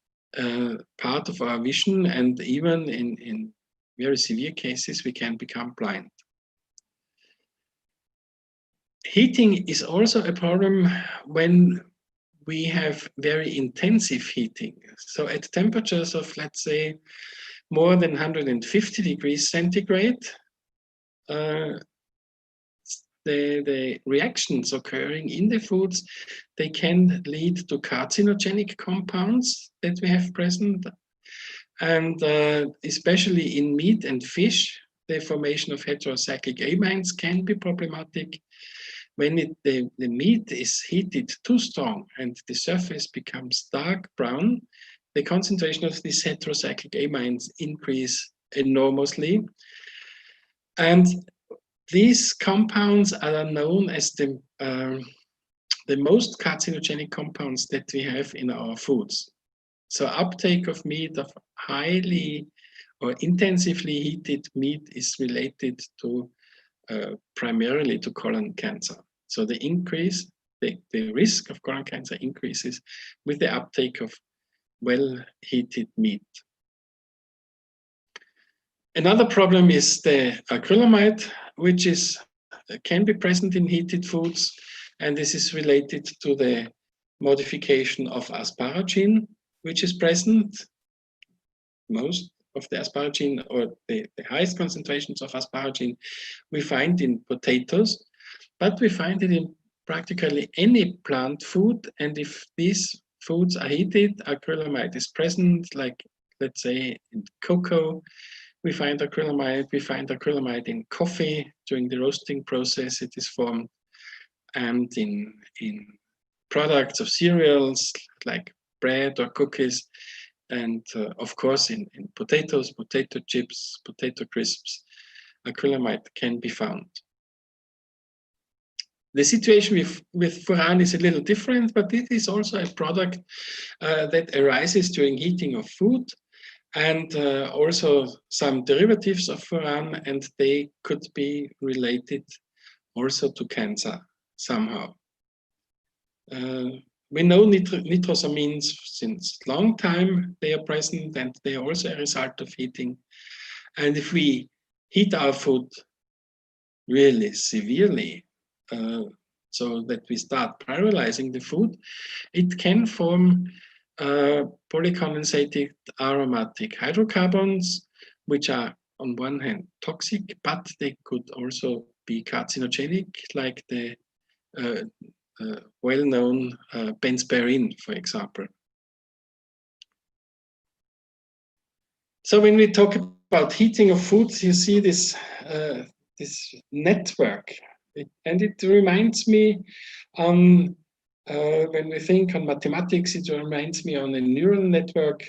part of our vision, and even in very severe cases, we can become blind. Heating is also a problem when we have very intensive heating. So at temperatures of, let's say, more than 150 degrees centigrade, the reactions occurring in the foods, they can lead to carcinogenic compounds that we have present. And especially in meat and fish, the formation of heterocyclic amines can be problematic. When the meat is heated too strong and the surface becomes dark brown, the concentration of these heterocyclic amines increase enormously. And these compounds are known as the most carcinogenic compounds that we have in our foods. So uptake of meat, of highly or intensively heated meat, is related to primarily to colon cancer. So the risk of colon cancer increases with the uptake of well-heated meat. Another problem is the acrylamide, which can be present in heated foods, and this is related to the modification of asparagine, which is present. Most of the asparagine, or the highest concentrations of asparagine, we find in potatoes, but we find it in practically any plant food. And if these foods are heated, acrylamide is present, like, let's say, in cocoa, we find acrylamide in coffee. During the roasting process, it is formed, and in products of cereals like bread or cookies, and of course in potatoes, potato chips, potato crisps, acrylamide can be found. The situation with furan is a little different, but it is also a product that arises during heating of food, and also some derivatives of furan, and they could be related also to cancer somehow. We know nitrosamines since long time. They are present, and they are also a result of heating. And if we heat our food really severely, so that we start pyrolyzing the food, it can form polycondensated aromatic hydrocarbons, which are on one hand toxic, but they could also be carcinogenic, like the well-known benzpyrene, for example. So when we talk about heating of foods, you see this network, and it reminds me On when we think on mathematics, it reminds me on a neural network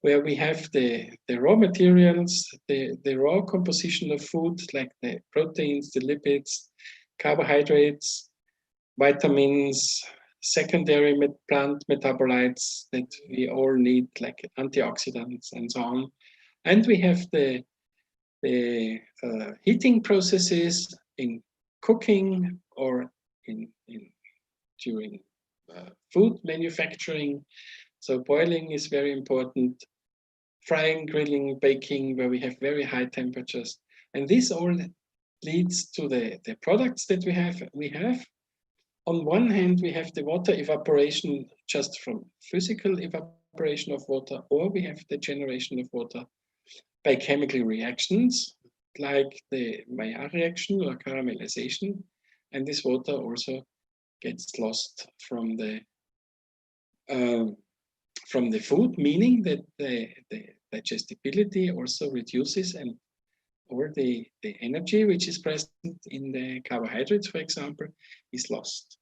where we have the raw materials, the raw composition of food, like the proteins, the lipids, carbohydrates, vitamins, secondary plant metabolites that we all need, like antioxidants and so on. And we have the heating processes in cooking or during food manufacturing. So boiling is very important. Frying, grilling, baking, where we have very high temperatures. And this all leads to the products that we have. On one hand, we have the water evaporation just from physical evaporation of water, or we have the generation of water by chemical reactions, like the Maillard reaction or caramelization. And this water also gets lost from the food, meaning that the digestibility also reduces, and or the energy which is present in the carbohydrates, for example, is lost.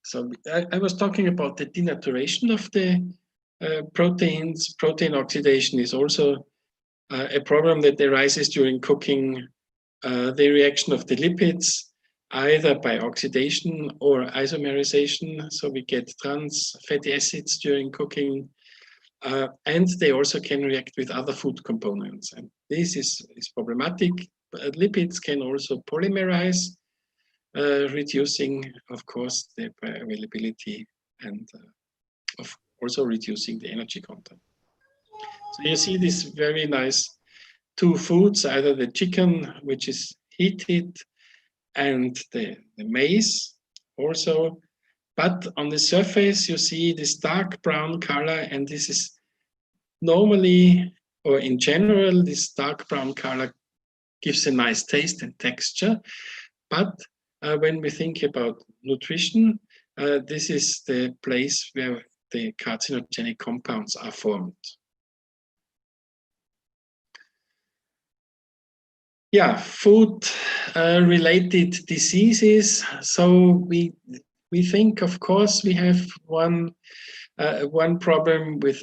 So I was talking about the denaturation of the proteins. Protein oxidation is also a problem that arises during cooking. The reaction of the lipids, either by oxidation or isomerization. So we get trans fatty acids during cooking. And they also can react with other food components. And this is problematic. Lipids can also polymerize, reducing, of course, the bioavailability and also reducing the energy content. So you see this very nice two foods, either the chicken, which is heated, and the maize also. But on the surface, you see this dark brown color, and this is normally, or in general, this dark brown color gives a nice taste and texture. But when we think about nutrition, this is the place where the carcinogenic compounds are formed. Yeah, food-related diseases. So we think, of course, we have one problem with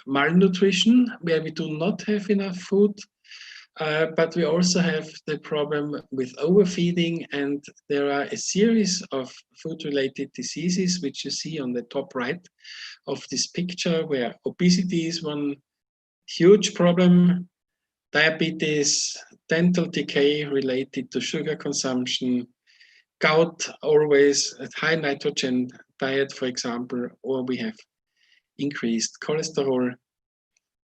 malnutrition, where we do not have enough food, but we also have the problem with overfeeding, and there are a series of food-related diseases, which you see on the top right of this picture, where obesity is one huge problem, diabetes, dental decay related to sugar consumption, gout, always at high nitrogen diet, for example, or we have increased cholesterol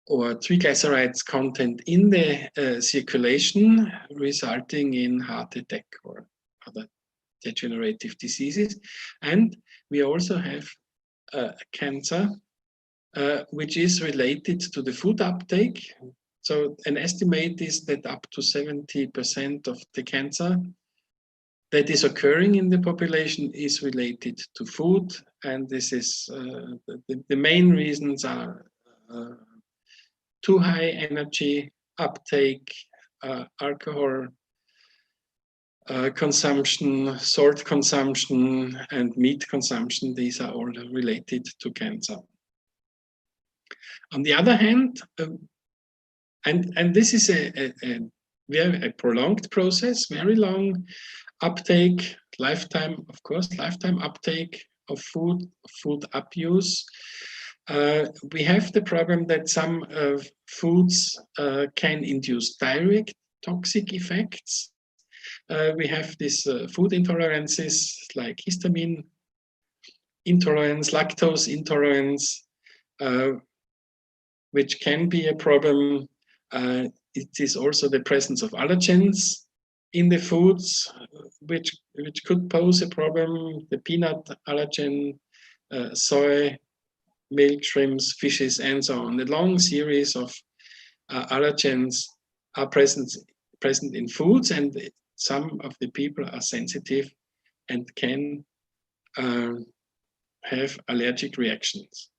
or triglycerides content in the circulation, resulting in heart attack or other degenerative diseases. And we also have cancer, which is related to the food uptake. So an estimate is that up to 70% of the cancer that is occurring in the population is related to food. And this is the main reasons are too high energy uptake, alcohol consumption, salt consumption, and meat consumption. These are all related to cancer. On the other hand, and this is a very prolonged process, very long uptake, lifetime, of course, lifetime uptake of food abuse. We have the problem that some foods can induce direct toxic effects. We have these food intolerances like histamine intolerance, lactose intolerance, which can be a problem. It is also the presence of allergens in the foods, which could pose a problem. The peanut allergen, soy, milk, shrimps, fishes, and so on. A long series of allergens are present in foods, and some of the people are sensitive and can have allergic reactions.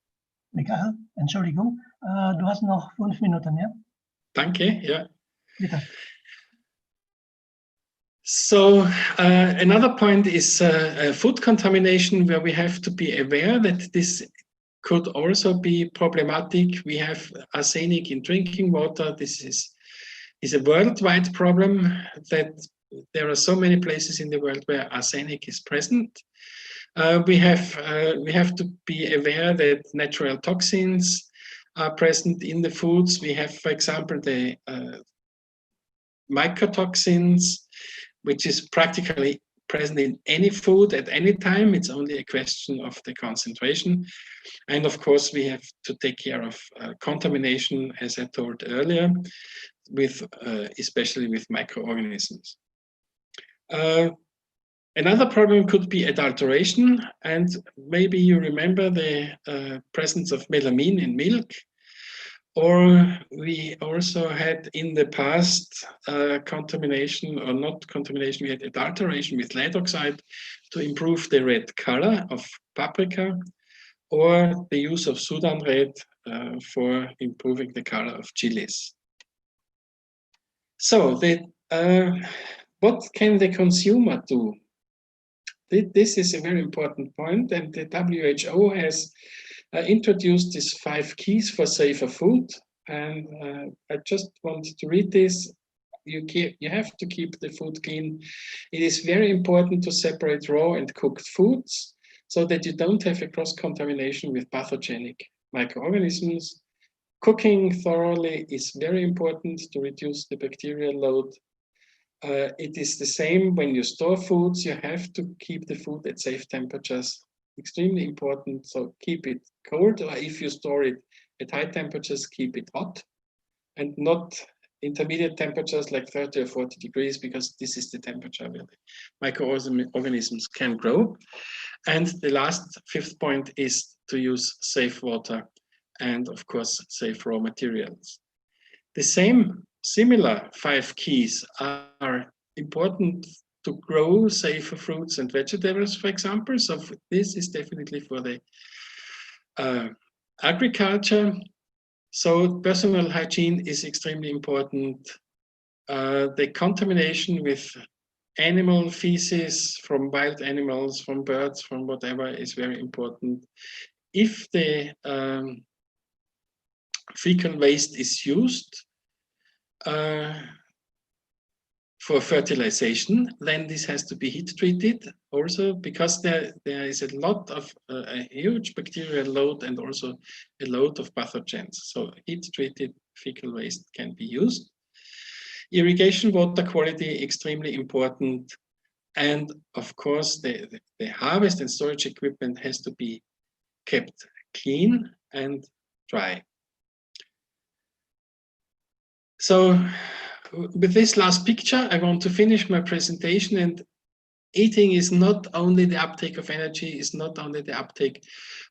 Michael, Entschuldigung, du hast noch 5 Minuten, ja? Danke, ja. Bitte. So another point is food contamination, where we have to be aware that this could also be problematic. We have arsenic in drinking water. This is a worldwide problem, that there are so many places in the world where arsenic is present. We have to be aware that natural toxins are present in the foods. We have, for example, the mycotoxins, which is practically present in any food at any time. It's only a question of the concentration. And of course, we have to take care of contamination, as I told earlier, with especially with microorganisms. Another problem could be adulteration, and maybe you remember the presence of melamine in milk. Or we also had in the past contamination, or not contamination, we had adulteration with lead oxide to improve the red color of paprika, or the use of Sudan red for improving the color of chilies. So what can the consumer do? This is a very important point, and the WHO has introduced these 5 keys for safer food. And I just wanted to read this. You have to keep the food clean. It is very important to separate raw and cooked foods so that you don't have a cross-contamination with pathogenic microorganisms. Cooking thoroughly is very important to reduce the bacterial load. It is the same when you store foods. You have to keep the food at safe temperatures. Extremely important. So keep it cold, or if you store it at high temperatures, keep it hot, and not intermediate temperatures like 30 or 40 degrees, because this is the temperature where the microorganisms can grow. And the last 5th point is to use safe water and, of course, safe raw materials. The similar 5 keys are important to grow safer fruits and vegetables, for example. So this is definitely for the agriculture. So personal hygiene is extremely important. The contamination with animal feces from wild animals, from birds, from whatever, is very important. If the fecal waste is used for fertilization, then this has to be heat treated also, because there is a lot of a huge bacterial load and also a load of pathogens. So heat treated fecal waste can be used. Irrigation water quality, extremely important. And of course, the harvest and storage equipment has to be kept clean and dry. So with this last picture, I want to finish my presentation. And eating is not only the uptake of energy, it's not only the uptake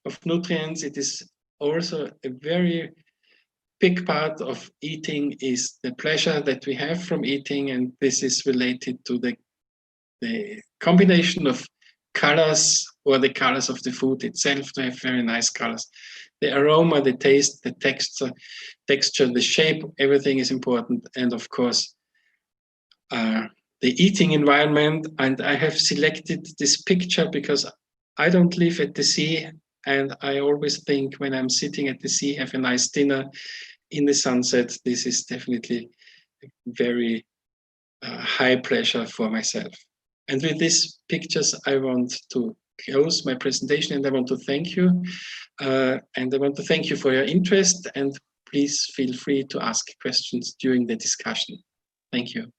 of nutrients, it is also a very big part of eating is the pleasure that we have from eating. And this is related to the combination of colors, or the colors of the food itself, to have very nice colors. The aroma, the taste, the texture, the shape, everything is important. And of course, the eating environment. And I have selected this picture because I don't live at the sea, and I always think when I'm sitting at the sea, have a nice dinner in the sunset, this is definitely a very high pleasure for myself. And with these pictures, I want to close my presentation, and I want to thank you. And I want to thank you for your interest, and please feel free to ask questions during the discussion. Thank you.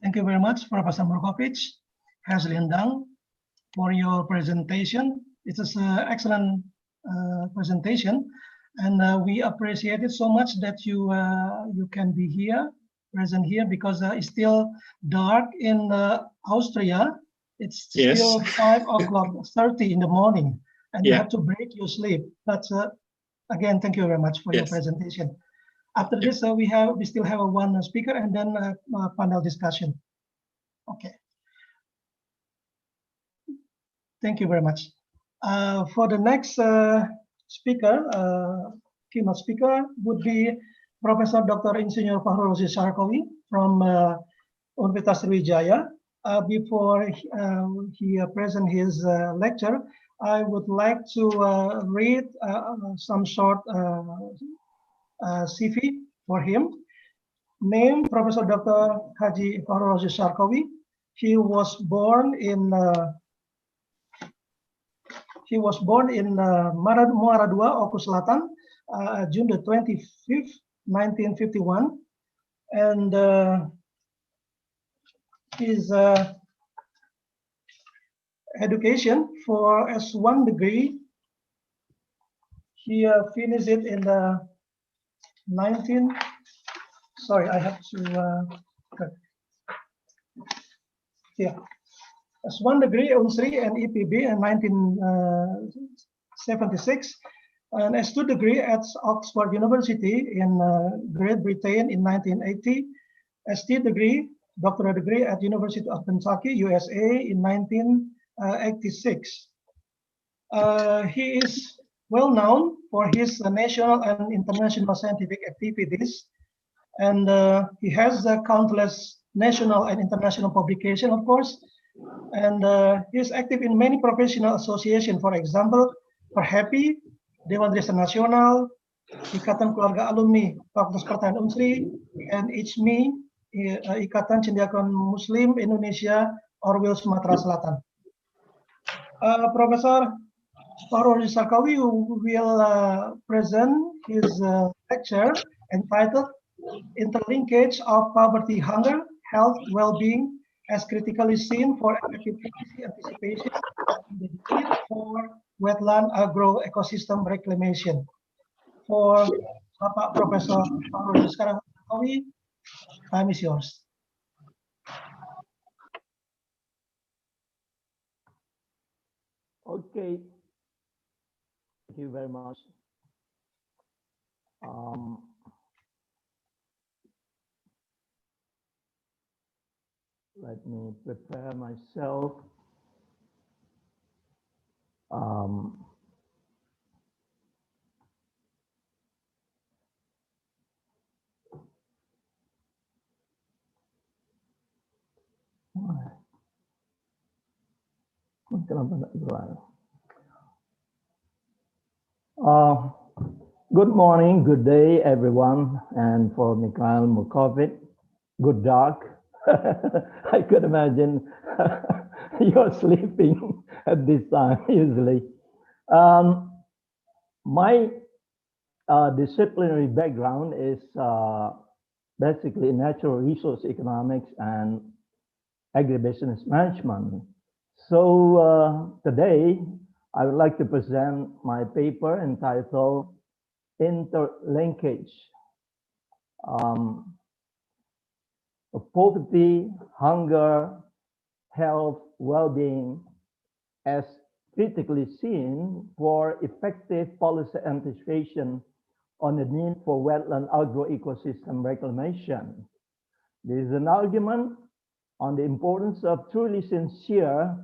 Thank you very much, Professor Murkovic, Haslin Dang, for your presentation. It is an excellent presentation, and we appreciate it so much that you can be here, present here, because it's still dark in Austria. It's still 5:30 in the morning, and you have to break your sleep. But again, thank you very much for your presentation. After this, we still have one speaker, and then a panel discussion. Okay. Thank you very much. For the next speaker, keynote speaker would be Professor Dr. Insinyur Fahrul Sarkowi from Universitas Sriwijaya. Before he present his lecture, I would like to read some short CV for him. Name Professor Dr. Haji Fahrul Razi Sarkawi. He was born in Muara II, Oku Selatan, June the 25th, 1951, and his education for S1 degree, he finished it in the 19. Sorry, I have to. Yeah, S1 degree Unsri and EPB in 1976, and S2 degree at Oxford University in Great Britain in 1980, ST degree, doctoral degree at University of Kentucky, USA in 1986. He is well known for his national and international scientific activities, and he has countless national and international publications, of course, and he is active in many professional associations, for example, Perhapi, Dewan Riset Nasional, Ikatan Keluarga Alumni Fakultas Pertahanan Unsri, and ICMI, Ikatan Cendekiawan Muslim Indonesia, Orwil, Sumatera Selatan. Professor Fahrul Razi Sarkawi will present his lecture entitled Interlinkage of Poverty, Hunger, Health, Well-being as Critically Seen for Effective Policy Anticipation in the Need for Wetland Agro-Ecosystem Reclamation. For Bapak Professor Fahrul Razi Sarkawi, time is yours. Okay. Thank you very much. Let me prepare myself. Good morning, good day, everyone, and for Mikhail Mukovic, good dark. I could imagine you're sleeping at this time usually. My disciplinary background is basically natural resource economics and agribusiness management. So today I would like to present my paper entitled Interlinkage of Poverty, Hunger, Health, Well-being as critically seen for effective policy anticipation on the need for wetland agro-ecosystem reclamation. There is an argument on the importance of truly sincere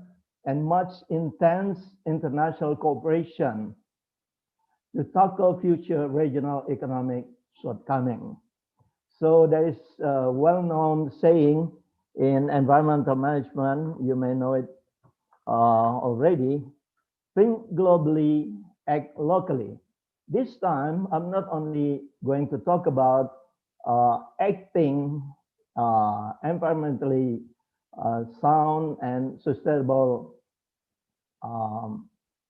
and much intense international cooperation to tackle future regional economic shortcomings. So there is a well-known saying in environmental management, you may know it already, think globally, act locally. This time, I'm not only going to talk about acting environmentally sound and sustainable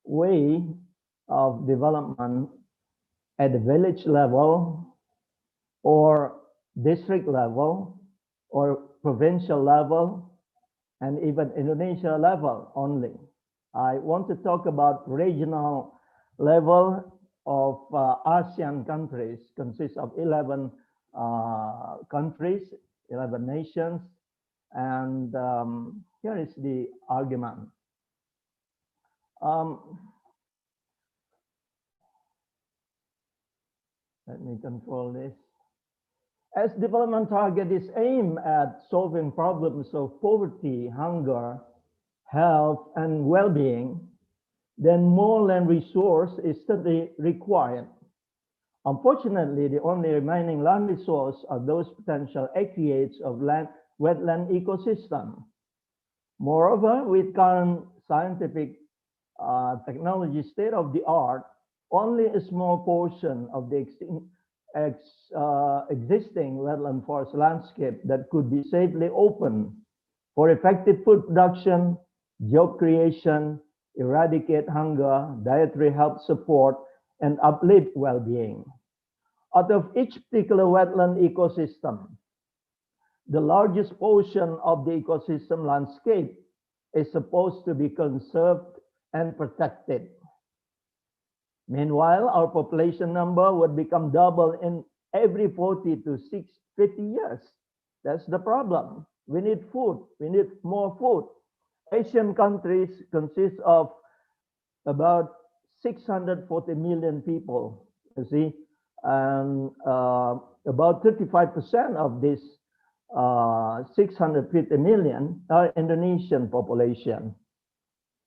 way of development at the village level or district level or provincial level and even Indonesia level only. I want to talk about regional level of ASEAN countries, consists of 11 countries, 11 nations, and here is the argument. Let me control this. As development target is aimed at solving problems of poverty, hunger, health, and well-being, then more land resource is certainly required. Unfortunately, the only remaining land resource are those potential acreage of land wetland ecosystem. Moreover, with current scientific technology state of the art, only a small portion of the existing wetland forest landscape that could be safely opened for effective food production, job creation, eradicate hunger, dietary health support, and uplift well-being. Out of each particular wetland ecosystem, the largest portion of the ecosystem landscape is supposed to be conserved and protected. Meanwhile, our population number would become double in every 40 to 50 years. That's the problem. We need food. We need more food. Asian countries consist of about 640 million people, you see, and about 35% of this 650 million are Indonesian population.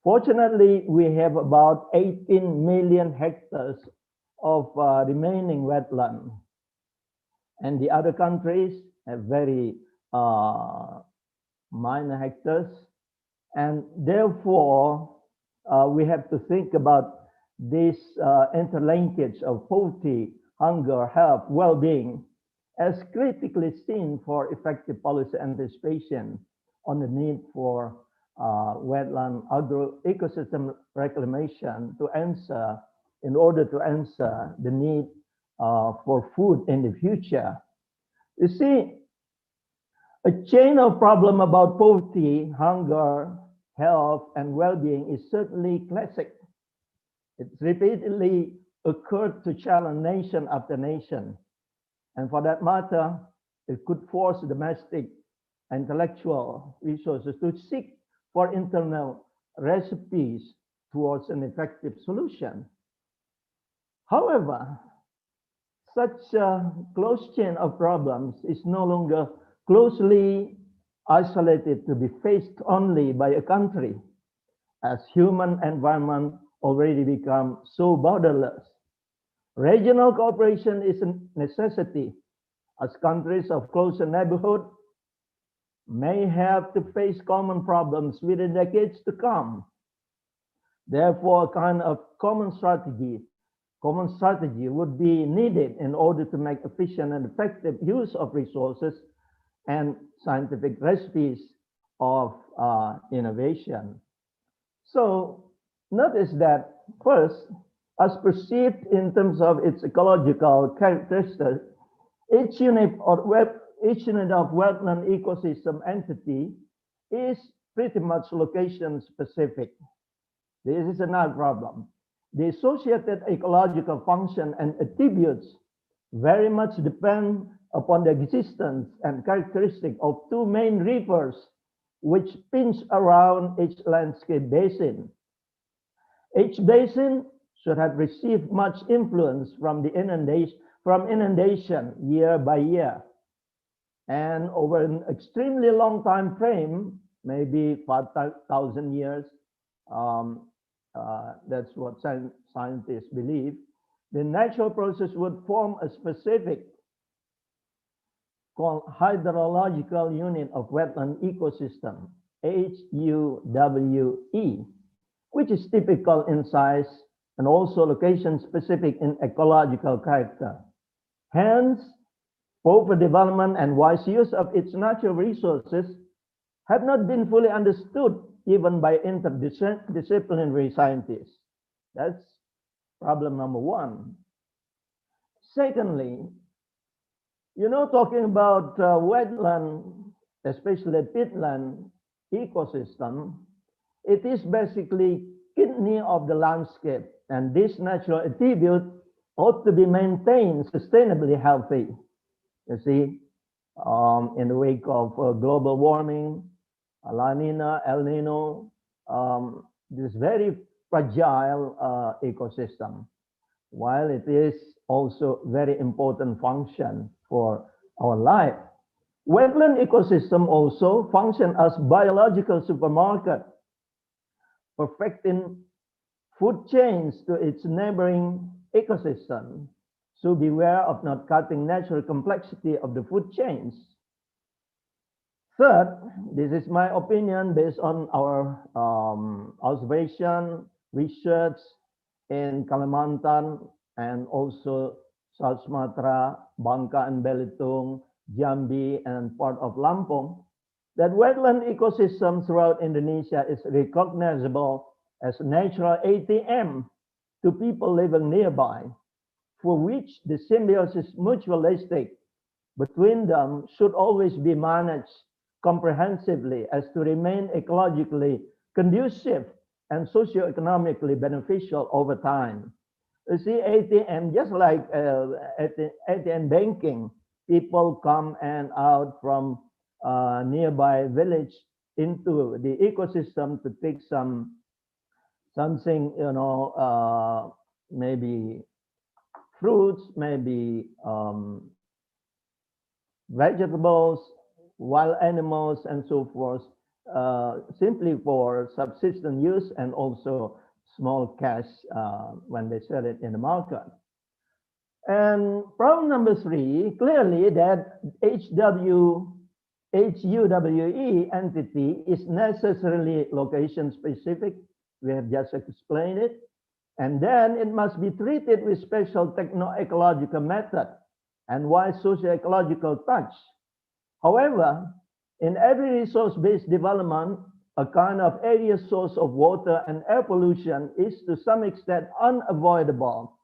Fortunately, we have about 18 million hectares of remaining wetland, and the other countries have very minor hectares, and therefore we have to think about this interlinkage of poverty, hunger, health, well-being as critically seen for effective policy anticipation on the need for wetland agro-ecosystem reclamation in order to answer the need for food in the future. You see, a chain of problem about poverty, hunger, health, and well-being is certainly classic. It's repeatedly occurred to challenge nation after nation. And for that matter, it could force domestic intellectual resources to seek for internal recipes towards an effective solution. However, such a close chain of problems is no longer closely isolated to be faced only by a country, as human environment already become so borderless. Regional cooperation is a necessity, as countries of closer neighborhood may have to face common problems within decades to come. Therefore, a kind of common strategy would be needed in order to make efficient and effective use of resources and scientific recipes of innovation. So notice that first, as perceived in terms of its ecological characteristics, each unit of wetland ecosystem entity is pretty much location specific. This is another problem. The associated ecological function and attributes very much depend upon the existence and characteristic of two main rivers which pinch around each landscape basin. Each basin should have received much influence from the inundation year by year. And over an extremely long time frame, maybe 5,000 years, that's what scientists believe, the natural process would form a specific called hydrological unit of wetland ecosystem, HUWE, which is typical in size and also location specific in ecological character. Hence, proper development and wise use of its natural resources have not been fully understood even by interdisciplinary scientists. That's problem number one. Secondly, talking about wetland, especially peatland ecosystem, it is basically kidney of the landscape, and this natural attribute ought to be maintained sustainably healthy. You see, in the wake of global warming, La Nina, El Nino, this very fragile ecosystem, while it is also very important function for our life. Wetland ecosystem also function as biological supermarket, perfecting food chains to its neighboring ecosystem. So beware of not cutting natural complexity of the food chains. Third, this is my opinion based on our observation, research in Kalimantan and also South Sumatra, Bangka and Belitung, Jambi, and part of Lampung, that wetland ecosystem throughout Indonesia is recognizable as natural ATM to people living nearby, for which the symbiosis mutualistic between them should always be managed comprehensively as to remain ecologically conducive and socioeconomically beneficial over time. You see, ATM, just like ATM banking, people come and out from nearby village into the ecosystem to pick something, maybe fruits, maybe vegetables, wild animals, and so forth, simply for subsistence use and also small cash when they sell it in the market. And problem number 3, clearly that HUWE entity is necessarily location specific. We have just explained it. And then it must be treated with special techno-ecological method and wide socio-ecological touch. However, in every resource-based development, a kind of area source of water and air pollution is to some extent unavoidable.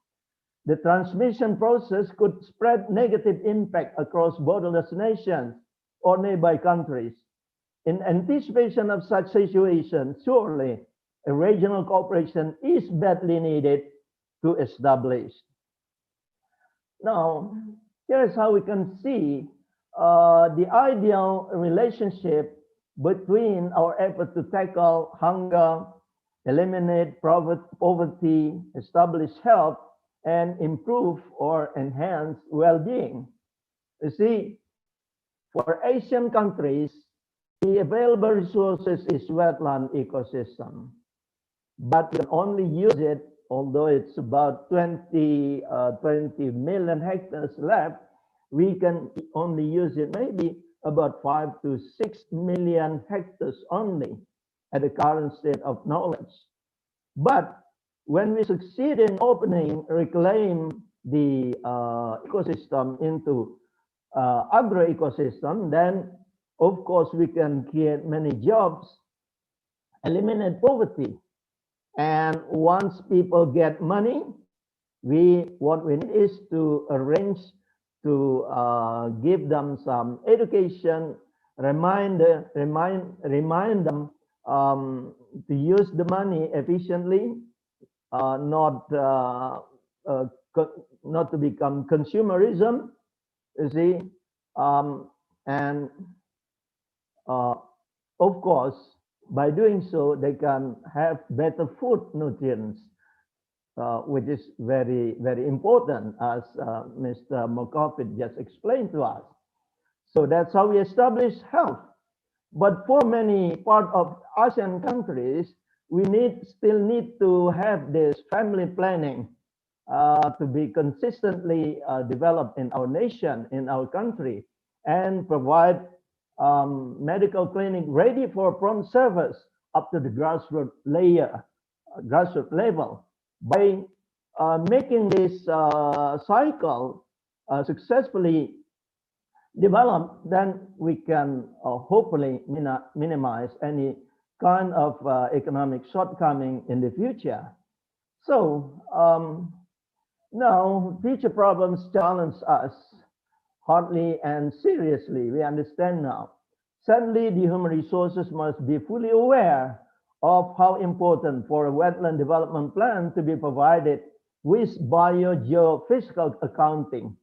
The transmission process could spread negative impact across borderless nations or nearby countries. In anticipation of such situations, surely a regional cooperation is badly needed to establish. Now, here's how we can see the ideal relationship between our effort to tackle hunger, eliminate poverty, establish health, and improve or enhance well-being. You see, for Asian countries, the available resources is wetland ecosystem, but we can only use it, although it's about 20 million hectares left, we can only use it maybe about 5 to 6 million hectares only at the current state of knowledge. But when we succeed in reclaim the ecosystem into agro-ecosystem, then of course we can create many jobs, eliminate poverty. And once people get money, what we need is to arrange to give them some education, remind them to use the money efficiently, not to become consumerism, you see, and of course, by doing so, they can have better food nutrients, which is very, very important, as Mr. Mokofit just explained to us. So that's how we establish health. But for many part of ASEAN countries, we still need to have this family planning to be consistently developed in our nation, in our country, and provide medical clinic ready for prompt service up to the grassroots level. By making this cycle successfully developed, then we can hopefully minimize any kind of economic shortcoming in the future. So now future problems challenge us hotly and seriously, we understand now. Sadly, the human resources must be fully aware of how important for a wetland development plan to be provided with bio-geophysical accounting,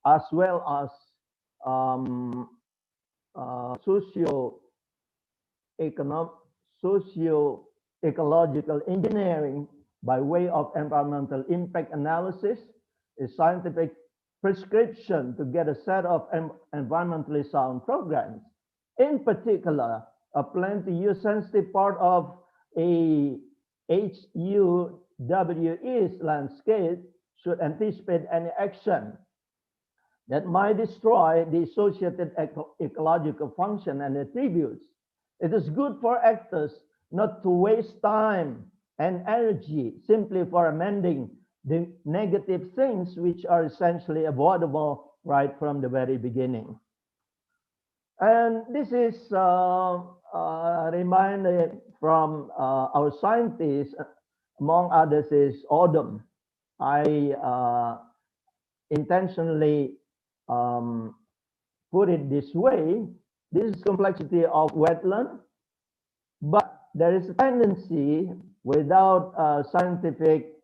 as well as socio-ecological engineering by way of environmental impact analysis, a scientific prescription to get a set of environmentally sound programs. In particular, a plan to use sensitive part of a HUWE's landscape should anticipate any action that might destroy the associated ecological function and attributes. It is good for actors not to waste time and energy simply for amending the negative things which are essentially avoidable right from the very beginning. And this is reminded from our scientists, among others is Odom. I intentionally put it this way. This is complexity of wetland, but there is a tendency without scientific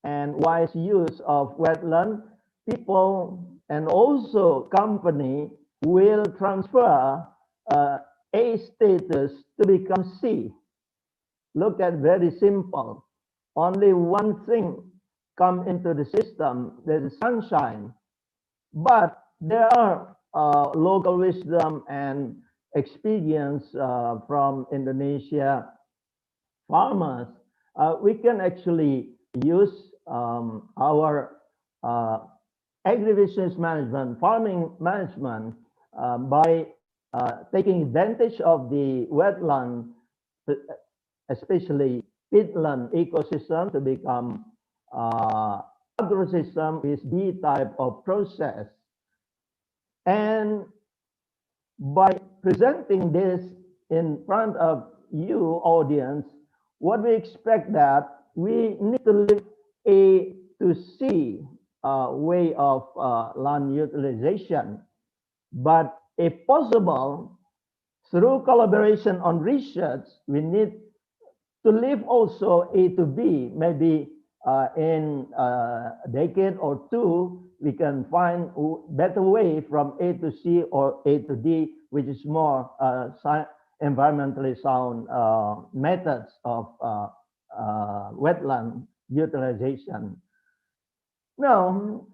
and wise use of wetland, people and also company will transfer A status to become C. Look at very simple. Only one thing come into the system, there is sunshine. But there are local wisdom and experience from Indonesia farmers. We can actually use our agribusiness management, farming management by taking advantage of the wetland, especially peatland ecosystem, to become agrosystem is the type of process. And by presenting this in front of you, audience, what we expect that we need to live A to C way of land utilization. But if possible, through collaboration on research, we need to live also A to B. Maybe in a decade or two, we can find better way from A to C or A to D, which is more environmentally sound methods of wetland utilization. Now,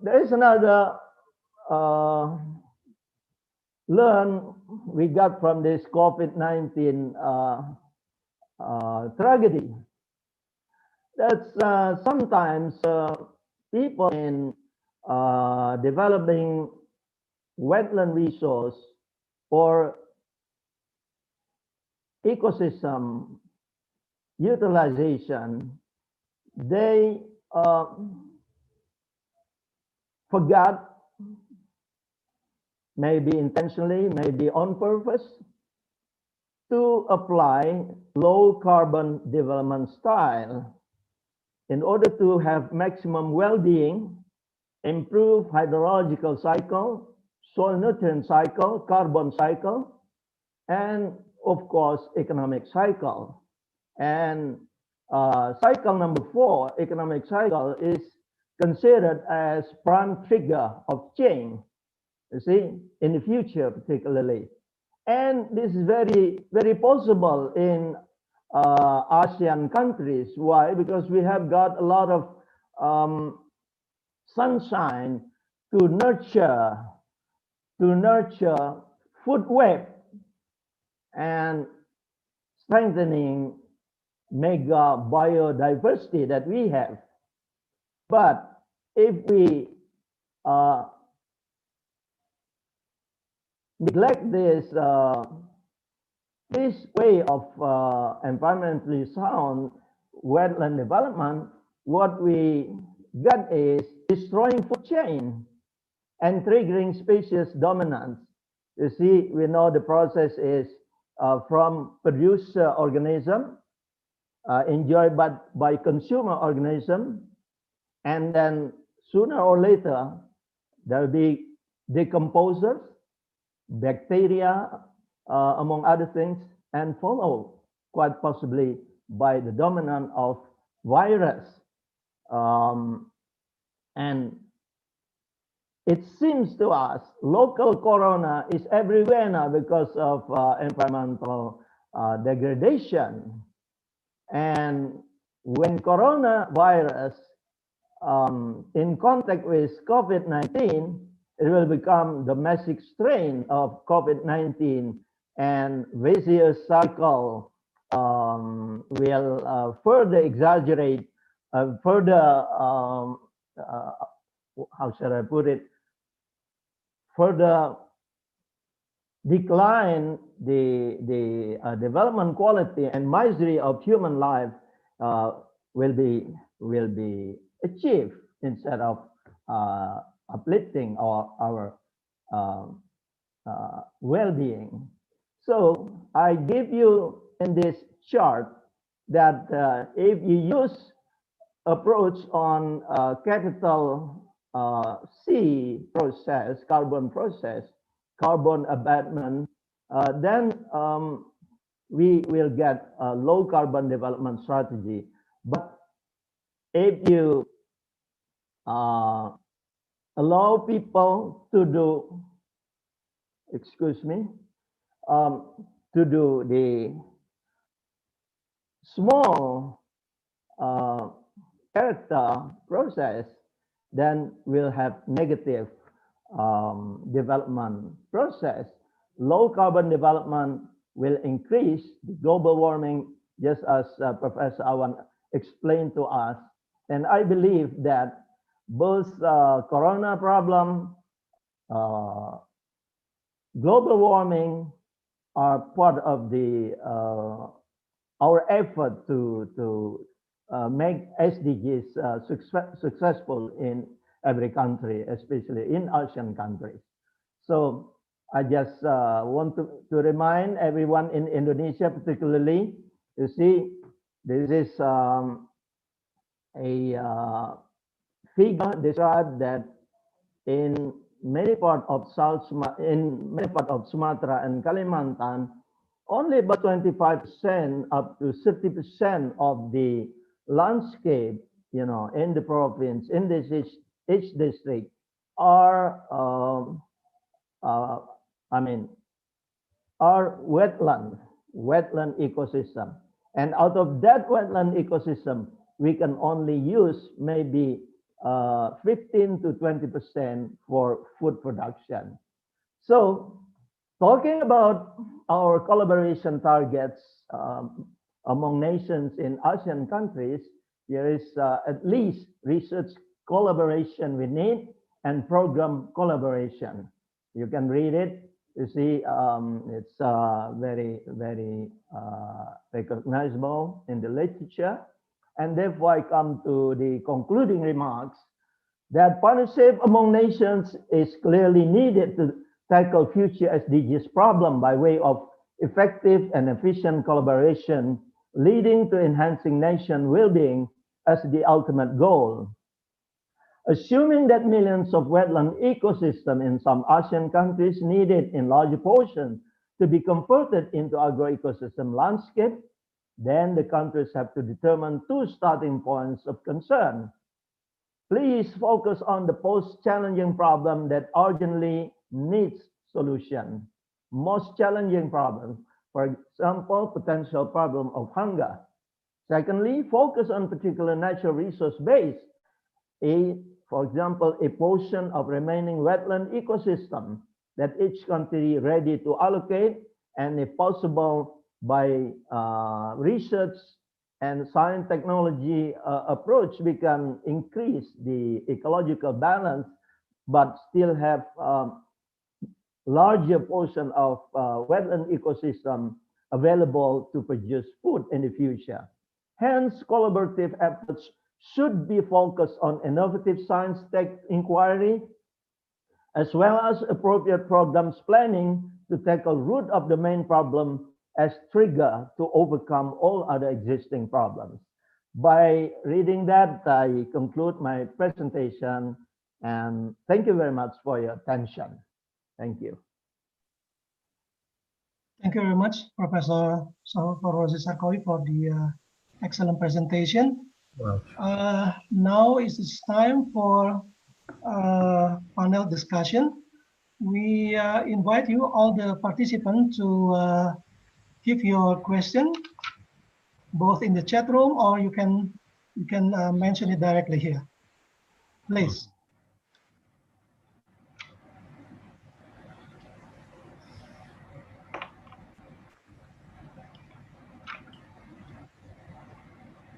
there is another learn we got from this COVID-19 tragedy. That's sometimes people in developing wetland resource or ecosystem utilization, they forgot, maybe intentionally, maybe on purpose, to apply low carbon development style in order to have maximum well-being, improve hydrological cycle, soil nutrient cycle, carbon cycle, and of course, economic cycle. And cycle number 4, economic cycle, is considered as prime trigger of change, you see, in the future particularly. And this is very, very possible in ASEAN countries. Why? Because we have got a lot of sunshine to nurture food web and strengthening mega biodiversity that we have. But if we neglect this this way of environmentally sound wetland development, what we got is destroying food chain and triggering species dominance. You see, we know the process is from producer organism, enjoyed by consumer organism, and then sooner or later, there will be decomposers, bacteria, among other things, and followed quite possibly by the dominance of virus. And it seems to us local corona is everywhere now because of environmental degradation. And when coronavirus in contact with COVID-19, it will become domestic strain of COVID-19, and vicious cycle will further exaggerate, how should I put it, further decline the development quality and misery of human life will be achieved instead of uplifting our well-being. So I give you in this chart that if you use approach on capital C process, carbon abatement, then we will get a low carbon development strategy. But if you allow people to do, to do the small character process, then we'll have negative development process. Low carbon development will increase the global warming, just as Professor Awan explained to us. And I believe that both corona problem, global warming are part of the our effort to make SDGs successful in every country, especially in Asian countries. So I just want to remind everyone in Indonesia, particularly, you see, this is a figure described that in many parts of Sumatra and Kalimantan, only about 25% up to 30% of the landscape, in the province, in this each district, are wetland ecosystem. And out of that wetland ecosystem, we can only use maybe 15 to 20% for food production. So talking about our collaboration targets among nations in ASEAN countries, there is at least research collaboration we need and program collaboration. You can read it. You see, it's very, very recognizable in the literature. And therefore, I come to the concluding remarks that partnership among nations is clearly needed to tackle future SDGs problem by way of effective and efficient collaboration, leading to enhancing nation well-being as the ultimate goal. Assuming that millions of wetland ecosystem in some ASEAN countries needed in larger portions to be converted into agro-ecosystem landscape, then the countries have to determine two starting points of concern. Please focus on the most challenging problem that urgently needs solution. Most challenging problem, for example, potential problem of hunger. Secondly, focus on particular natural resource base. For example, a portion of remaining wetland ecosystem that each country ready to allocate, and if possible by research and science technology approach, we can increase the ecological balance, but still have larger portion of wetland ecosystem available to produce food in the future. Hence, collaborative efforts should be focused on innovative science tech inquiry, as well as appropriate programs planning to tackle root of the main problem as trigger to overcome all other existing problems. By reading that, I conclude my presentation, and thank you very much for your attention. Thank you. Thank you very much, Professor Rosi Sarkowi, for the excellent presentation. Wow. Now it is time for panel discussion. We invite you, all the participants, to give your question, both in the chat room, or you can mention it directly here. Please.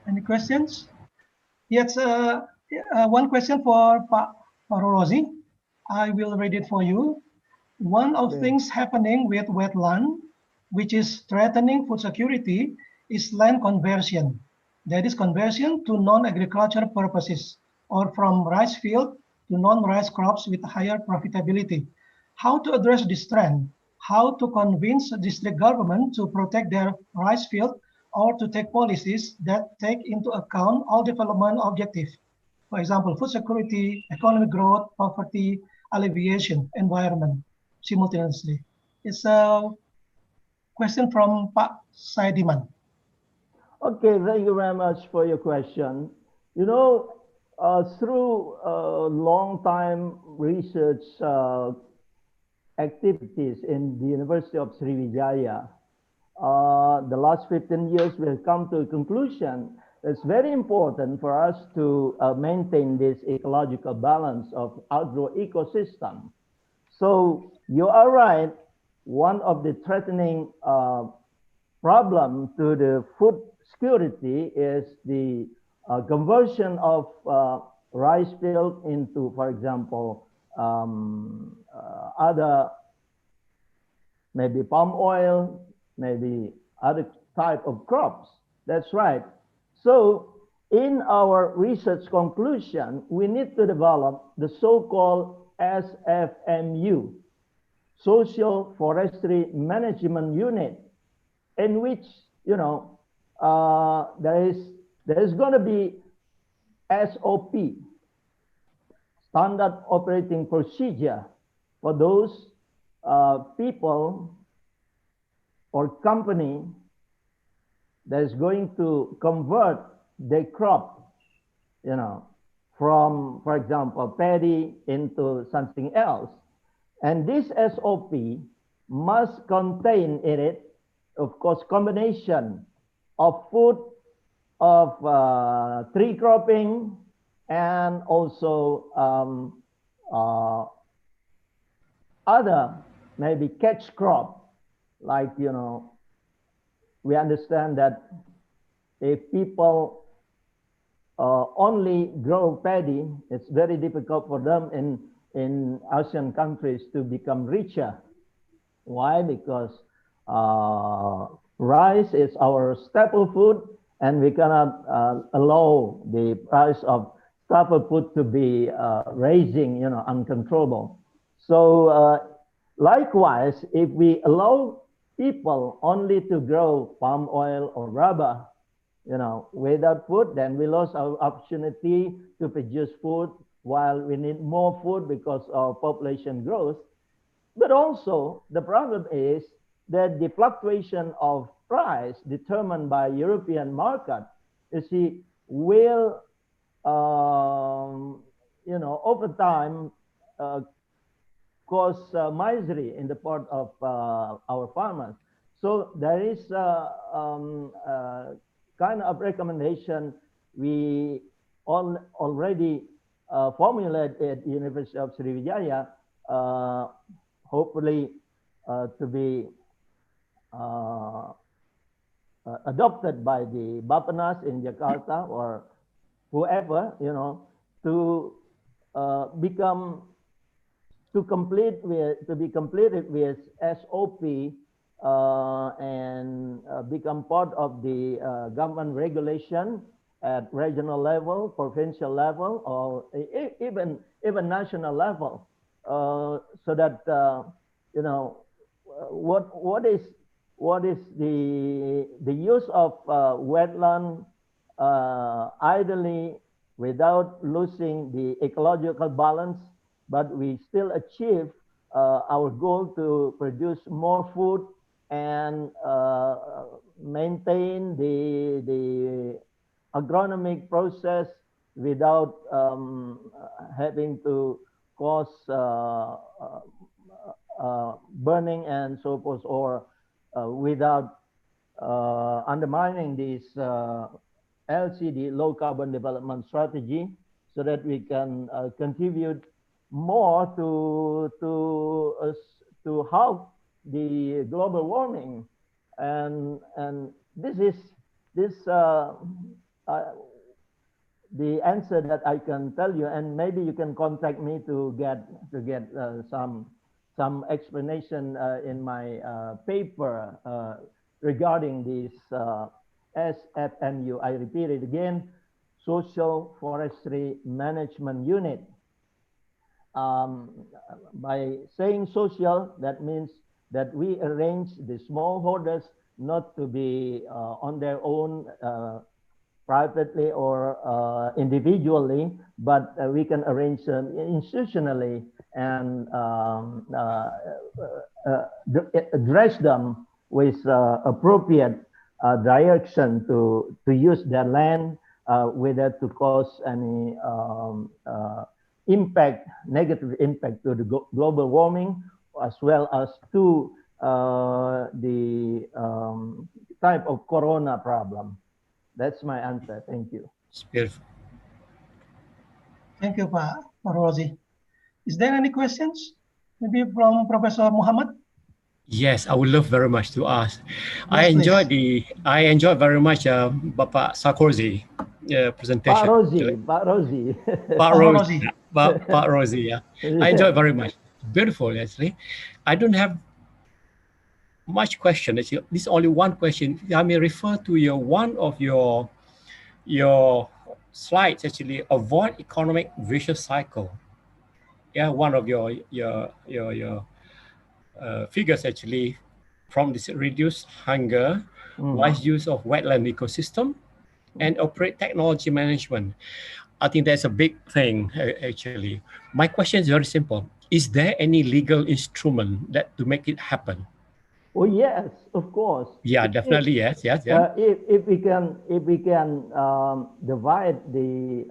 Any questions? Yes, one question for Pak Rosi. I will read it for you. One of Okay. things happening with wetland, which is threatening food security, is land conversion. That is conversion to non-agricultural purposes, or from rice field to non-rice crops with higher profitability. How to address this trend? How to convince district government to protect their rice field or to take policies that take into account all development objectives. For example, food security, economic growth, poverty, alleviation, environment, simultaneously. It's a question from Pak Saidiman. Okay, thank you very much for your question. You know, through long time research activities in the University of Sriwijaya, the last 15 years we have come to a conclusion. It's very important for us to maintain this ecological balance of outdoor ecosystem. So you are right. One of the threatening problem to the food security is the conversion of rice field into, for example, other maybe palm oil, maybe other type of crops. That's right. So in our research conclusion, we need to develop the so-called SFMU, Social Forestry Management Unit, in which, you know, there is going to be SOP, Standard Operating Procedure, for those people or company that is going to convert their crop, you know, from, for example, paddy into something else. And this SOP must contain in it, of course, combination of food, of tree cropping, and also other maybe catch crop, like, you know, we understand that if people only grow paddy, it's very difficult for them in Asian countries to become richer. Why? Because rice is our staple food, and we cannot allow the price of staple food to be raising, you know, uncontrollable. So likewise, if we allow people only to grow palm oil or rubber, you know, without food, then we lost our opportunity to produce food while we need more food because of population growth. But also the problem is that the fluctuation of price determined by European market, you see, will, you know, over time cause misery in the part of our farmers. So there is kind of recommendation we already formulated at the University of Sriwijaya, hopefully to be adopted by the Bapenas in Jakarta or whoever, you know, to be completed with SOP and become part of the government regulation at regional level, provincial level, or even national level, so that you know, what is the use of wetland idly without losing the ecological balance, but we still achieve our goal to produce more food and maintain the agronomic process without having to cause burning and so forth, or without undermining this LCD, low carbon development strategy, so that we can contribute more to halve the global warming. And this is the answer that I can tell you, and maybe you can contact me to get some some explanation in my paper regarding this SFMU. I repeat it again, Social Forestry Management Unit. By saying social, that means that we arrange the smallholders not to be on their own privately or individually, but we can arrange them institutionally and address them with appropriate direction to use their land without to cause any impact, negative impact to the global warming, as well as to the type of corona problem. That's my answer. Thank you. It's beautiful. Thank you, Pak Rozi. Is there any questions? Maybe from Professor Muhammad? Yes, I would love very much to ask. Yes, I enjoyed very much Bapak Sarkozy presentation. Pak Rozi. Pak Rozi, yeah. I enjoyed very much. Beautiful, actually. I don't have much question. Actually, this is only one question. I may refer to one of your slides. Actually, avoid economic vicious cycle. Yeah, one of your figures actually from this reduce hunger, wise use of wetland ecosystem, and operate technology management. I think that's a big thing actually. My question is very simple. Is there any legal instrument that to make it happen? Oh yes, of course. Yeah, definitely yes. If we can divide the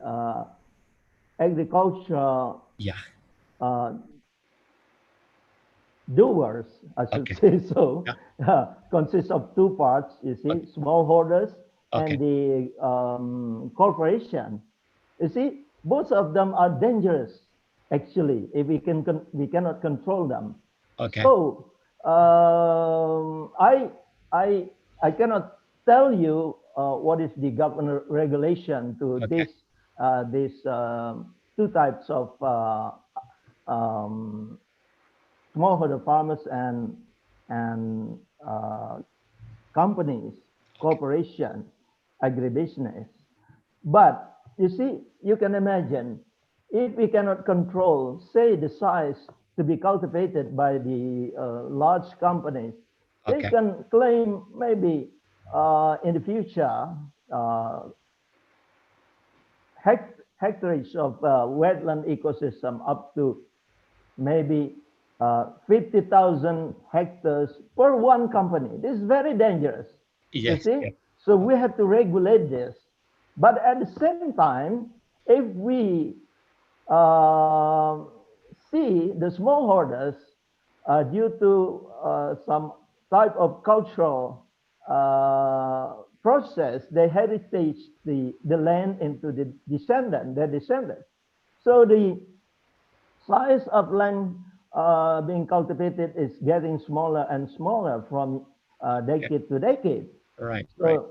agriculture doers, I should say so, consists of two parts. You see, smallholders and the corporation. You see, both of them are dangerous. Actually, if we cannot control them. Okay. So I cannot tell you what is the government regulation to these two types of smallholder farmers and companies, corporations, agribusiness. But you see, you can imagine if we cannot control, say, the size to be cultivated by the large companies, they can claim maybe in the future hectares of wetland ecosystem up to maybe 50,000 hectares per one company. This is very dangerous. Yes. You see? So we have to regulate this. But at the same time, if we see the smallholders due to some type of cultural process, they heritage the land into their descendants. So the size of land being cultivated is getting smaller and smaller from decade to decade. Right. So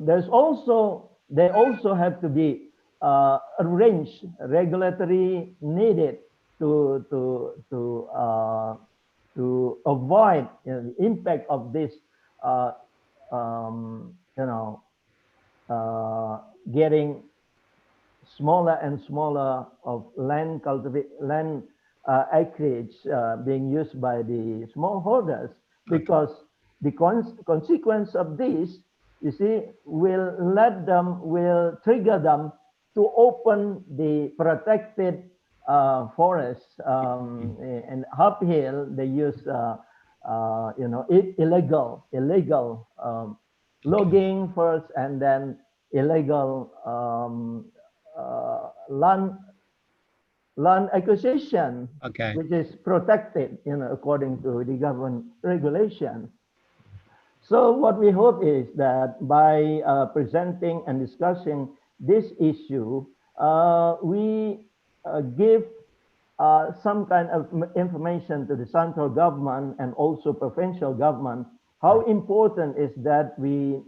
they also have to be arranged, regulatory needed to avoid the impact of this getting smaller and smaller of land acreage being used by the smallholders, because the consequence of this, you see, will trigger them to open the protected forests and uphill. They use illegal logging first, and then illegal land acquisition, which is protected, according to the government regulation. So what we hope is that by presenting and discussing this issue, we give some kind of information to the central government and also provincial government, how important is that we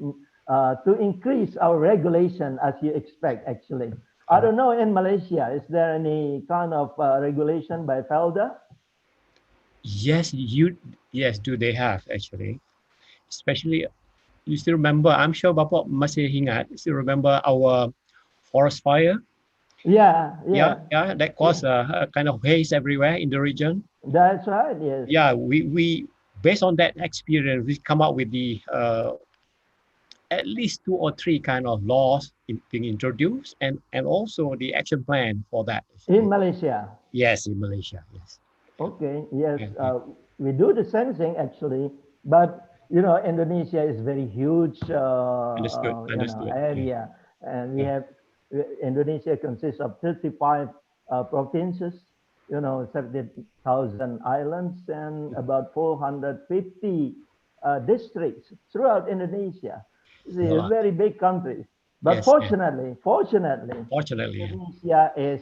to increase our regulation as you expect, actually. I don't know, in Malaysia, is there any kind of regulation by FELDA? Yes, yes, do they have actually? Especially, you still remember? I'm sure Bapak masih ingat. Still remember our forest fire? Yeah, Yeah, yeah. yeah, that caused a kind of haze everywhere in the region. That's right. Yes. Yeah, we based on that experience, we come up with the at least 2 or 3 kind of laws being introduced, and also the action plan for that. In Malaysia. Yes, in Malaysia. Yes. Okay. Yes. Yeah, yeah. We do the same thing actually, but you know, Indonesia is very huge, Understood. you know, Understood. Yeah. area, and we Yeah. have Indonesia consists of 35 provinces, you know, 70,000 islands and about 450 districts throughout Indonesia. It's A a lot. very big country. But Yes. Yes. fortunately, Fortunately, yeah. Indonesia is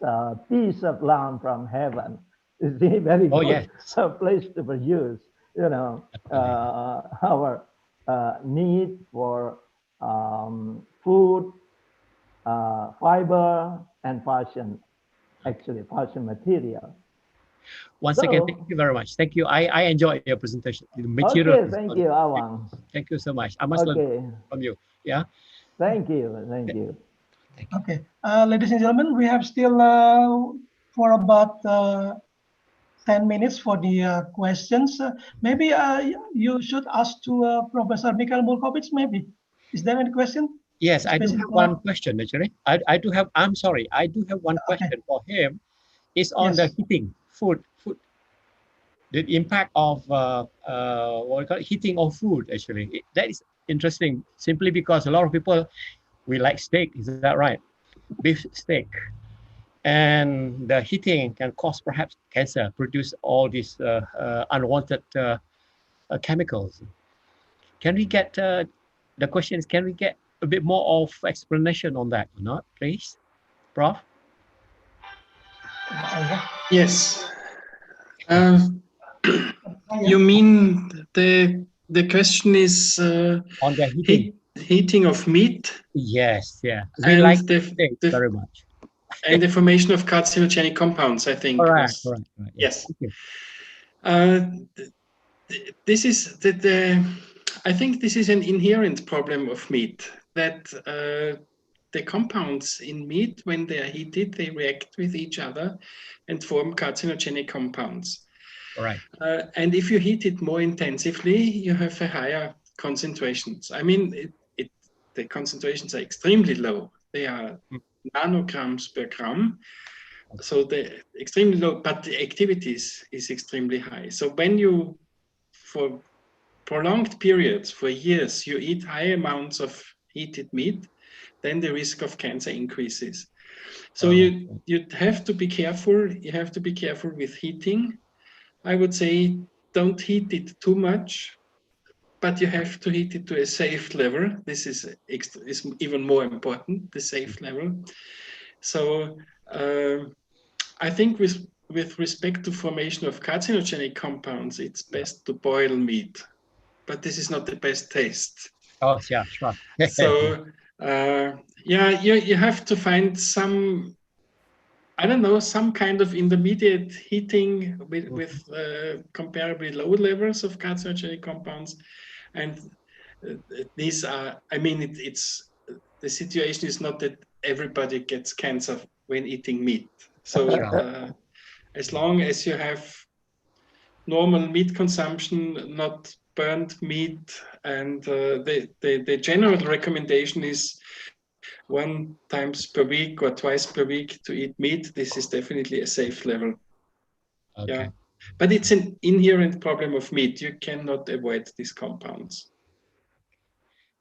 a piece of land from heaven. It's a very Oh good yes. place to produce, you know, our need for food, fiber, and fashion, actually fashion material. Once again, thank So, you very much. Thank you. I enjoyed your presentation. The material okay, is thank you, Awang. thank you so much. I must learn Okay, from you. Yeah. thank you, thank you. Okay, ladies and gentlemen, we have still for about 10 minutes for the questions. Maybe you should ask to Professor Mikhail Mulkovich, maybe. Is there any question? Yes, I do Especially have for- one question actually. I do have. I'm sorry. I do have one question for him. It's on the Yes. heating food. The impact of what we call it, heating of food actually. That is interesting. Simply because a lot of people we like steak. Is that right? Beef steak. And the heating can cause perhaps cancer, produce all these unwanted chemicals. Can we get the question is, can we get a bit more of explanation on that or not, please, Prof? Yes. You mean the question is on the heating. Heating of meat? Yes, yeah. We And like steak very much. And the formation of carcinogenic compounds, I think. Correct. Yes. Thank you. This is I think this is an inherent problem of meat, that the compounds in meat, when they are heated, they react with each other and form carcinogenic compounds. Right. And if you heat it more intensively, you have a higher concentrations. I mean, the concentrations are extremely low. They are nanograms per gram. So they're extremely low, but the activities is extremely high. So when you, for prolonged periods, for years, you eat high amounts of heated meat, then the risk of cancer increases. So you have to be careful. You have to be careful with heating. I would say don't heat it too much, but you have to heat it to a safe level. This is even more important, the safe level. So I think with respect to formation of carcinogenic compounds, it's best to boil meat, but this is not the best taste. Oh, yeah, sure. So yeah, you have to find some, I don't know, some kind of intermediate heating with comparably low levels of carcinogenic compounds. And these are, I mean, it's the situation is not that everybody gets cancer when eating meat. So as long as you have normal meat consumption, not burnt meat, and the general recommendation is 1 times per week or twice per week to eat meat. This is definitely a safe level. Okay. Yeah, but it's an inherent problem of meat. You cannot avoid these compounds.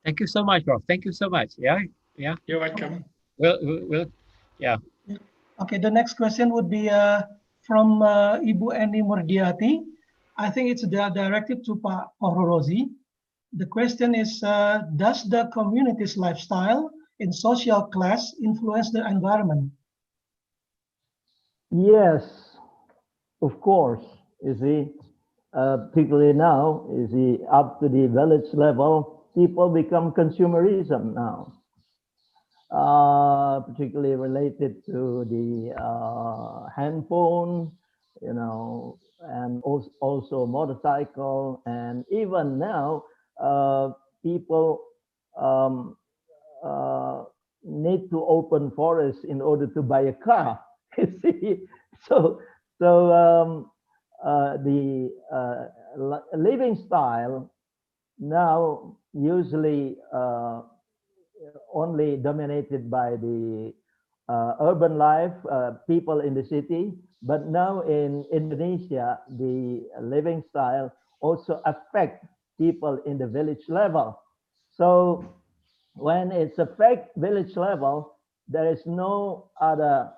Thank you so much, Prof. Thank you so much. Yeah, yeah. You're welcome. Well, yeah. Okay, the next question would be from Ibu Eni Murdiati. I think it's directed to Pak Hororozi. The question is, does the community's lifestyle in social class influence the environment? Yes, of course. You see, particularly now, you see, up to the village level, people become consumerism now. Particularly related to the handphone, you know, and also motorcycle, and even now people need to open forest in order to buy a car. You see, so the living style now usually only dominated by the urban life, people in the city. But now in Indonesia, the living style also affect people in the village level. So when it's affect village level, there is no other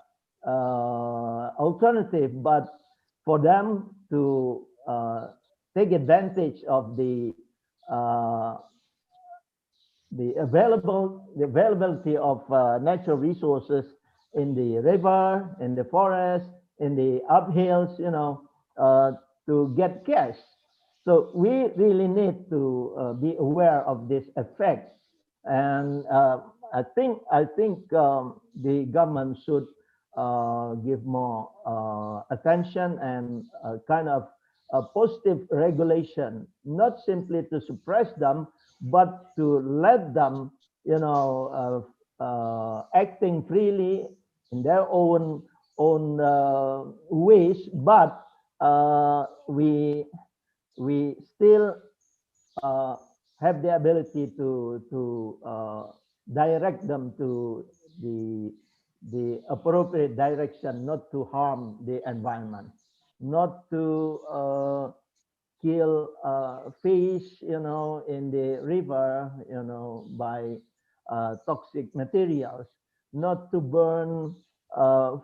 alternative but for them to take advantage of the availability of natural resources in the river, in the forest, in the uphills, you know, to get cash. So we really need to be aware of this effect, and I think the government should give more attention and kind of a positive regulation, not simply to suppress them, but to let them, you know, acting freely in their own ways, but we still have the ability to direct them to the appropriate direction, not to harm the environment, not to kill fish, you know, in the river, you know, by toxic materials, not to burn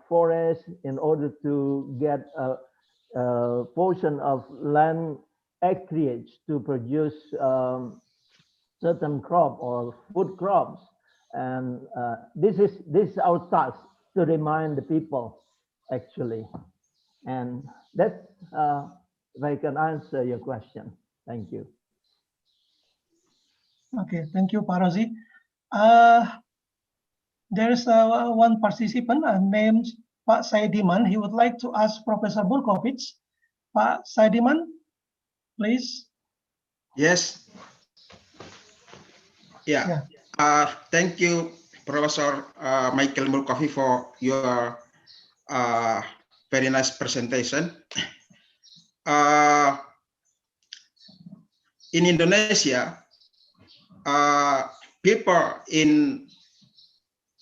forests in order to get a portion of land acreage to produce certain crop or food crops. And this is our task, to remind the people, actually. And that's if I can answer your question. Thank you. Okay, thank you, Pak Rozi. There's one participant named Pak Saidiman. He would like to ask Professor Burkovic. Pak Saidiman, please. Yes. Yeah. Thank you, Professor Michael Murkofi, for your very nice presentation. In Indonesia, people in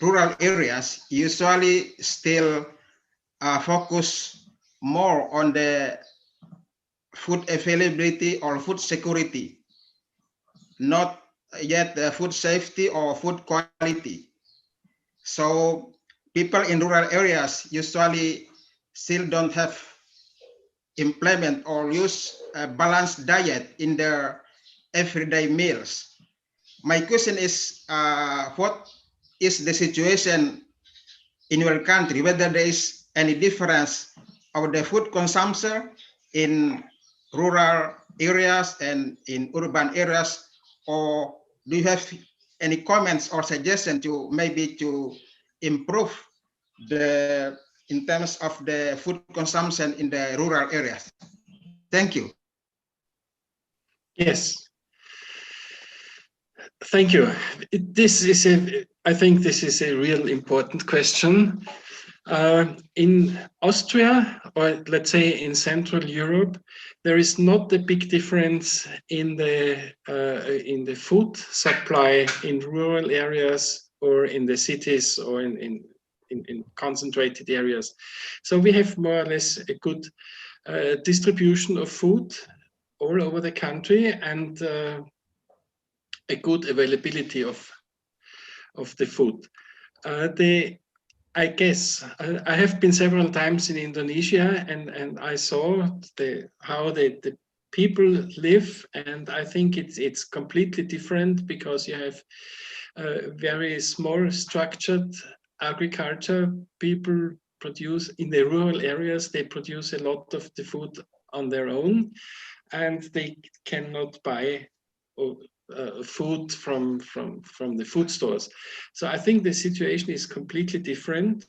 rural areas usually still focus more on the food availability or food security, not yet the food safety or food quality. So people in rural areas usually still don't have implement or use a balanced diet in their everyday meals. My question is, what is the situation in your country, whether there is any difference of the food consumption in rural areas and in urban areas, or do you have any comments or suggestion to maybe to improve the in terms of the food consumption in the rural areas? Thank you. Yes. Thank you. I think this is a real important question. In Austria, or let's say in Central Europe, there is not a big difference in the food supply in rural areas or in the cities or in concentrated areas. So we have more or less a good distribution of food all over the country, and a good availability of the food. I guess I have been several times in Indonesia, and I saw how the people live, and I think it's completely different, because you have very small structured agriculture. People produce in the rural areas, they produce a lot of the food on their own, and they cannot buy food from the food stores. So I think the situation is completely different.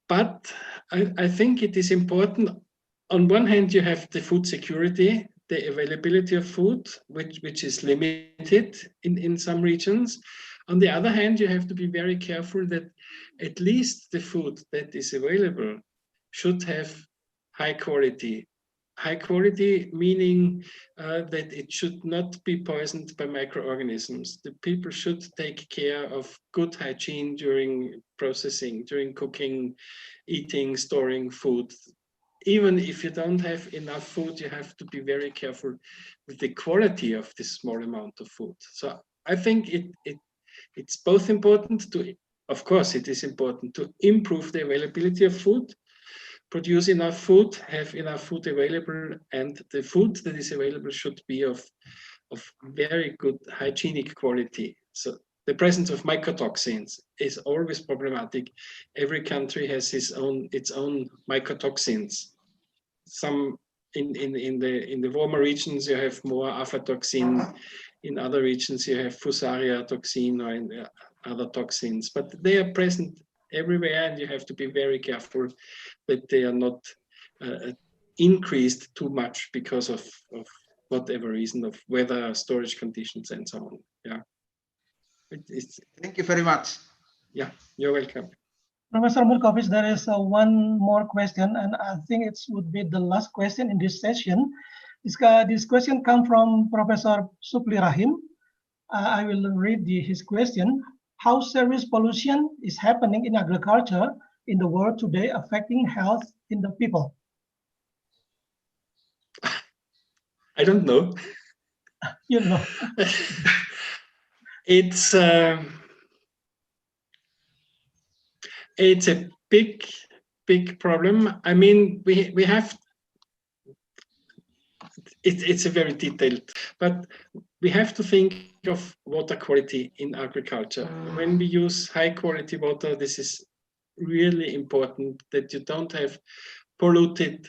But I think it is important. On one hand, you have the food security, the availability of food, which is limited in some regions. On the other hand, you have to be very careful that at least the food that is available should have high quality. High quality meaning that it should not be poisoned by microorganisms. The people should take care of good hygiene during processing, during cooking, eating, storing food. Even if you don't have enough food, you have to be very careful with the quality of this small amount of food. So I think it's both important to, of course, it is important to improve the availability of food, produce enough food, have enough food available, and the food that is available should be of very good hygienic quality. So the presence of mycotoxins is always problematic. Every country has its own mycotoxins. Some in the warmer regions you have more aflatoxin. In other regions you have Fusarium toxin or in other toxins, but they are present everywhere, and you have to be very careful that they are not increased too much because of whatever reason, of weather, storage conditions, and so on. Yeah. Thank you very much. Yeah, you're welcome. Professor Murkovic, there is one more question, and I think it would be the last question in this session. This question comes from Professor Supli Rahim. I will read his question. How serious pollution is happening in agriculture in the world today, affecting health in the people? I don't know. You know. It's a big problem. I mean, we have, it's a very detailed, but we have to think of water quality in agriculture. When we use high quality water, this is really important, that you don't have polluted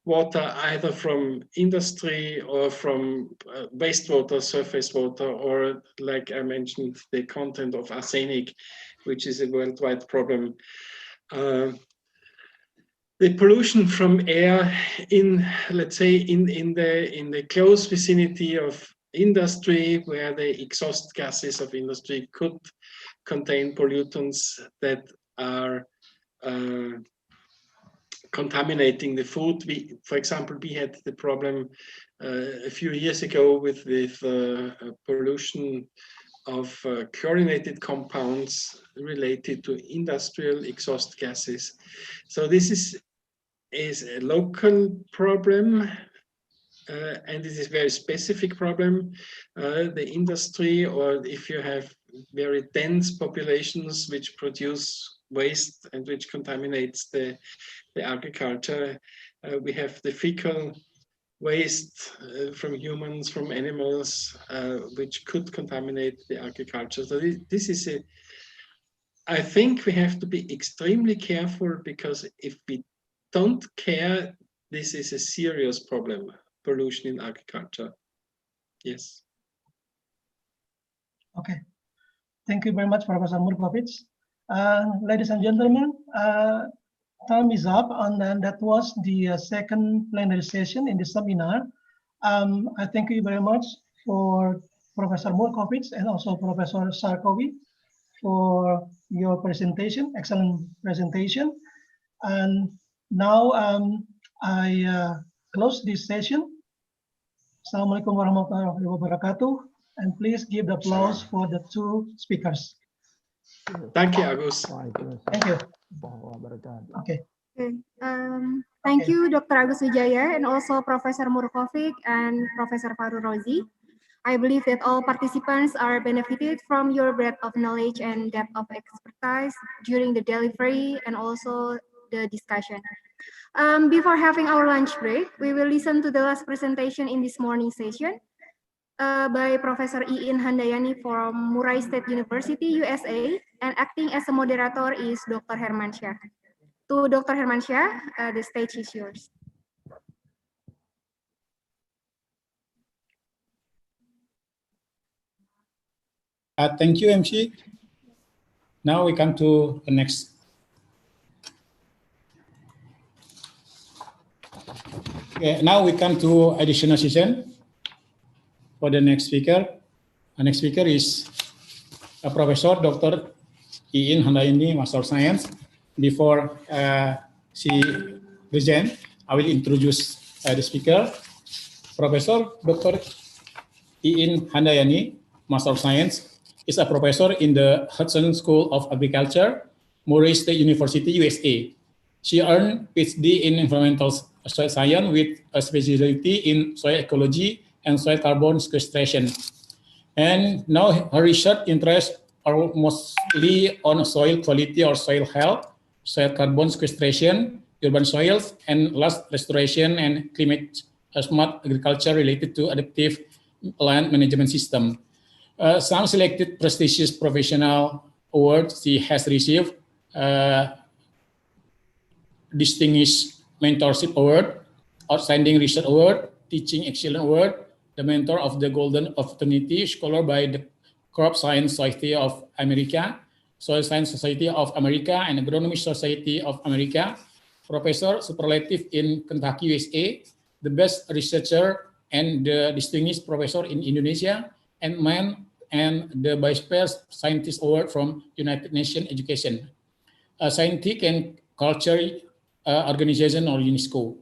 water either from industry or from wastewater, surface water, or like I mentioned, the content of arsenic, which is a worldwide problem. The pollution from air in, let's say, in the close vicinity of industry, where the exhaust gases of industry could contain pollutants that are contaminating the food. For example, we had the problem a few years ago with pollution of chlorinated compounds related to industrial exhaust gases. So this is a local problem, and it is a very specific problem. The industry, or if you have very dense populations which produce waste and which contaminates the agriculture, we have the fecal waste from humans, from animals, which could contaminate the agriculture. So this is I think we have to be extremely careful, because if we don't care, this is a serious problem, pollution in agriculture. Yes. Okay. Thank you very much, Professor Murkovic. Ladies and gentlemen, time is up, and that was the second plenary session in the seminar. I thank you very much for Professor Murkovic and also Professor Sarkowi for your presentation, excellent presentation. And now I close this session. Assalamualaikum warahmatullahi wabarakatuh. And please give the applause for the two speakers. Thank you, Agus. Thank you. Okay. Thank you, Dr. Agus Wijaya, and also Professor Murkovic and Professor Faru Rozi. I believe that all participants are benefited from your breadth of knowledge and depth of expertise during the delivery and also the discussion. Before having our lunch break, we will listen to the last presentation in this morning session by Professor Iin Handayani from Murray State University, USA, and acting as a moderator is Dr. Hermansyah. To Dr. Hermansyah, the stage is yours. Thank you, MC. Now we come to the next Okay, now we come to additional session for the next speaker. Our next speaker is Professor Dr. Iin Handayani, Master of Science. Before she presents, I will introduce the speaker. Professor Dr. Iin Handayani, Master of Science, is a professor in the Hudson School of Agriculture, Murray State University, USA. She earned PhD in environmental soil science with a specialty in soil ecology and soil carbon sequestration. And now her research interests are mostly on soil quality or soil health, soil carbon sequestration, urban soils, and land restoration and climate smart agriculture related to adaptive land management system. Some selected prestigious professional awards she has received: Distinguished Mentorship Award, Outstanding Research Award, Teaching Excellence Award, the Mentor of the Golden Opportunity Scholar by the Crop Science Society of America, Soil Science Society of America, and Agronomy Society of America, Professor Superlative in Kentucky, USA, the Best Researcher and the Distinguished Professor in Indonesia, and the Vice President Scientist Award from United Nations Education, Scientific and Culture Organization or UNESCO.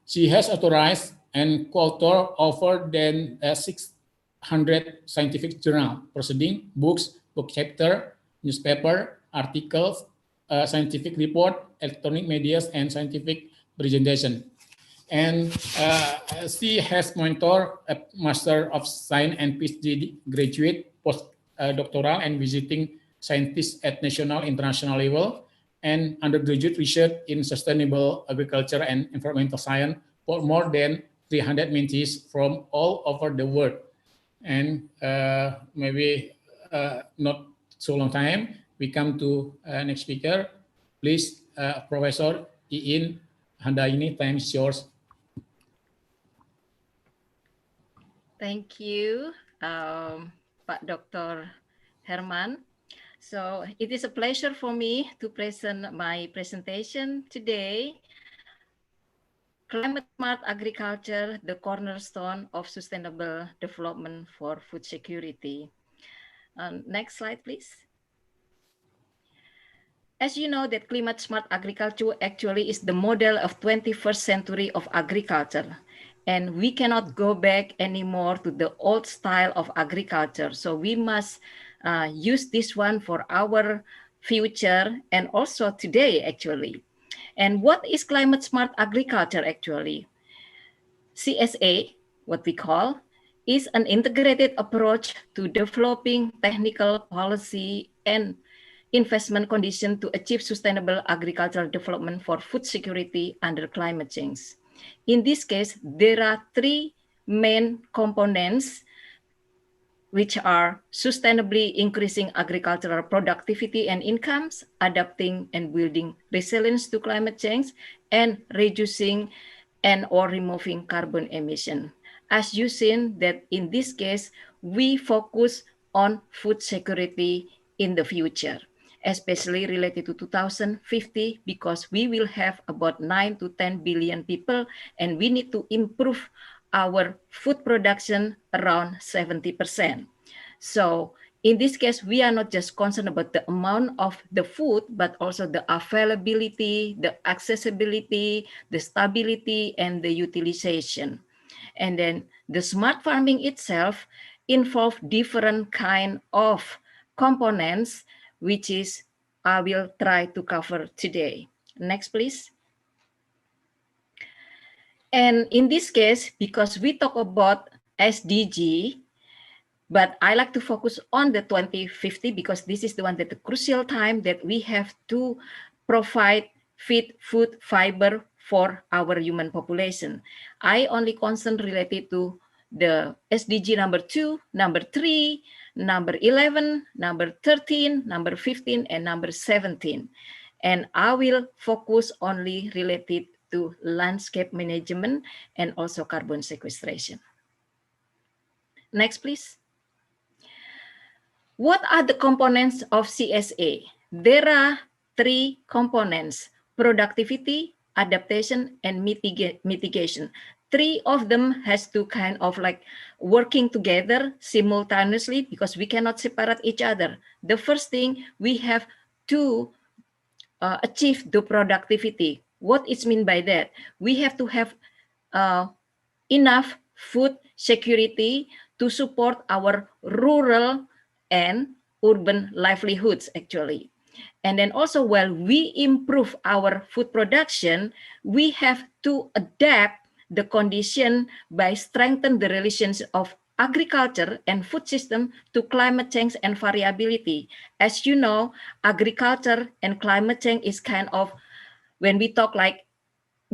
She has authorized and co-authored over than 600 scientific journal proceedings, books, book chapter, newspaper, articles, scientific report, electronic media, and scientific presentation. And she has mentored a Master of Science and PhD graduate, postdoctoral, and visiting scientists at national, international level, and undergraduate research in sustainable agriculture and environmental science for more than 300 mentees from all over the world. And maybe not so long time, we come to next speaker. Please, Professor Iin Handayani, time is yours. Thank you, Pak Dr. Herman. So it is a pleasure for me to present my presentation today. Climate smart agriculture, the cornerstone of sustainable development for food security. Next slide, please. As you know, that climate smart agriculture actually is the model of 21st century of agriculture. And we cannot go back anymore to the old style of agriculture. So we must use this one for our future and also today, actually. And what is climate smart agriculture, actually? CSA, what we call, is an integrated approach to developing technical policy and investment conditions to achieve sustainable agricultural development for food security under climate change. In this case, there are three main components which are sustainably increasing agricultural productivity and incomes, adapting and building resilience to climate change, and reducing and or removing carbon emission. As you've seen that in this case, we focus on food security in the future, especially related to 2050, because we will have about 9 to 10 billion people, and we need to improve our food production around 70%. So in this case, we are not just concerned about the amount of the food, but also the availability, the accessibility, the stability, and the utilization. And then the smart farming itself involves different kind of components, which is I will try to cover today. Next, please. And in this case, because we talk about SDG, but I like to focus on the 2050 because this is the one that the crucial time that we have to provide feed, food, fiber for our human population. I only concern related to the SDG number 2, number 3, number 11, number 13, number 15, and number 17. And I will focus only related to landscape management and also carbon sequestration. Next, please. What are the components of CSA? There are three components: productivity, adaptation, and mitigation. Three of them has to kind of like working together simultaneously because we cannot separate each other. The first thing, we have to achieve the productivity. What is mean by that? We have to have enough food security to support our rural and urban livelihoods actually. And then also while we improve our food production, we have to adapt the condition by strengthen the relations of agriculture and food system to climate change and variability. As you know, agriculture and climate change is kind of, when we talk like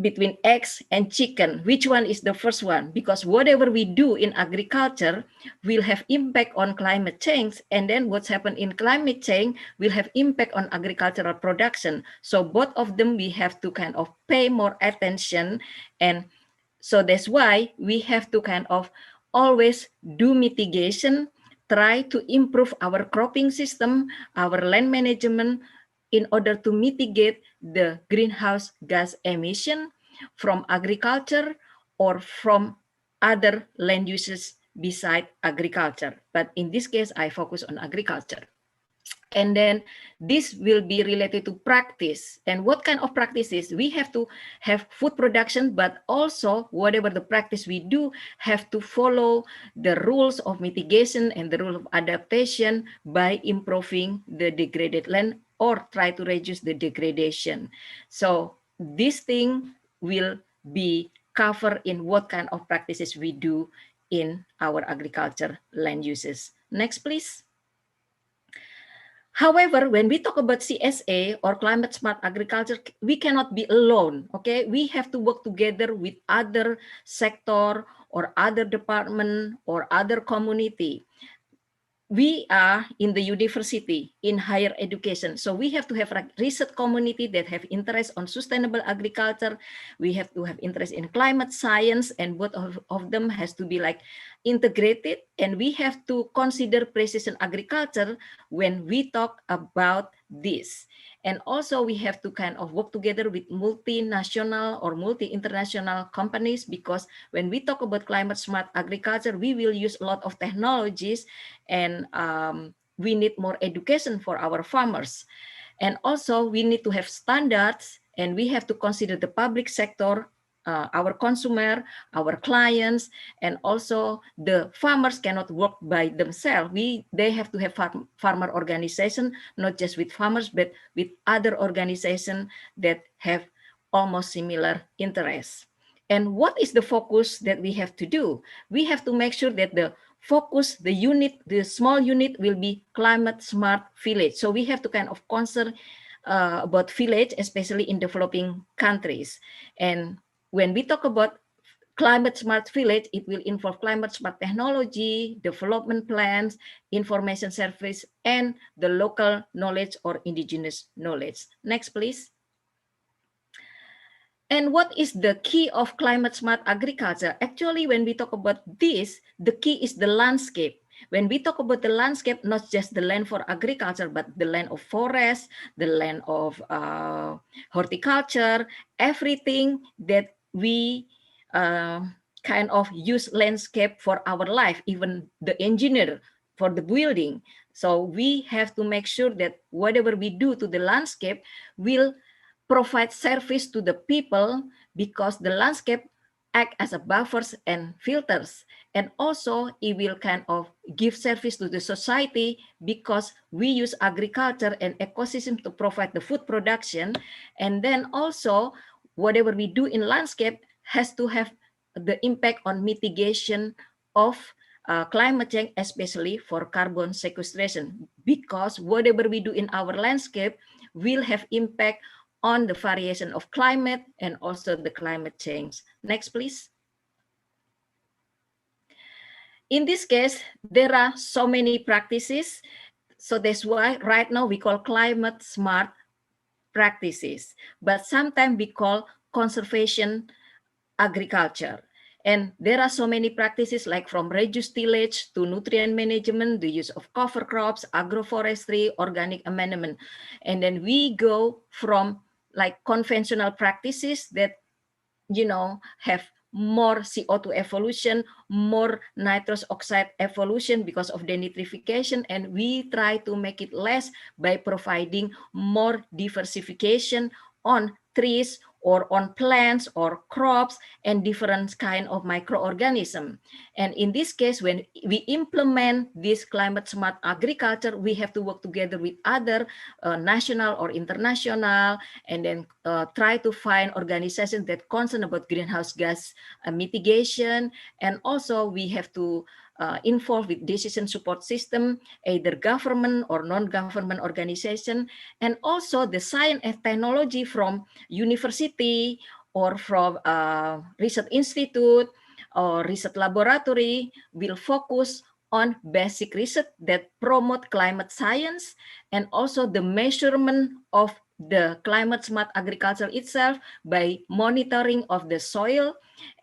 between eggs and chicken, which one is the first one? Because whatever we do in agriculture will have impact on climate change, and then what's happened in climate change will have impact on agricultural production. So both of them we have to kind of pay more attention, and so that's why we have to kind of always do mitigation, try to improve our cropping system, our land management, in order to mitigate the greenhouse gas emission from agriculture or from other land uses beside agriculture. But in this case, I focus on agriculture. And then this will be related to practice. And what kind of practices? We have to have food production, but also whatever the practice we do have to follow the rules of mitigation and the rule of adaptation by improving the degraded land or try to reduce the degradation. So this thing will be covered in what kind of practices we do in our agriculture land uses. Next, please. However, when we talk about CSA or climate smart agriculture, we cannot be alone, okay? We have to work together with other sector or other department or other community. We are in the university, in higher education. So we have to have a research community that have interest on sustainable agriculture. We have to have interest in climate science, and both of them has to be like integrated. And we have to consider precision agriculture when we talk about this. And also we have to kind of work together with multinational or multi-international companies, because when we talk about climate smart agriculture, we will use a lot of technologies, and we need more education for our farmers. And also we need to have standards, and we have to consider the public sector, our consumer, our clients, and also the farmers cannot work by themselves. They have to have farmer organization, not just with farmers, but with other organizations that have almost similar interests. And what is the focus that we have to do? We have to make sure that the focus, the unit, the small unit will be climate smart village. So we have to kind of concern about village, especially in developing countries. And when we talk about climate smart village, it will involve climate smart technology, development plans, information service, and the local knowledge or indigenous knowledge. Next, please. And what is the key of climate smart agriculture? Actually, when we talk about this, the key is the landscape. When we talk about the landscape, not just the land for agriculture, but the land of forest, the land of horticulture, everything that we kind of use landscape for our life, even the engineer for the building. So we have to make sure that whatever we do to the landscape will provide service to the people, because the landscape act as a buffers and filters. And also it will kind of give service to the society, because we use agriculture and ecosystem to provide the food production. And then also whatever we do in landscape has to have the impact on mitigation of climate change, especially for carbon sequestration, because whatever we do in our landscape will have impact on the variation of climate and also the climate change. Next, please. In this case, there are so many practices. So that's why right now we call climate smart practices, but sometimes we call conservation agriculture. And there are so many practices, like from reduced tillage to nutrient management, the use of cover crops, agroforestry, organic amendment. And then we go from like conventional practices that, have more CO2 evolution, more nitrous oxide evolution because of the nitrification, and we try to make it less by providing more diversification on trees or on plants or crops and different kind of microorganism. And in this case, when we implement this climate smart agriculture, we have to work together with other national or international, and then try to find organizations that concern about greenhouse gas mitigation. And also we have to involve with decision support system, either government or non-government organization, and also the science and technology from university or from research institute or research laboratory will focus on basic research that promote climate science, and also the measurement of the climate smart agriculture itself by monitoring of the soil.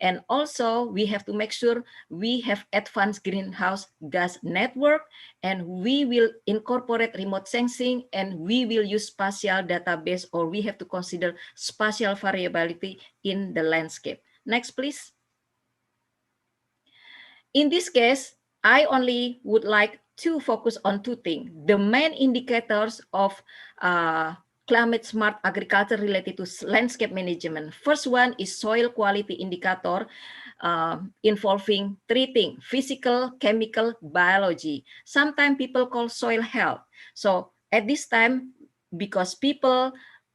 And also we have to make sure we have advanced greenhouse gas network, and we will incorporate remote sensing, and we will use spatial database, or we have to consider spatial variability in the landscape. Next, please. In this case, I only would like to focus on two things. The main indicators of climate smart agriculture related to landscape management. First one is soil quality indicator involving three things: physical, chemical, biology. Sometimes people call soil health. So at this time, because people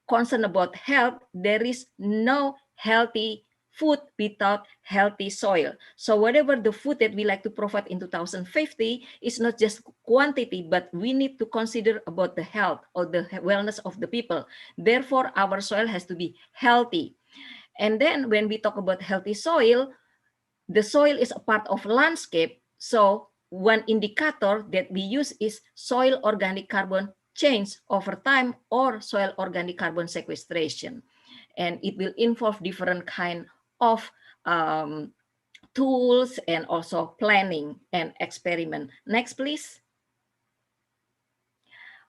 concerned about health, there is no healthy food without healthy soil. So whatever the food that we like to provide in 2050 is not just quantity, but we need to consider about the health or the wellness of the people. Therefore, our soil has to be healthy. And then when we talk about healthy soil, the soil is a part of landscape. So one indicator that we use is soil organic carbon change over time, or soil organic carbon sequestration. And it will involve different kind of tools and also planning and experiment. Next, please.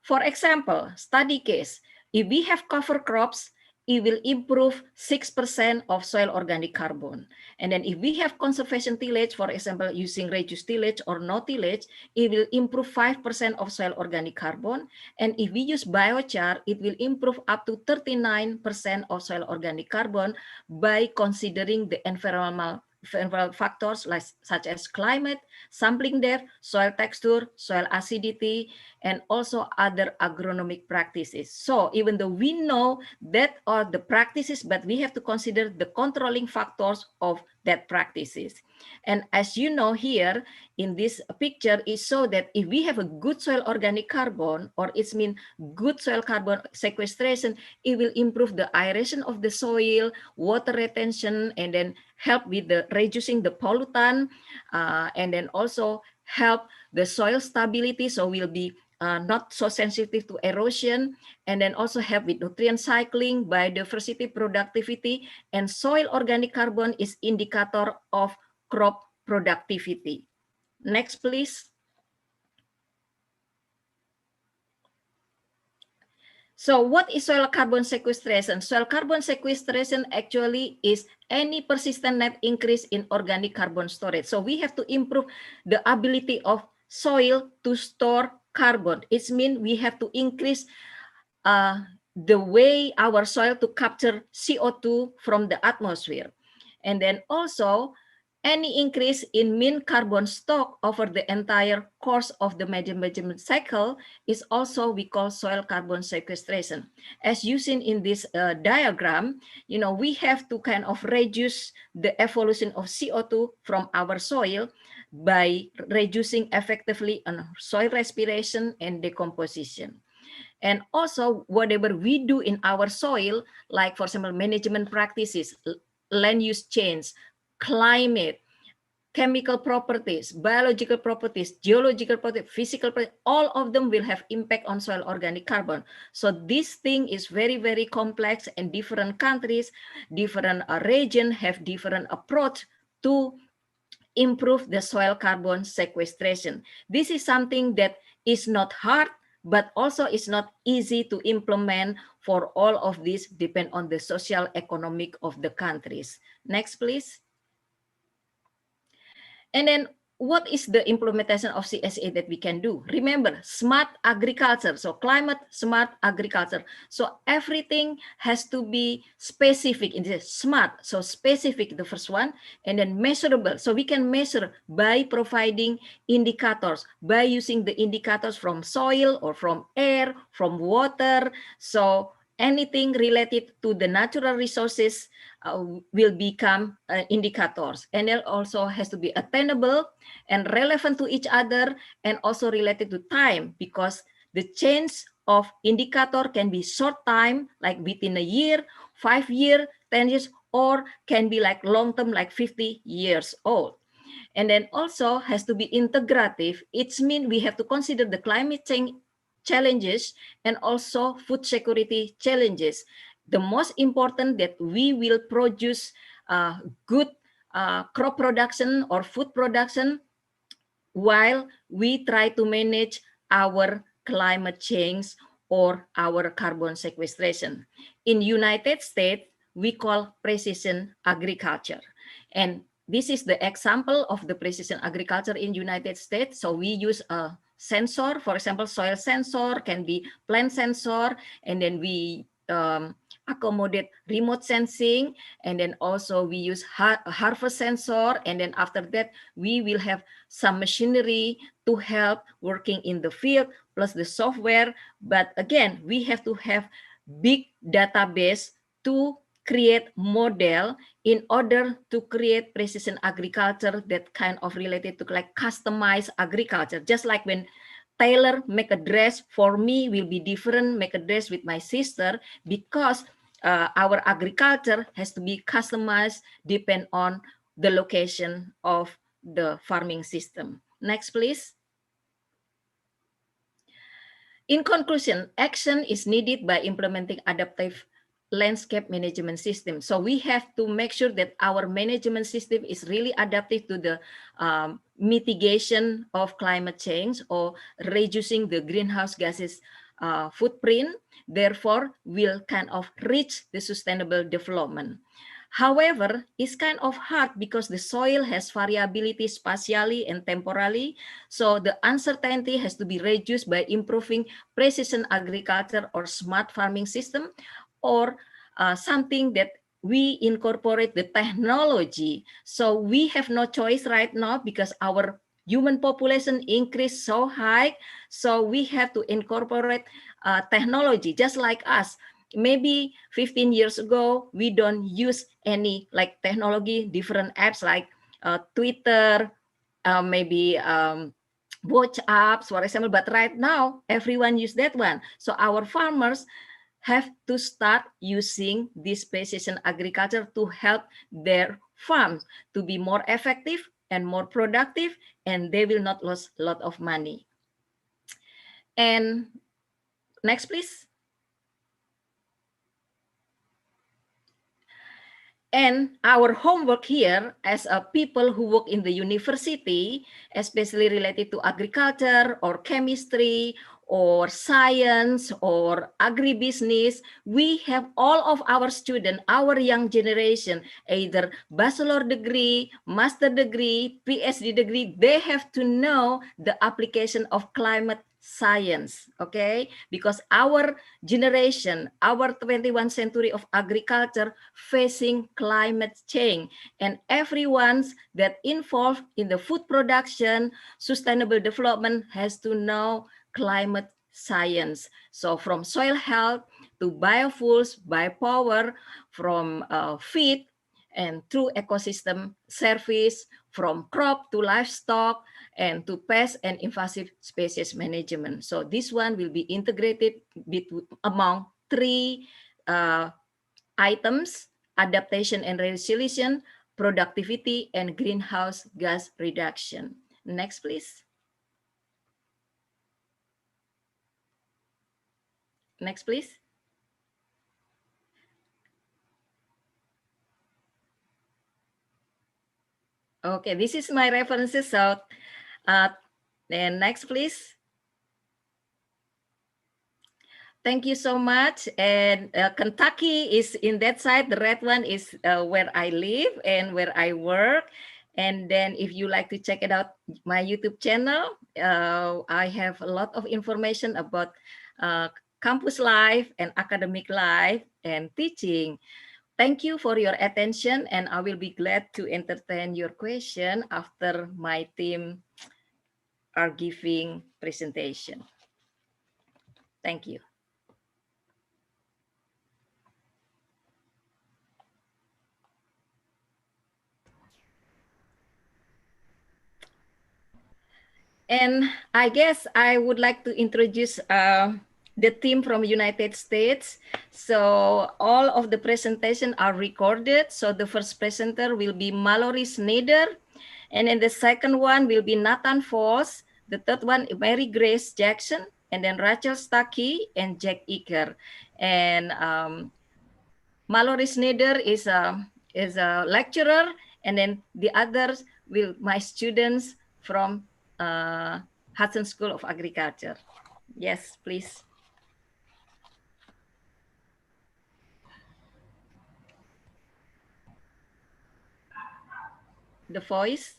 For example, study case, if we have cover crops, it will improve 6% of soil organic carbon. And then if we have conservation tillage, for example, using reduced tillage or no tillage, it will improve 5% of soil organic carbon. And if we use biochar, it will improve up to 39% of soil organic carbon by considering the environmental factors such as climate, sampling depth, soil texture, soil acidity, and also other agronomic practices. So even though we know that are the practices, but we have to consider the controlling factors of that practices. And as you know here in this picture is so that if we have a good soil organic carbon, or it's mean good soil carbon sequestration, it will improve the aeration of the soil, water retention, and then help with the reducing the pollutant, and then also help the soil stability, so will be not so sensitive to erosion, and then also help with nutrient cycling, biodiversity, productivity, and soil organic carbon is indicator of crop productivity. Next, please. So what is soil carbon sequestration? Soil carbon sequestration actually is any persistent net increase in organic carbon storage. So we have to improve the ability of soil to store carbon. It means we have to increase the way our soil to capture CO2 from the atmosphere. And then also any increase in mean carbon stock over the entire course of the management cycle is also we call soil carbon sequestration. As you seen in this diagram, we have to kind of reduce the evolution of CO2 from our soil by reducing effectively on soil respiration and decomposition. And also whatever we do in our soil, like for example, management practices, land use change, climate, chemical properties, biological properties, geological properties, physical properties, all of them will have impact on soil organic carbon. So this thing is very, very complex, and different countries, different regions have different approach to improve the soil carbon sequestration. This is something that is not hard, but also it's not easy to implement for all of this, depend on the social economic of the countries. Next, please. And then what is the implementation of CSA that we can do? Remember, smart agriculture, so climate smart agriculture. So everything has to be specific in this smart, so specific, the first one, and then measurable. So we can measure by providing indicators, by using the indicators from soil or from air, from water. So anything related to the natural resources will become indicators, and it also has to be attainable and relevant to each other, and also related to time, because the change of indicator can be short time, like within a year, 5 years, 10 years, or can be like long term, like 50 years old. And then also has to be integrative. It means we have to consider the climate change challenges and also food security challenges. The most important that we will produce good crop production or food production while we try to manage our climate change or our carbon sequestration. In United States, we call precision agriculture. And this is the example of the precision agriculture in United States. So we use a sensor, for example, soil sensor, can be plant sensor, and then we accommodate remote sensing, and then also we use harvest sensor, and then after that we will have some machinery to help working in the field plus the software. But again, we have to have big database to create model in order to create precision agriculture that kind of related to like customized agriculture. Just like when tailor make a dress for me will be different, make a dress with my sister, because our agriculture has to be customized depend on the location of the farming system. Next, please. In conclusion, action is needed by implementing adaptive landscape management system. So we have to make sure that our management system is really adaptive to the mitigation of climate change or reducing the greenhouse gases footprint. Therefore, will kind of reach the sustainable development. However, it's kind of hard because the soil has variability spatially and temporally. So the uncertainty has to be reduced by improving precision agriculture or smart farming system, or something that we incorporate the technology. So we have no choice right now because our human population increase so high. So we have to incorporate technology just like us. Maybe 15 years ago, we don't use any like technology, different apps like Twitter, maybe watch apps, for example, but right now everyone use that one. So our farmers have to start using this precision agriculture to help their farms to be more effective and more productive, and they will not lose a lot of money. And next, please. And our homework here as a people who work in the university, especially related to agriculture or chemistry or science or agribusiness, we have all of our students, our young generation, either bachelor degree, master degree, PhD degree, they have to know the application of climate science, okay? Because our generation, our 21st century of agriculture facing climate change, and everyone's that involved in the food production, sustainable development has to know climate science. So from soil health to biofuels, biopower, from feed and through ecosystem service, from crop to livestock, and to pest and invasive species management. So this one will be integrated among three items: adaptation and resilience, productivity, and greenhouse gas reduction. Next, please. Next, please. Okay, this is my references. So, then next, please. Thank you so much. And Kentucky is in that side. The red one is where I live and where I work. And then if you like to check it out, my YouTube channel, I have a lot of information about campus life and academic life and teaching. Thank you for your attention, and I will be glad to entertain your question after my team are giving presentation. Thank you. And I guess I would like to introduce the team from United States. So all of the presentation are recorded. So the first presenter will be Mallory Snyder. And then the second one will be Nathan Foss. The third one, Mary Grace Jackson. And then Rachel Stuckey and Jack Eaker. And Mallory Snyder is a lecturer. And then the others will my students from Hudson School of Agriculture. Yes, please. The voice.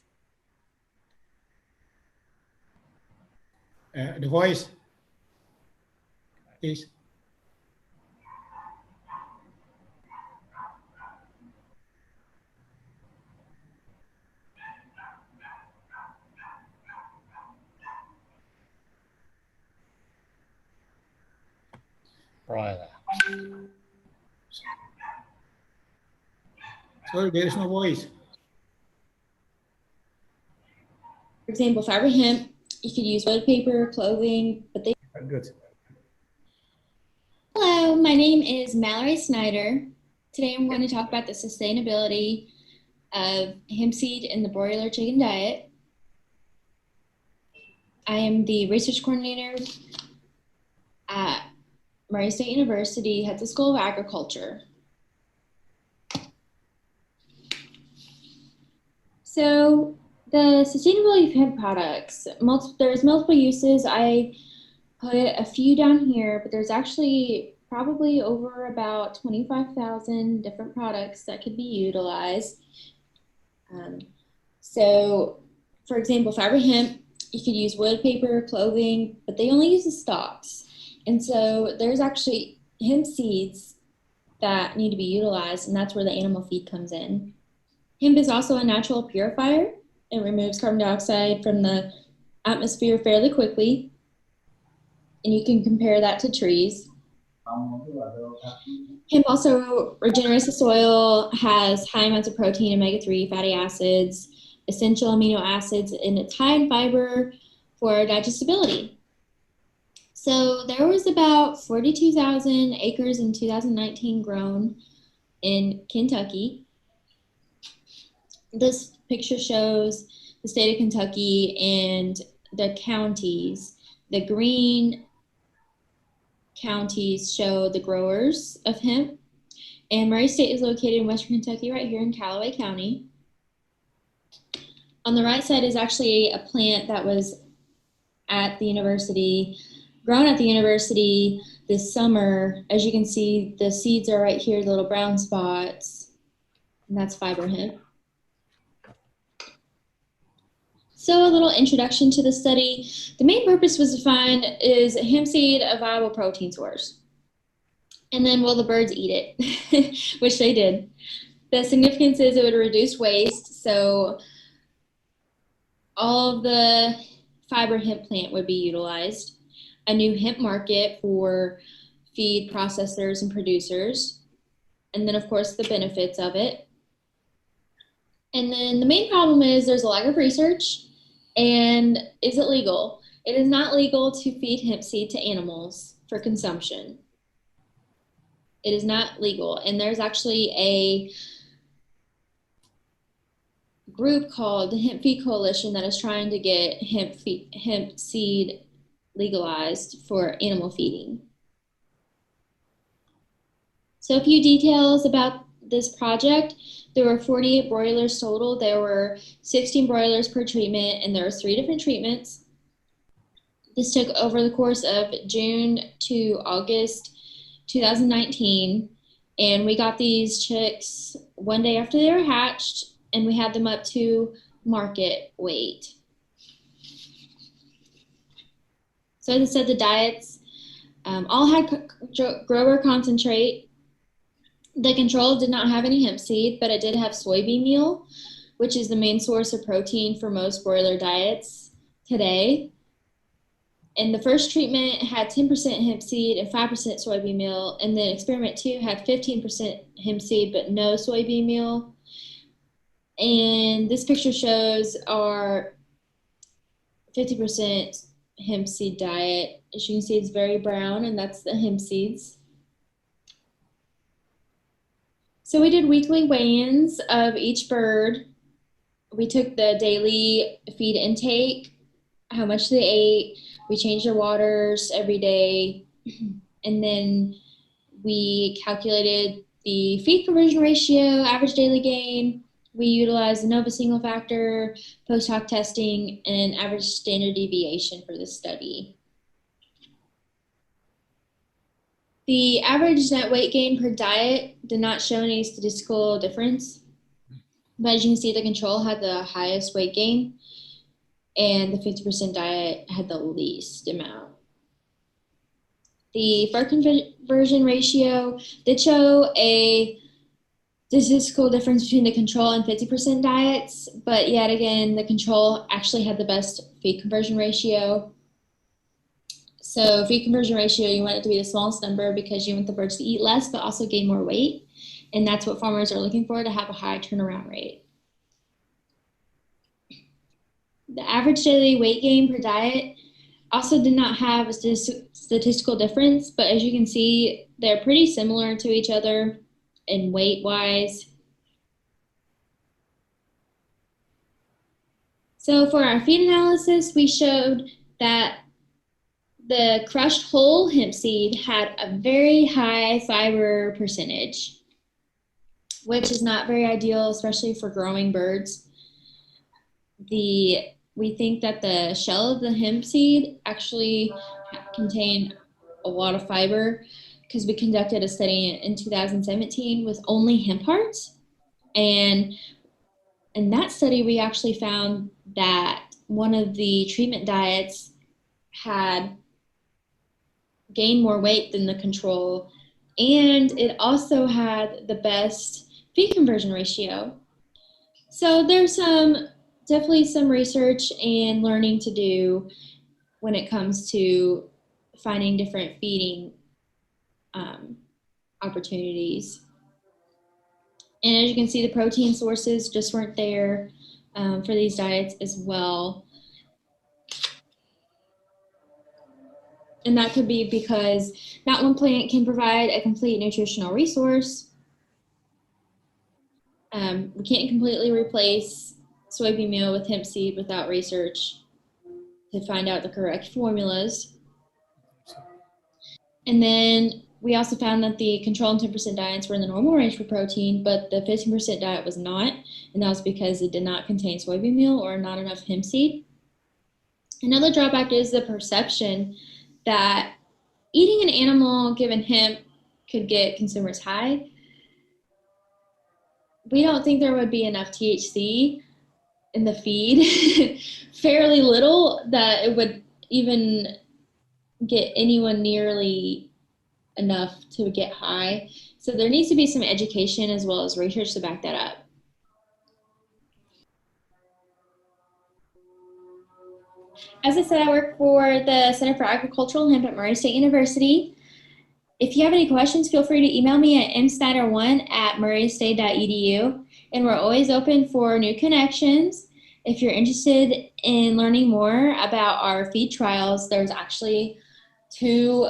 The voice, please. Right. Sorry, there is no voice. For example, fiber hemp, you could use wood paper, clothing, but they... Good. Hello, my name is Mallory Snyder. Today I'm going to talk about the sustainability of hemp seed in the broiler chicken diet. I am the research coordinator at Murray State University, Hudson School of Agriculture. So the sustainability of hemp products, there's multiple uses. I put a few down here, but there's actually probably over about 25,000 different products that could be utilized. So for example, fiber hemp, you could use wood, paper, clothing, but they only use the stalks. And so there's actually hemp seeds that need to be utilized, and that's where the animal feed comes in. Hemp is also a natural purifier. It removes carbon dioxide from the atmosphere fairly quickly, and you can compare that to trees. Hemp also regenerates the soil, has high amounts of protein, omega-3 fatty acids, essential amino acids, and it's high in fiber for digestibility. So there was about 42,000 acres in 2019 grown in Kentucky. This picture shows the state of Kentucky and the counties. The green counties show the growers of hemp. And Murray State is located in Western Kentucky right here in Callaway County. On the right side is actually a plant that was at the university, grown at the university this summer. As you can see, the seeds are right here, the little brown spots, and that's fiber hemp. So a little introduction to the study. The main purpose was to find, is hemp seed a viable protein source? And then will the birds eat it? Which they did. The significance is it would reduce waste. So all of the fiber hemp plant would be utilized. A new hemp market for feed processors and producers. And then of course the benefits of it. And then the main problem is there's a lack of research. And is it legal? It is not legal to feed hemp seed to animals for consumption. It is not legal. And there's actually a group called the Hemp Feed Coalition that is trying to get hemp seed legalized for animal feeding. So a few details about this project. There were 48 broilers total. There were 16 broilers per treatment, and there were 3 different treatments. This took over the course of June to August 2019, and we got these chicks one day after they were hatched, and we had them up to market weight. So as I said, the diets all had grower concentrate. The control did not have any hemp seed, but it did have soybean meal, which is the main source of protein for most broiler diets today. And the first treatment had 10% hemp seed and 5% soybean meal. And then experiment 2 had 15% hemp seed, but no soybean meal. And this picture shows our 50% hemp seed diet. As you can see, it's very brown, and that's the hemp seeds. So we did weekly weigh-ins of each bird. We took the daily feed intake, how much they ate. We changed their waters every day. And then we calculated the feed conversion ratio, average daily gain. We utilized the NOVA single factor, post hoc testing, and average standard deviation for this study. The average net weight gain per diet did not show any statistical difference. But as you can see, the control had the highest weight gain, and the 50% diet had the least amount. The fur conversion ratio did show a statistical difference between the control and 50% diets, but yet again, the control actually had the best feed conversion ratio. So feed conversion ratio, you want it to be the smallest number because you want the birds to eat less, but also gain more weight. And that's what farmers are looking for, to have a high turnaround rate. The average daily weight gain per diet also did not have a statistical difference, but as you can see, they're pretty similar to each other in weight-wise. So for our feed analysis, we showed that the crushed whole hemp seed had a very high fiber percentage, which is not very ideal, especially for growing birds. We think that the shell of the hemp seed actually contained a lot of fiber, because we conducted a study in 2017 with only hemp hearts. And in that study, we actually found that one of the treatment diets had gained more weight than the control, and it also had the best feed conversion ratio. So there's definitely some research and learning to do when it comes to finding different feeding opportunities. And as you can see, the protein sources just weren't there for these diets as well. And that could be because not one plant can provide a complete nutritional resource. We can't completely replace soybean meal with hemp seed without research to find out the correct formulas. And then we also found that the control and 10% diets were in the normal range for protein, but the 15% diet was not, and that was because it did not contain soybean meal or not enough hemp seed. Another drawback is the perception that eating an animal given hemp could get consumers high. We don't think there would be enough THC in the feed, fairly little, that it would even get anyone nearly enough to get high. So there needs to be some education as well as research to back that up. As I said, I work for the Center for Agricultural Hemp at Murray State University. If you have any questions, feel free to email me at msnyder1@murraystate.edu, and we're always open for new connections. If you're interested in learning more about our feed trials, there's actually 2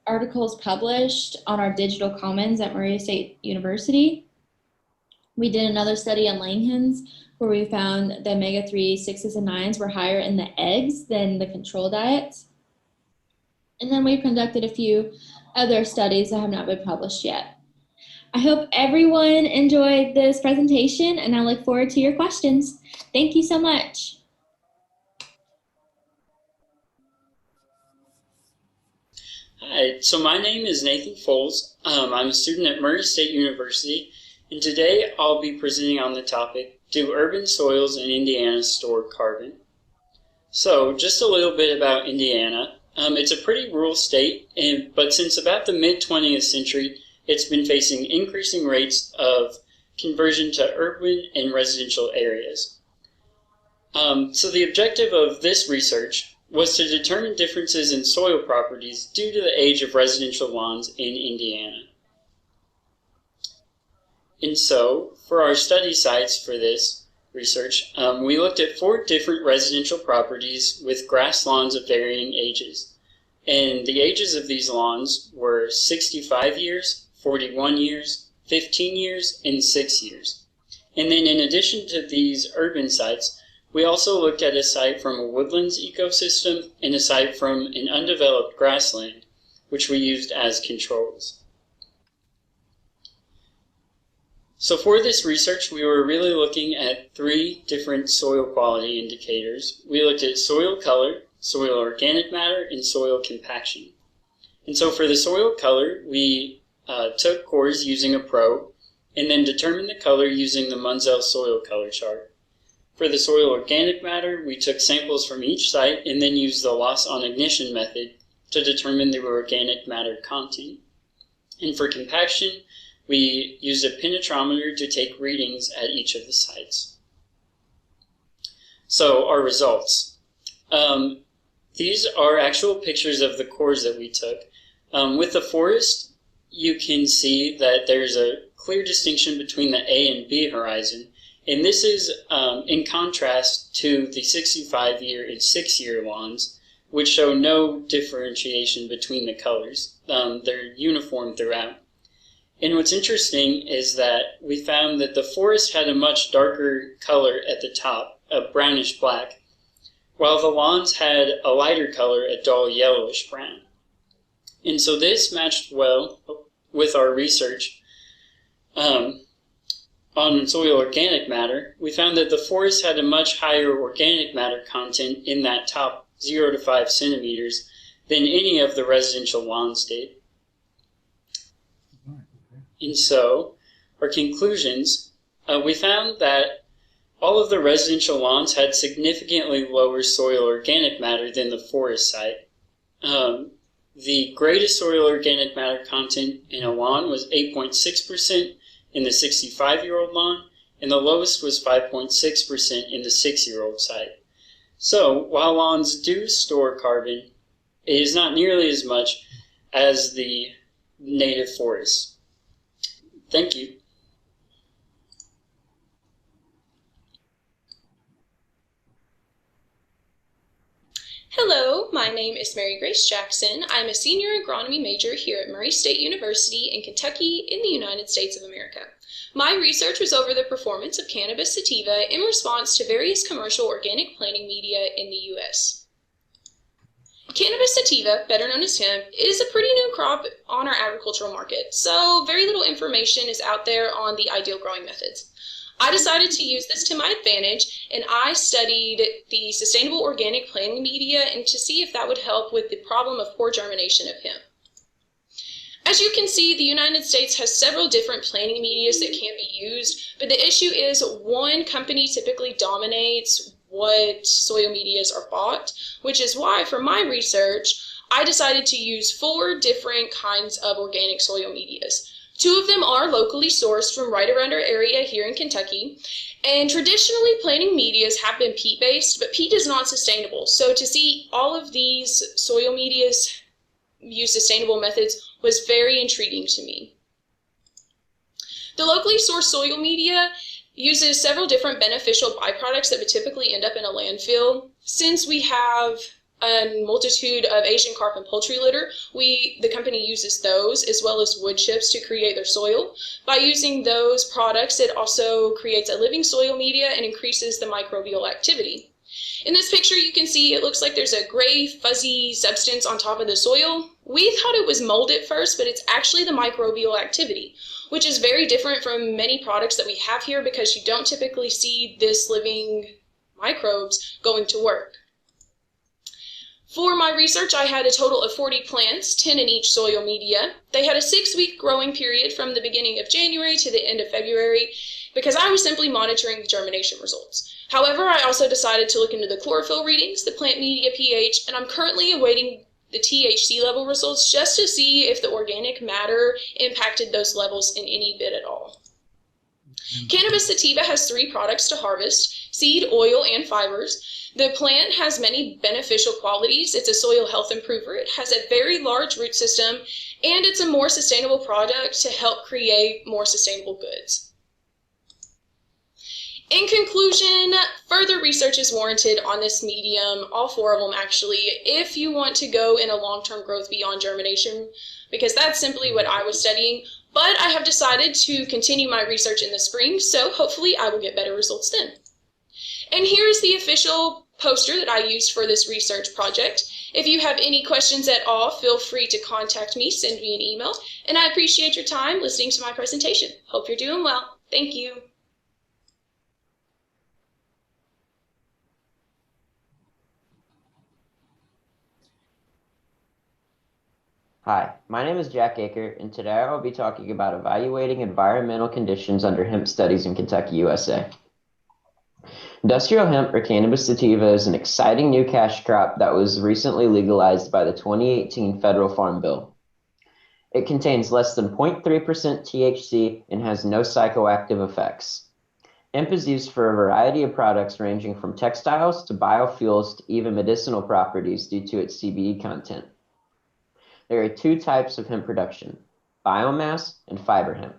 articles published on our digital commons at Murray State University. We did another study on laying hens where we found the omega-3 6s and 9s were higher in the eggs than the control diets. And then we've conducted a few other studies that have not been published yet. I hope everyone enjoyed this presentation, and I look forward to your questions. Thank you so much. Hi, so my name is Nathan Foles. I'm a student at Murray State University, and today I'll be presenting on the topic, do urban soils in Indiana store carbon? So just a little bit about Indiana. It's a pretty rural state, but since about the mid-20th century, it's been facing increasing rates of conversion to urban and residential areas. So the objective of this research was to determine differences in soil properties due to the age of residential lawns in Indiana. And so, for our study sites for this research, we looked at 4 different residential properties with grass lawns of varying ages. And the ages of these lawns were 65 years, 41 years, 15 years, and 6 years. And then in addition to these urban sites, we also looked at a site from a woodlands ecosystem and a site from an undeveloped grassland, which we used as controls. So for this research, we were really looking at 3 different soil quality indicators. We looked at soil color, soil organic matter, and soil compaction. And so for the soil color, we took cores using a probe and then determined the color using the Munsell soil color chart. For the soil organic matter, we took samples from each site and then used the loss on ignition method to determine the organic matter content. And for compaction, we used a penetrometer to take readings at each of the sites. So our results. These are actual pictures of the cores that we took. With the forest, you can see that there's a clear distinction between the A and B horizon. And this is in contrast to the 65-year and 6-year lawns, which show no differentiation between the colors. They're uniform throughout. And what's interesting is that we found that the forest had a much darker color at the top, a brownish black, while the lawns had a lighter color, a dull yellowish brown. And so this matched well with our research. On soil organic matter, we found that the forest had a much higher organic matter content in that top 0 to 5 centimeters than any of the residential lawns did. And so, our conclusions, we found that all of the residential lawns had significantly lower soil organic matter than the forest site. The greatest soil organic matter content in a lawn was 8.6%, in the 65-year-old lawn, and the lowest was 5.6% in the 6-year-old site. So, while lawns do store carbon, it is not nearly as much as the native forests. Thank you. Hello, my name is Mary Grace Jackson. I'm a senior agronomy major here at Murray State University in Kentucky in the United States of America. My research was over the performance of cannabis sativa in response to various commercial organic planting media in the U.S. Cannabis sativa, better known as hemp, is a pretty new crop on our agricultural market, so very little information is out there on the ideal growing methods. I decided to use this to my advantage, and I studied the sustainable organic planting media and to see if that would help with the problem of poor germination of hemp. As you can see, the United States has several different planting medias that can be used, but the issue is one company typically dominates what soil medias are bought, which is why for my research, I decided to use 4 different kinds of organic soil medias. 2 of them are locally sourced from right around our area here in Kentucky. And traditionally, planting medias have been peat-based, but peat is not sustainable. So to see all of these soil medias use sustainable methods was very intriguing to me. The locally sourced soil media uses several different beneficial byproducts that would typically end up in a landfill. Since we have a multitude of Asian carp and poultry litter, the company uses those as well as wood chips to create their soil. By using those products, it also creates a living soil media and increases the microbial activity. In this picture, you can see it looks like there's a gray, fuzzy substance on top of the soil. We thought it was mold at first, but it's actually the microbial activity, which is very different from many products that we have here because you don't typically see this living microbes going to work. For my research, I had a total of 40 plants, 10 in each soil media. They had a 6-week growing period from the beginning of January to the end of February because I was simply monitoring the germination results. However, I also decided to look into the chlorophyll readings, the plant media pH, and I'm currently awaiting the THC level results just to see if the organic matter impacted those levels in any bit at all. Cannabis sativa has 3 products to harvest: seed, oil, and fibers. The plant has many beneficial qualities. It's a soil health improver. It has a very large root system, and it's a more sustainable product to help create more sustainable goods. In conclusion, further research is warranted on this medium, all 4 of them actually, if you want to go in a long-term growth beyond germination, because that's simply what I was studying. But I have decided to continue my research in the spring, so hopefully I will get better results then. And here is the official poster that I used for this research project. If you have any questions at all, feel free to contact me, send me an email, and I appreciate your time listening to my presentation. Hope you're doing well. Thank you. Hi, my name is Jack Aker, and today I will be talking about evaluating environmental conditions under hemp studies in Kentucky, USA. Industrial hemp, or cannabis sativa, is an exciting new cash crop that was recently legalized by the 2018 Federal Farm Bill. It contains less than 0.3% THC and has no psychoactive effects. Hemp is used for a variety of products ranging from textiles to biofuels to even medicinal properties due to its CBD content. There are 2 types of hemp production: biomass and fiber hemp.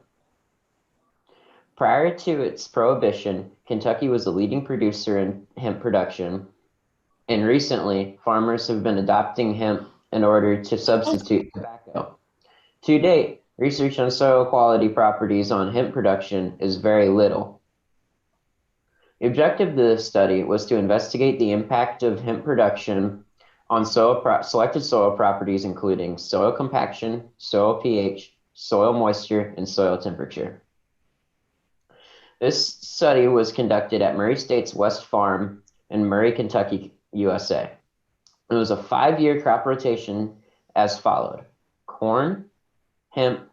Prior to its prohibition, Kentucky was a leading producer in hemp production, and recently, farmers have been adopting hemp in order to substitute tobacco. To date, research on soil quality properties on hemp production is very little. The objective of this study was to investigate the impact of hemp production on selected soil properties, including soil compaction, soil pH, soil moisture, and soil temperature. This study was conducted at Murray State's West Farm in Murray, Kentucky, USA. It was a 5-year crop rotation as followed: corn, hemp,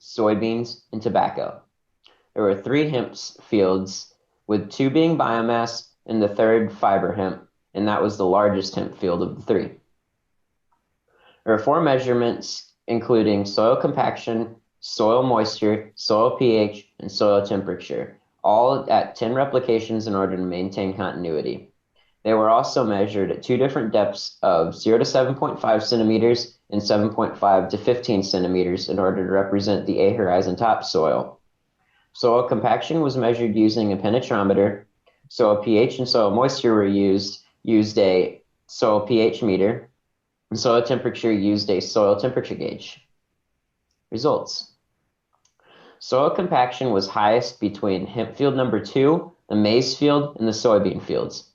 soybeans, and tobacco. There were 3 hemp fields, with 2 being biomass and the 3rd fiber hemp, and that was the largest hemp field of the 3. There are 4 measurements, including soil compaction, soil moisture, soil pH, and soil temperature, all at 10 replications in order to maintain continuity. They were also measured at 2 different depths of 0 to 7.5 centimeters and 7.5 to 15 centimeters in order to represent the A-horizon topsoil. Soil compaction was measured using a penetrometer. Soil pH and soil moisture were used a soil pH meter, and soil temperature used a soil temperature gauge. Results. Soil compaction was highest between hemp field number 2, the maize field, and the soybean fields.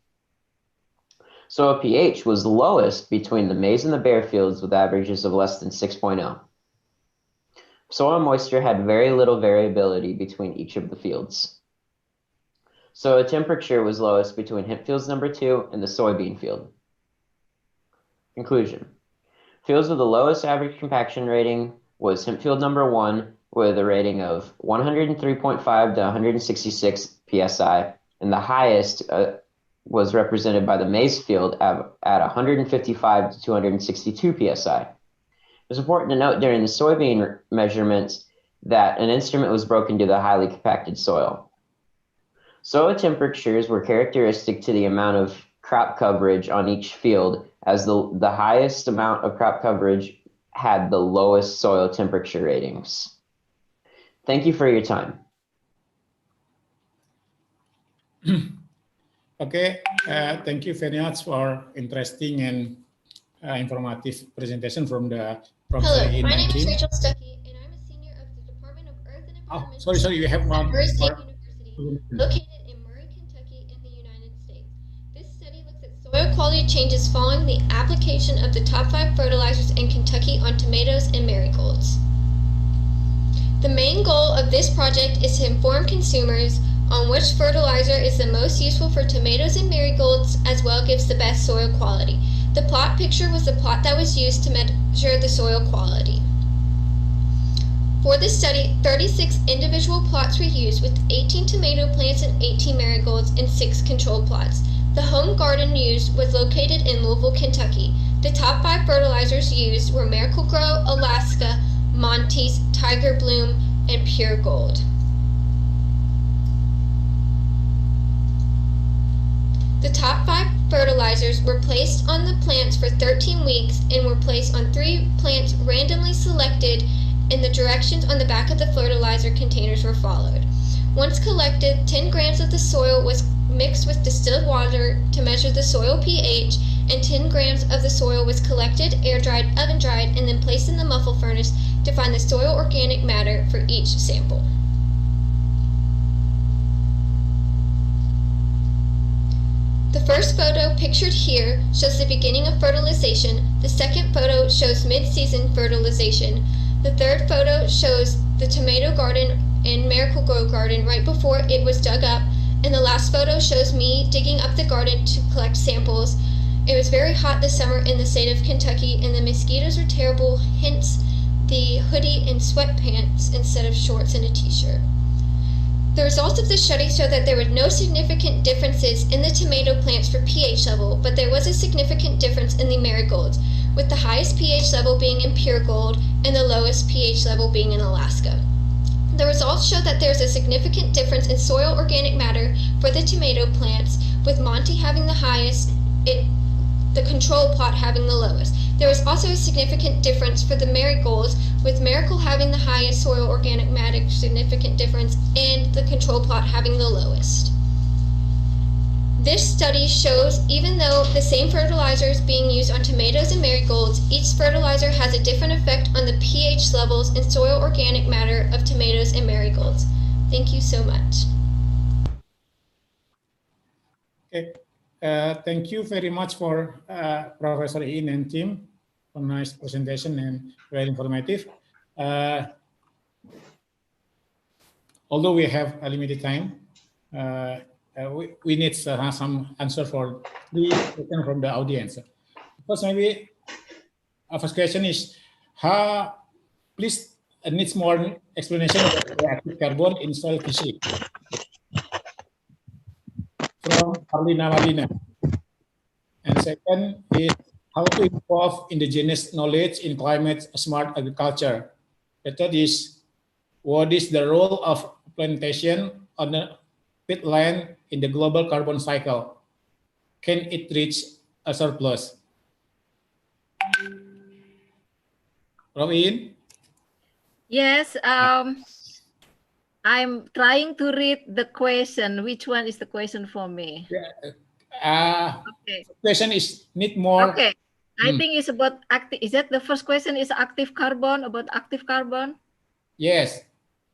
Soil pH was lowest between the maize and the bare fields with averages of less than 6.0. Soil moisture had very little variability between each of the fields. Soil temperature was lowest between hemp fields number 2 and the soybean field. Conclusion. Fields with the lowest average compaction rating was hemp field number 1 with a rating of 103.5 to 166 psi, and the highest was represented by the maize field at 155 to 262 psi. It's important to note during the soybean measurements that an instrument was broken to the highly compacted soil. Soil temperatures were characteristic to the amount of crop coverage on each field, as the highest amount of crop coverage had the lowest soil temperature ratings. Thank you for your time. Okay, thank you very much for interesting and informative presentation from Hello, the my name is team. Rachel Stuckey, and I'm a senior of the Department of Earth and Environment Sorry, we have one. Murray State University, located in Murray, Kentucky, in the United States. This study looks at soil quality changes following the application of the top 5 fertilizers in Kentucky on tomatoes and marigolds. The main goal of this project is to inform consumers on which fertilizer is the most useful for tomatoes and marigolds, as well gives the best soil quality. The plot picture was the plot that was used to measure the soil quality. For this study, 36 individual plots were used with 18 tomato plants and 18 marigolds and 6 control plots. The home garden used was located in Louisville, Kentucky. The top 5 fertilizers used were Miracle-Gro, Alaska, Monty's, Tiger Bloom, and Pure Gold. The top 5 fertilizers were placed on the plants for 13 weeks and were placed on 3 plants randomly selected, and the directions on the back of the fertilizer containers were followed. Once collected, 10 grams of the soil was mixed with distilled water to measure the soil pH, and 10 grams of the soil was collected, air-dried, oven-dried, and then placed in the muffle furnace to find the soil organic matter for each sample. The first photo pictured here shows the beginning of fertilization. The second photo shows mid-season fertilization. The third photo shows the tomato garden and Miracle-Gro garden right before it was dug up. And the last photo shows me digging up the garden to collect samples. It was very hot this summer in the state of Kentucky, and the mosquitoes were terrible, hence the hoodie and sweatpants instead of shorts and a t-shirt. The results of the study showed that there were no significant differences in the tomato plants for pH level, but there was a significant difference in the marigolds, with the highest pH level being in Pure Gold and the lowest pH level being in Alaska. The results showed that there is a significant difference in soil organic matter for the tomato plants, with Monty having the highest, the control plot having the lowest. There was also a significant difference for the marigolds, with Miracle having the highest soil organic matter significant difference and the control plot having the lowest. This study shows even though the same fertilizer is being used on tomatoes and marigolds, each fertilizer has a different effect on the pH levels and soil organic matter of tomatoes and marigolds. Thank you so much. Okay. Thank you very much for Professor In and team for nice presentation and very informative. Although we have a limited time, we need some answer for 3 questions from the audience. First, maybe first question is, please needs more explanation about the active carbon in soil physics from Arlina Marina. And second is how to involve indigenous knowledge in climate smart agriculture. The third is, what is the role of plantation on the peatland in the global carbon cycle? Can it reach a surplus? Robin? Yes, I'm trying to read the question. Which one is the question for me? Okay. Question is need more. Okay, I think it's about active. Is that the first question? Is active carbon, about active carbon? Yes.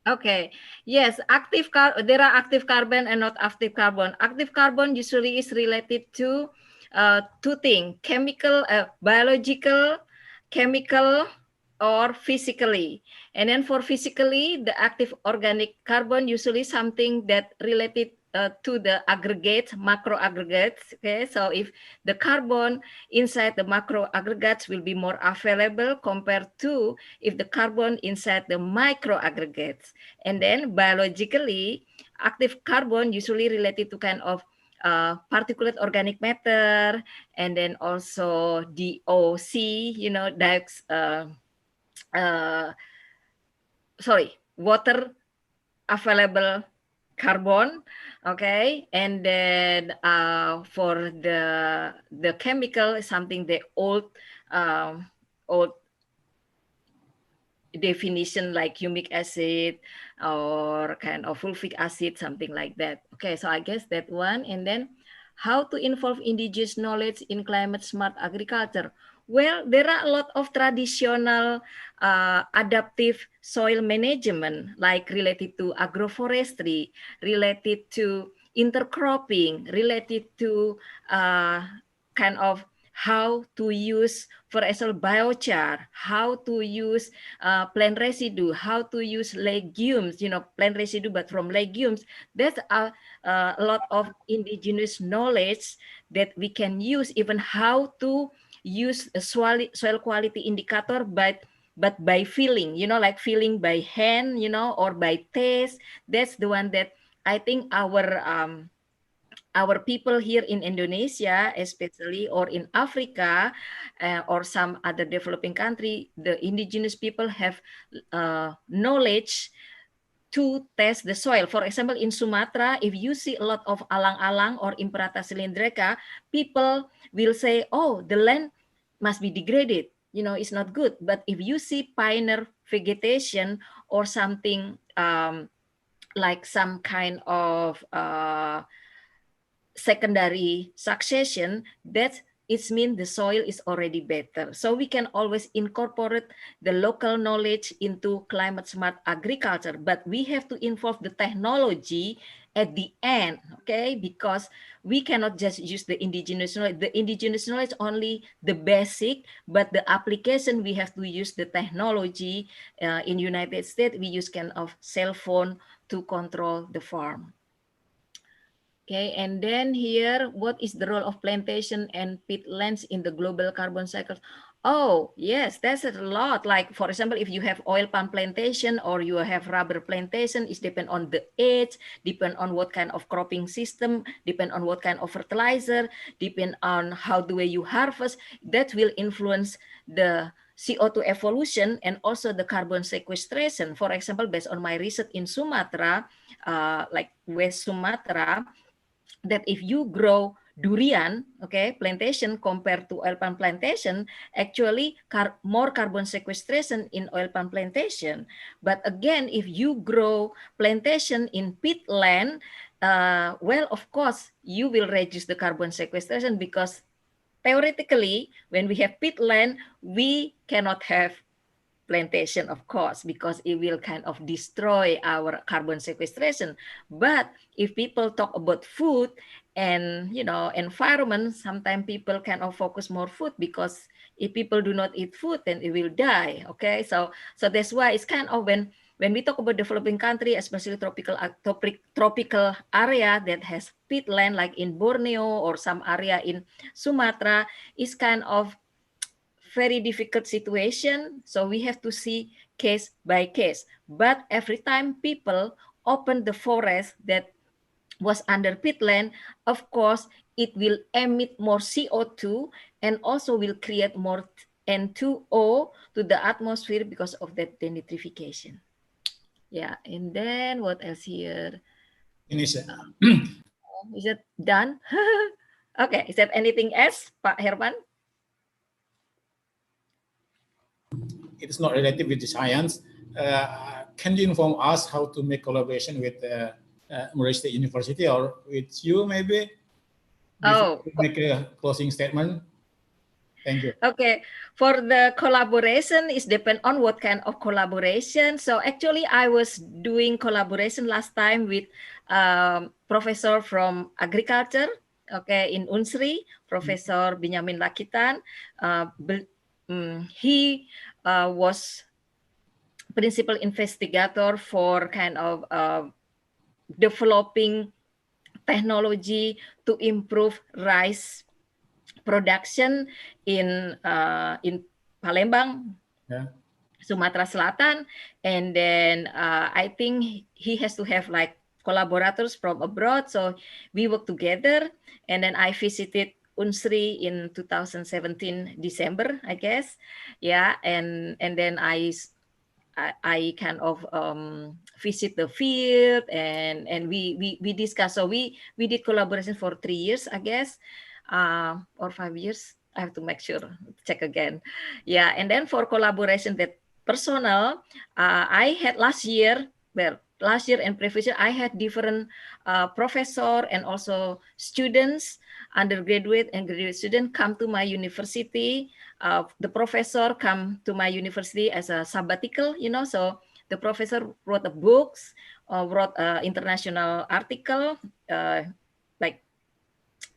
Okay. Yes, there are active carbon and not active carbon. Active carbon usually is related to 2 things: chemical, biological, chemical, or physically. And then for physically, the active organic carbon usually something that related to the aggregates, macro aggregates. Okay, so if the carbon inside the macro aggregates will be more available compared to if the carbon inside the micro aggregates. And then biologically, active carbon usually related to kind of particulate organic matter, and then also DOC, water available carbon. Okay, and then for the chemical, something the old definition like humic acid or kind of fulvic acid, something like that. Okay, so I guess that one. And then how to involve indigenous knowledge in climate smart agriculture. Well, there are a lot of traditional adaptive soil management, like related to agroforestry, related to intercropping, related to kind of how to use, for example, biochar, how to use plant residue, how to use legumes, plant residue, but from legumes. There's a lot of indigenous knowledge that we can use, even how to use a soil quality indicator, but by feeling, like feeling by hand, or by taste. That's the one that I think our people here in Indonesia, especially, or in Africa, or some other developing country, the indigenous people have knowledge to test the soil. For example, in Sumatra, if you see a lot of alang-alang or Imprata cylindrica, people will say, oh, the land must be degraded. It's not good. But if you see pioneer vegetation or something like some kind of secondary succession, that it means the soil is already better. So we can always incorporate the local knowledge into climate smart agriculture, but we have to involve the technology at the end, okay? Because we cannot just use the indigenous knowledge. The indigenous knowledge only the basic, but the application we have to use the technology. In United States, we use kind of cell phone to control the farm. Okay, and then here, what is the role of plantation and peatlands in the global carbon cycle? Oh, yes, that's a lot. Like, for example, if you have oil palm plantation or you have rubber plantation, it depends on the age, depend on what kind of cropping system, depend on what kind of fertilizer, depend on how the way you harvest. That will influence the CO2 evolution and also the carbon sequestration. For example, based on my research in Sumatra, like West Sumatra, that if you grow durian, okay, plantation compared to oil palm plantation, actually more carbon sequestration in oil palm plantation. But again, if you grow plantation in peatland, well, of course, you will reduce the carbon sequestration, because theoretically, when we have peatland, we cannot have plantation, of course, because it will kind of destroy our carbon sequestration. But if people talk about food and environment, sometimes people kind of focus more food, because if people do not eat food, then it will die. Okay, so that's why it's kind of when we talk about developing country, especially tropical area that has peatland, like in Borneo or some area in Sumatra, is kind of very difficult situation. So we have to see case by case. But every time people open the forest that was under peatland, of course, it will emit more CO2 and also will create more N2O to the atmosphere because of that denitrification. Yeah, and then what else here? Finish. Is it done? Okay, is there anything else, Pak Herman? It is not related with the science. Can you inform us how to make collaboration with Murray State University or with you maybe? Oh, make a closing statement. Thank you. Okay, for the collaboration, it depends on what kind of collaboration. So actually, I was doing collaboration last time with professor from agriculture, okay, in Unsri, Professor Benjamin Lakitan. He was principal investigator for kind of developing technology to improve rice production in Palembang, Sumatera Selatan, and then I think he has to have like collaborators from abroad. So we work together, and then I visited Unsri in 2017 December, I guess, yeah, and then I kind of visit the field, and we discuss. So we did collaboration for 3 years, I guess, or 5 years. I have to make sure, check again. Yeah, and then for collaboration that personal, I had last year and previous year, I had different professor and also students, undergraduate and graduate students come to my university. The professor come to my university as a sabbatical, so the professor wrote a books, wrote an international article, like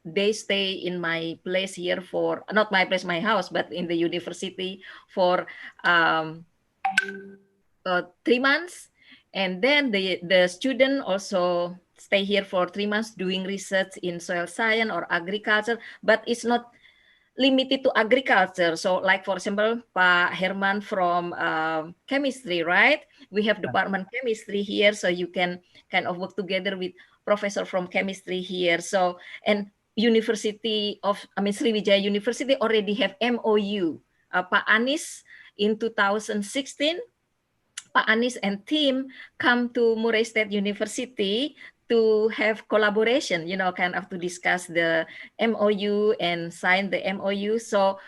they stay in my place here for, not my place, my house, but in the university for 3 months. And then the student also stay here for 3 months doing research in soil science or agriculture, but it's not limited to agriculture. So like, for example, Pak Herman from chemistry, right? We have department chemistry here, so you can kind of work together with professor from chemistry here. So, and University of, Sriwijaya University already have MOU. Pak Anies in 2016, Pak Anies and team come to Murray State University to have collaboration, kind of to discuss the MOU and sign the MOU. So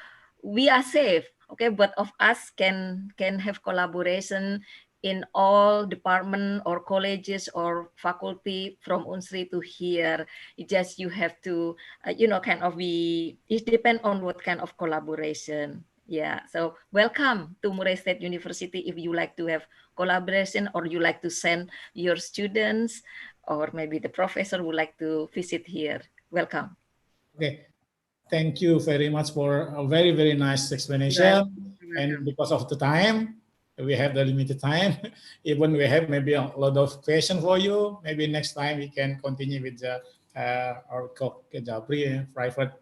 we are safe, okay? Both of us can have collaboration in all department or colleges or faculty from Unsri to here. It just you have to, kind of it depends on what kind of collaboration. Yeah, so welcome to Murray State University if you like to have collaboration or you like to send your students or maybe the professor would like to visit here. Welcome. Okay, thank you very much for a very, very nice explanation. And because of the time, we have the limited time. Even we have maybe a lot of questions for you. Maybe next time we can continue with the private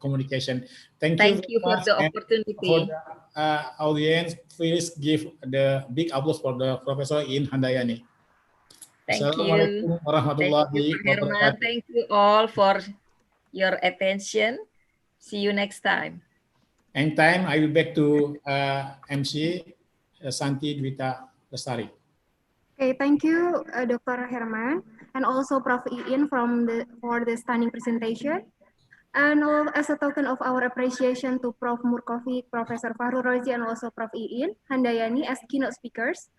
communication. Thank you for the opportunity. For the audience, please give the big applause for the Professor In Handayani. Thank you. Thank you all for your attention. See you next time. Anytime, I will back to MC Santi Dwita Lestari. Okay, thank you, Dr. Herman, and also Prof. Iin for the stunning presentation. And as a token of our appreciation to Prof. Murkovic, Professor Fahru Rozi, and also Prof. Iin Handayani as keynote speakers,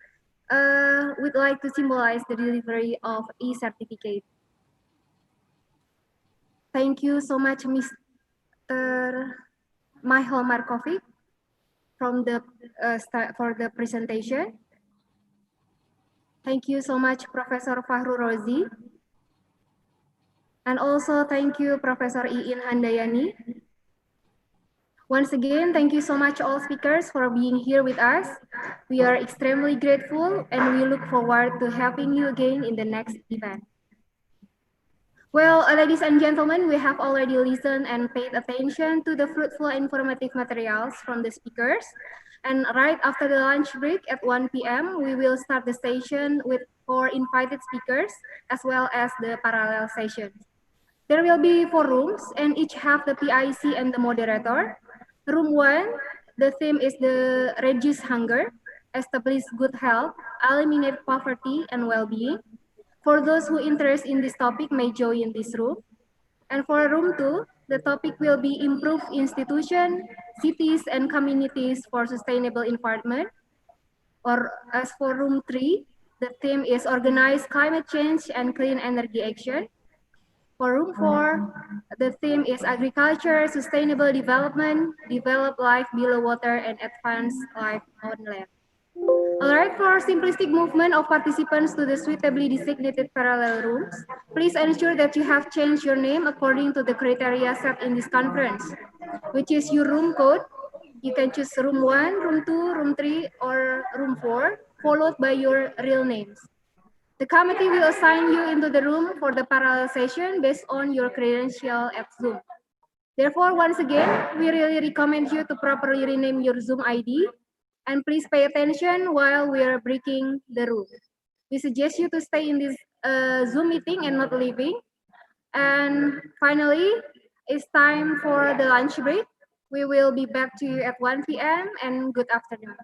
we'd like to symbolize the delivery of e-certificate. Thank you so much, Mr. Michael Markovic, for the presentation. Thank you so much, Professor Fahru Rozi. And also thank you, Professor Iin Handayani. Once again, thank you so much all speakers for being here with us. We are extremely grateful and we look forward to having you again in the next event. Well, ladies and gentlemen, we have already listened and paid attention to the fruitful and informative materials from the speakers. And right after the lunch break at 1 p.m., we will start the session with 4 invited speakers, as well as the parallel sessions. There will be 4 rooms, and each have the PIC and the moderator. Room 1, the theme is the reduce hunger, establish good health, eliminate poverty and well-being. For those who interest in this topic may join this room. And for room 2, the topic will be improve institution, cities, and communities for sustainable environment. Or as for room 3, the theme is organize climate change and clean energy action. For room 4, the theme is agriculture, sustainable development, develop life below water, and advance life on land. All right, for simplistic movement of participants to the suitably designated parallel rooms, please ensure that you have changed your name according to the criteria set in this conference, which is your room code. You can choose room 1, room 2, room 3, or room 4, followed by your real names. The committee will assign you into the room for the parallel session based on your credential at Zoom. Therefore, once again, we really recommend you to properly rename your Zoom ID. And please pay attention while we are breaking the room. We suggest you to stay in this Zoom meeting and not leaving. And finally, it's time for the lunch break. We will be back to you at 1 p.m. and good afternoon.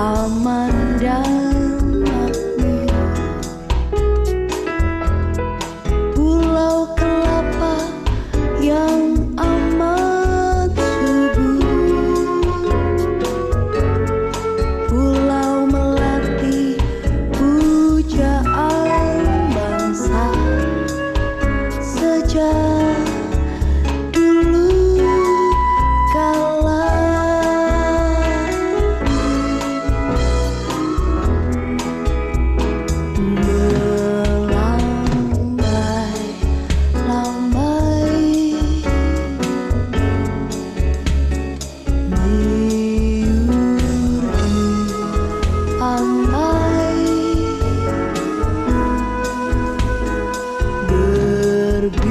aman dan makmur. Pulau kelapa yang amat subur, pulau melati pujaan bangsa sejak dulu kala. Melambai-lambai liur di pantai, berbisik-bisik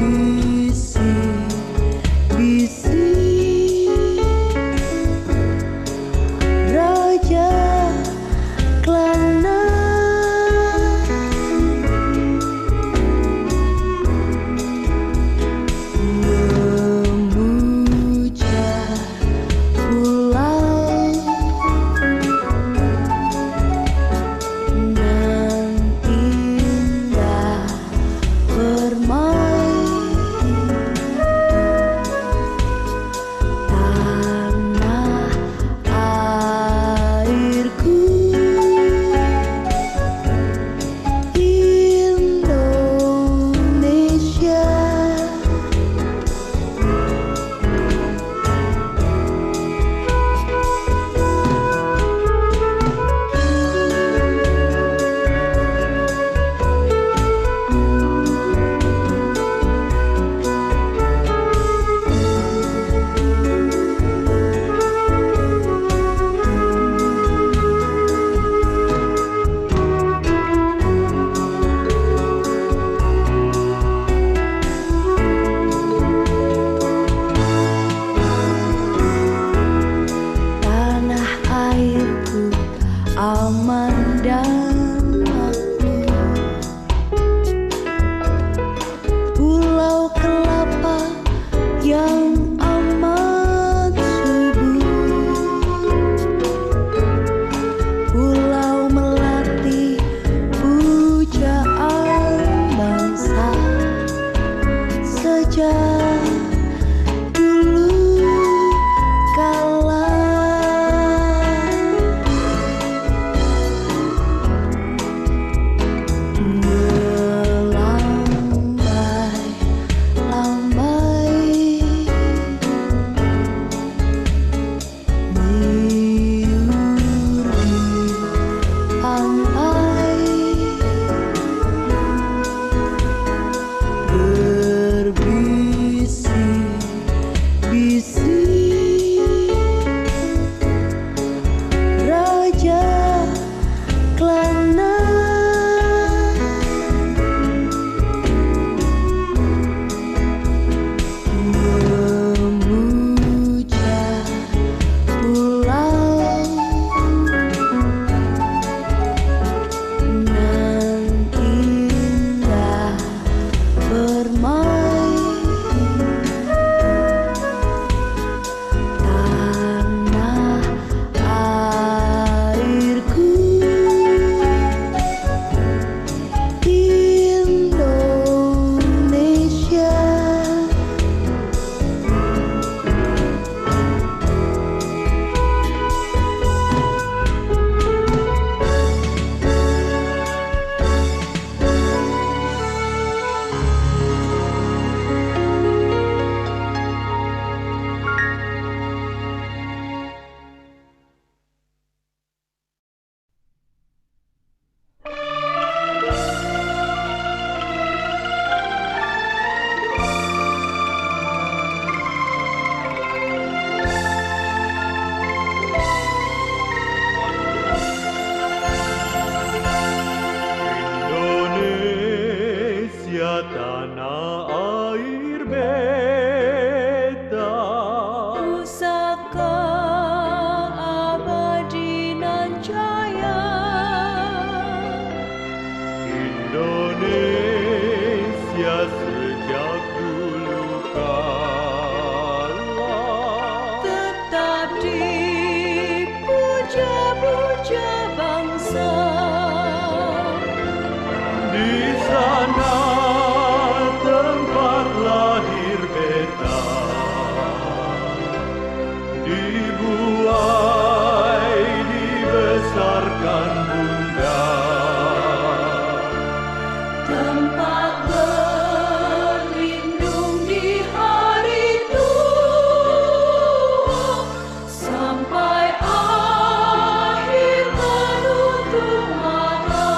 raja Klana memuja pulau nan indah bermain, tanah airku Indonesia. Tanah airku aman dan makmur, pulau kelapa yang amat subur, pulau melati pujaan bangsa sejak dulu kala. tebarkan Bunda. Tempat berlindung di hari tua sampai akhir menutup mata.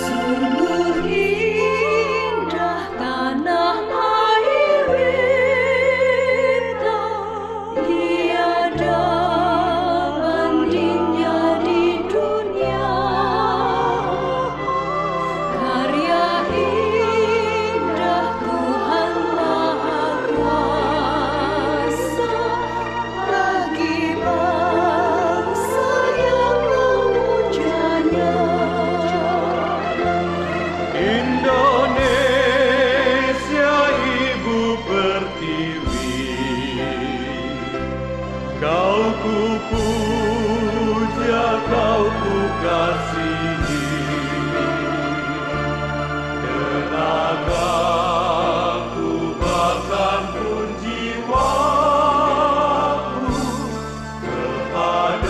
Sungguh indah tanah air kita, tiada bandingnya di dunia. Karya indah Tuhan Maha Kuasa bagi bangsa yang memujanya. Indonesia Ibu Pertiwi, kau ku puja, kau ku kasihi. Tenagaku bahkan pun jiwaku kepadamu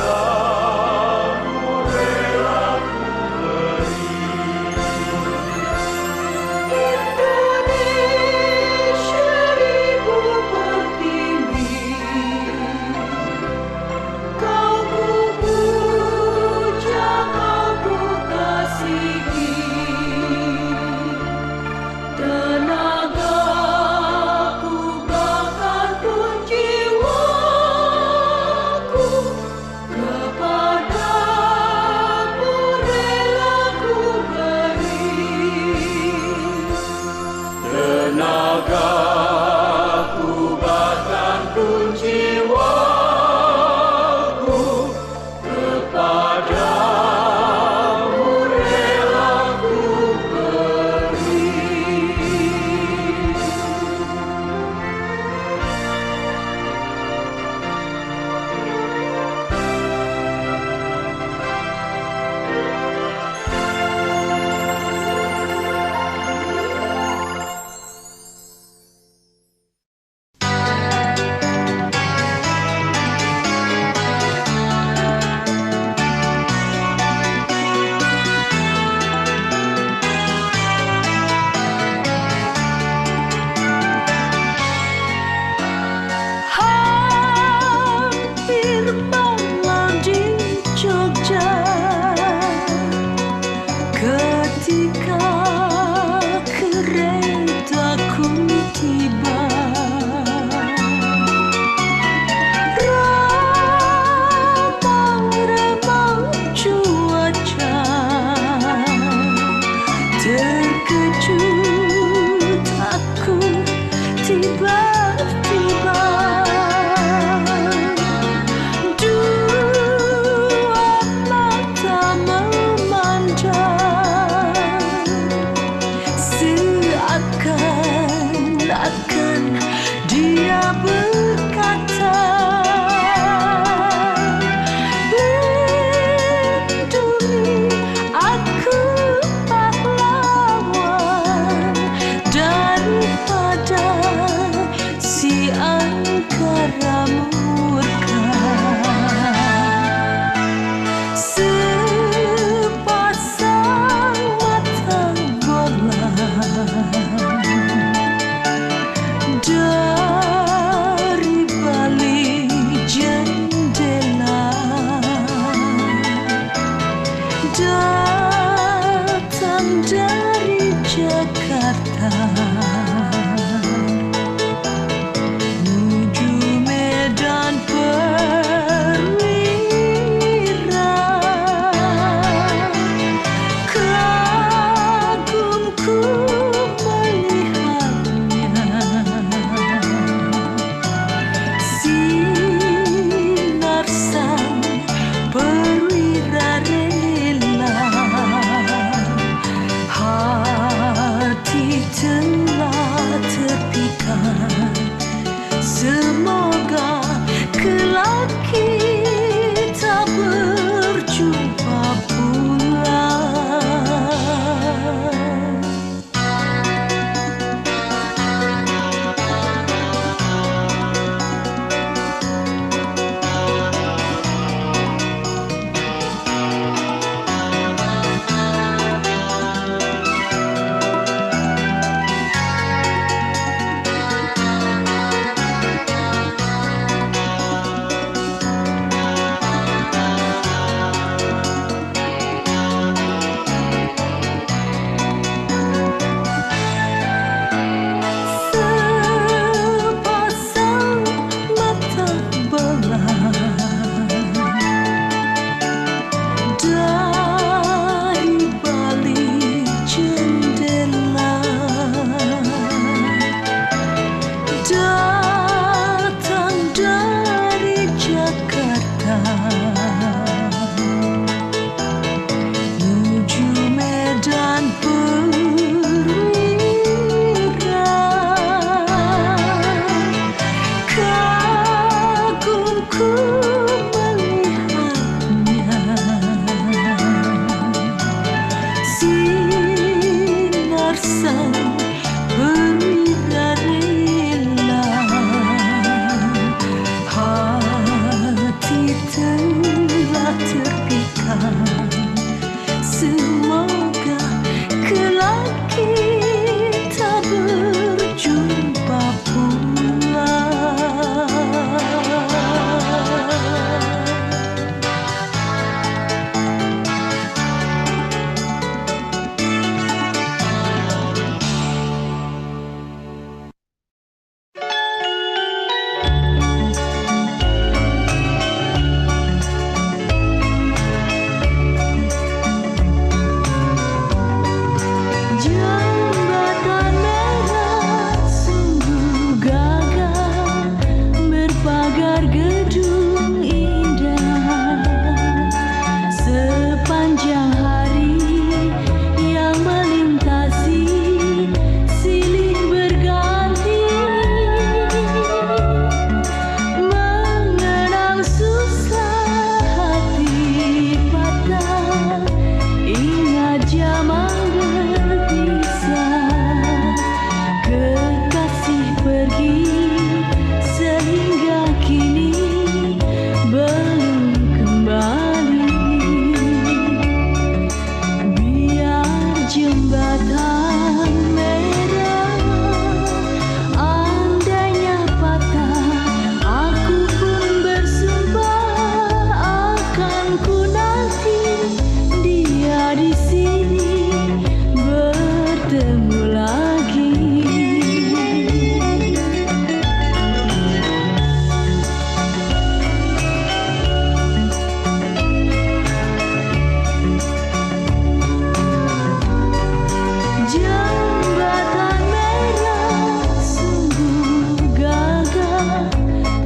rela ku beri. Indonesia Ibu Pertiwi, kau ku puja, kau ku terpikat. Semoga kelak kita berjumpa pula. Jembatan merah sungguh gagah, berpagar gedung indah. Sepanjang hari yang melintasi silih berganti, mengenang susah hati patah, ingat zaman kekasih pergi sehingga kini belum kembali. Biar jembatan merah andainya patah, aku pun bersumpah akan ku nanti dia di sini bertemu lagi. Jembatan merah sungguh gagah,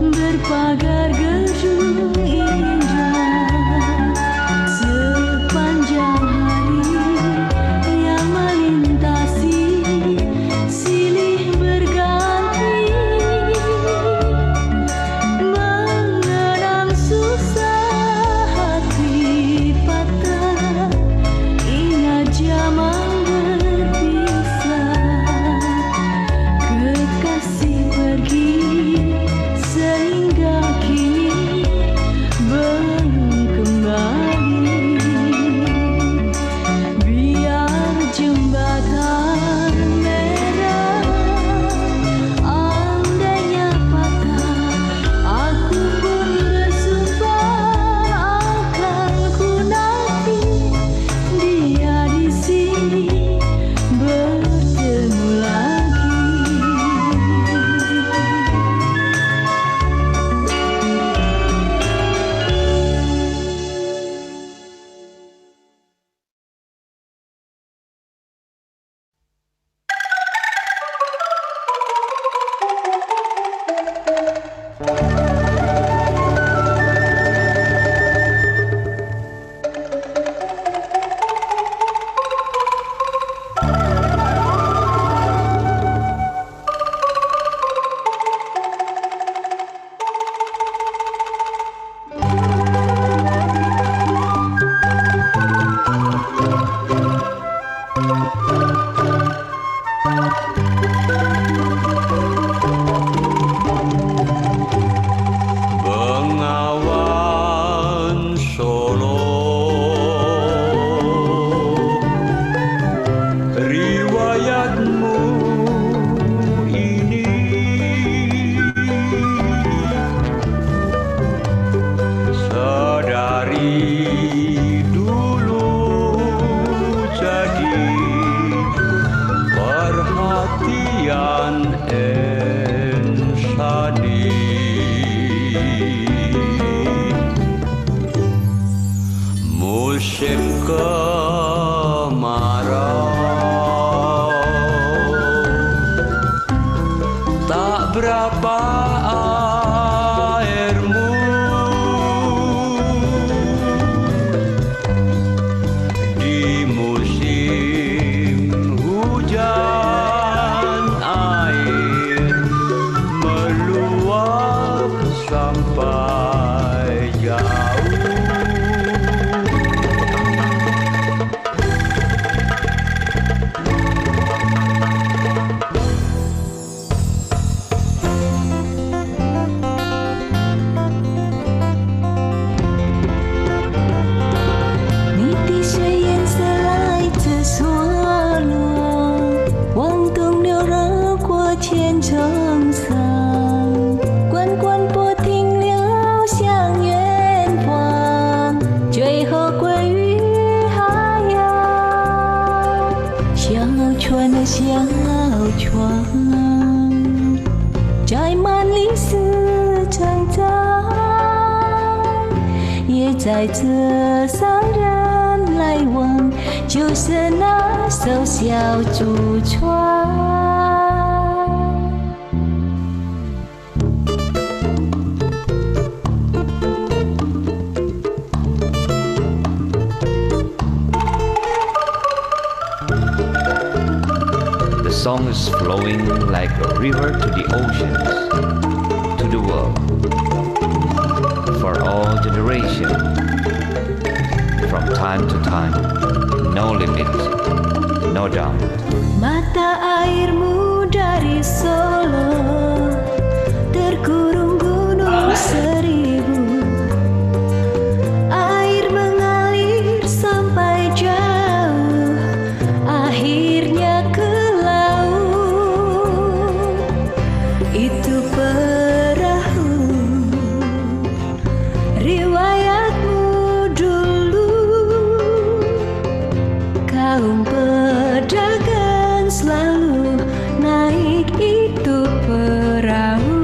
berpagar gedung indah. Sepanjang hari yang melintasi silih berganti, mengenang susah hati patah, ingat zaman berpisah. Kekasih pergi sehingga kini belum kembali. Biar jembatan merah andainya patah, aku pun bersumpah akan ku nanti dia di sini bertemu lagi. Bengawan Solo, riwayatmu ini sedari dulu jadi perhatian insani. Musim kemarau tak berapa airmu, di musim hujan air meluap sampai jauh. 也在这上人来往，就是那艘小竹船。The song is flowing like a river to the oceans, to the world, for all generations, from time to time, no limit, no doubt. Mata airmu dari Solo terkurung gunung seribu, air mengalir sampai jauh, akhirnya ke laut. Itu perahu riwayatmu dulu, kaum pedagang selalu naik itu perahu.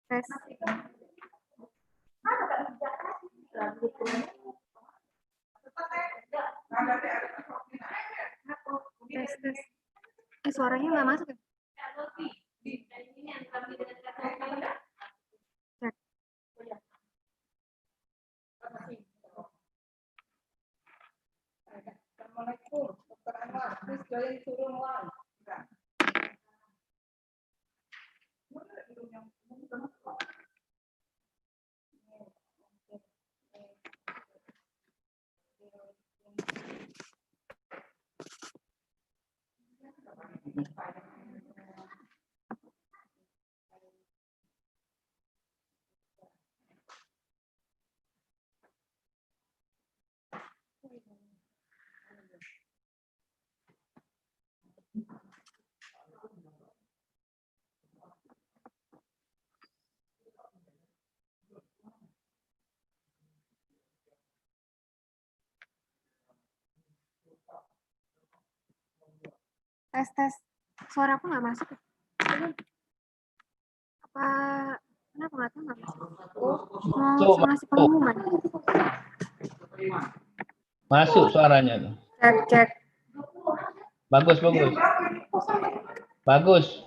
Tes. Tes, tes. Suaranya nggak masuk ya? Cek. Assalamualaikum, Dr. Anwar. Please join to room 1. Tes, tes. Suara aku nggak masuk ya? Apa kenapa nggak tahu nggak masuk? Mau ngasih pengumuman. Masuk suaranya tuh. Cek, cek. Bagus, bagus. Bagus.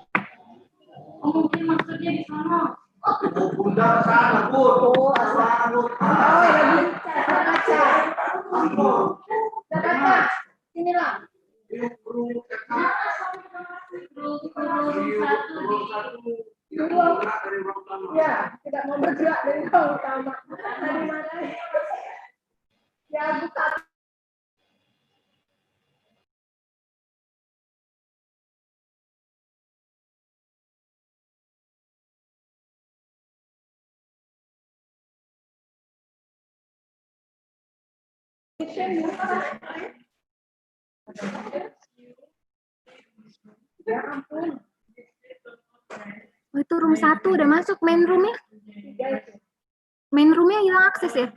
Inilah. Ya, tidak mau bergerak dari ruang utama. Dari mana? Ya, buka. Ya ampun. Oh, itu room 1 udah masuk. Main roomnya? Main roomnya hilang akses ya?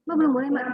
Mbak belum boleh, Mbak.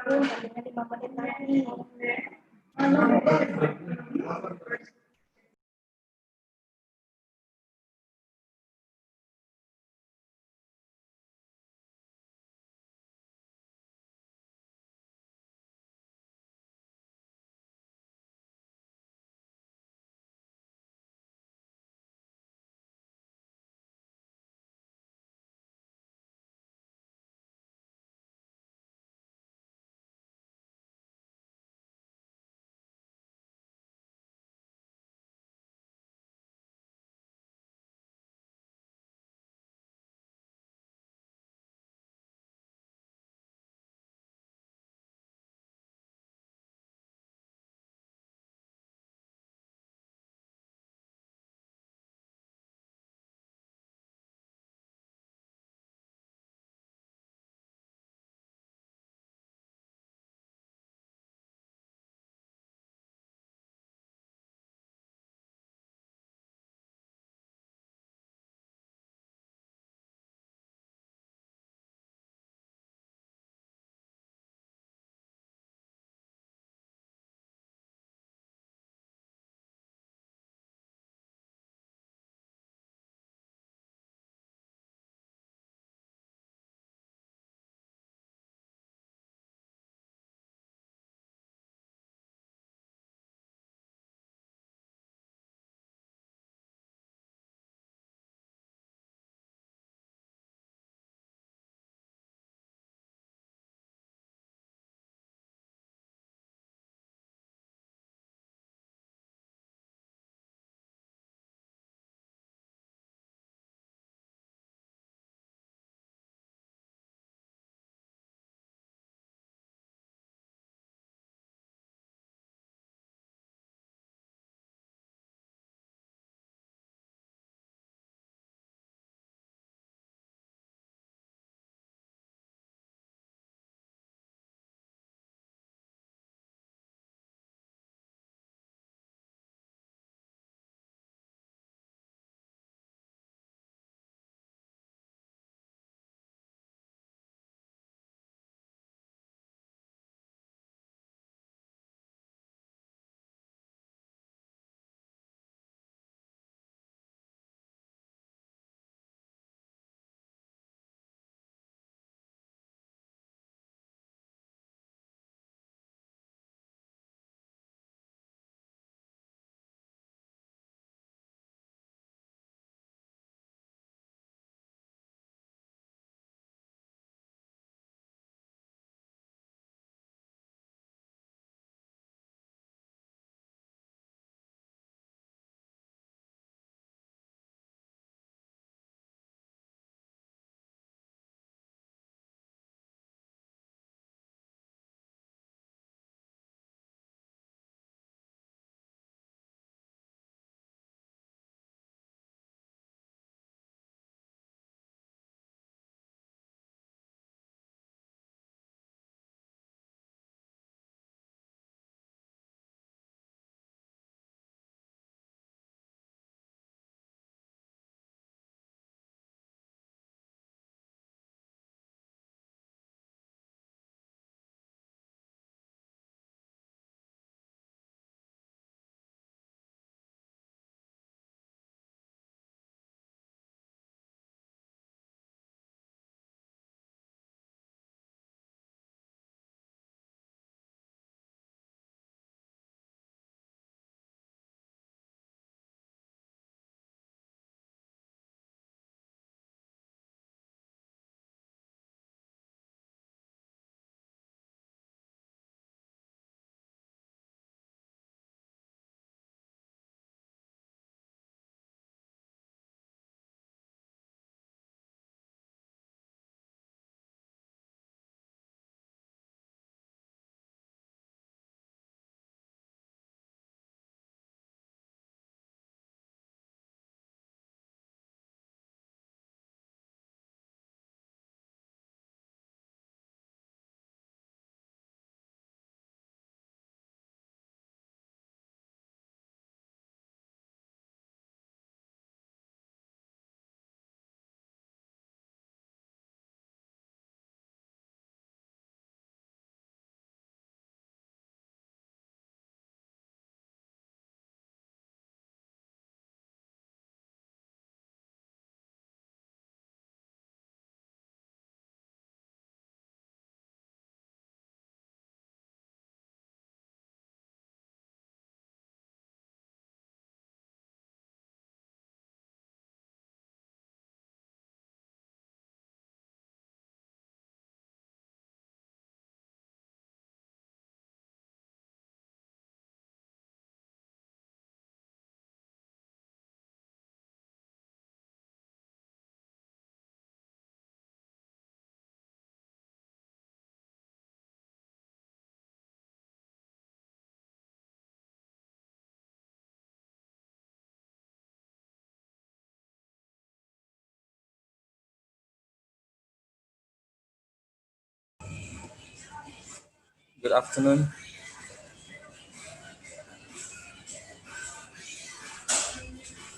Good afternoon.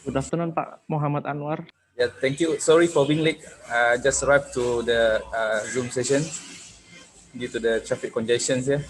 Good afternoon, Pak Muhammad Anwar. Yeah, thank you. Sorry for being late. Just arrived to the Zoom session due to the traffic congestions here.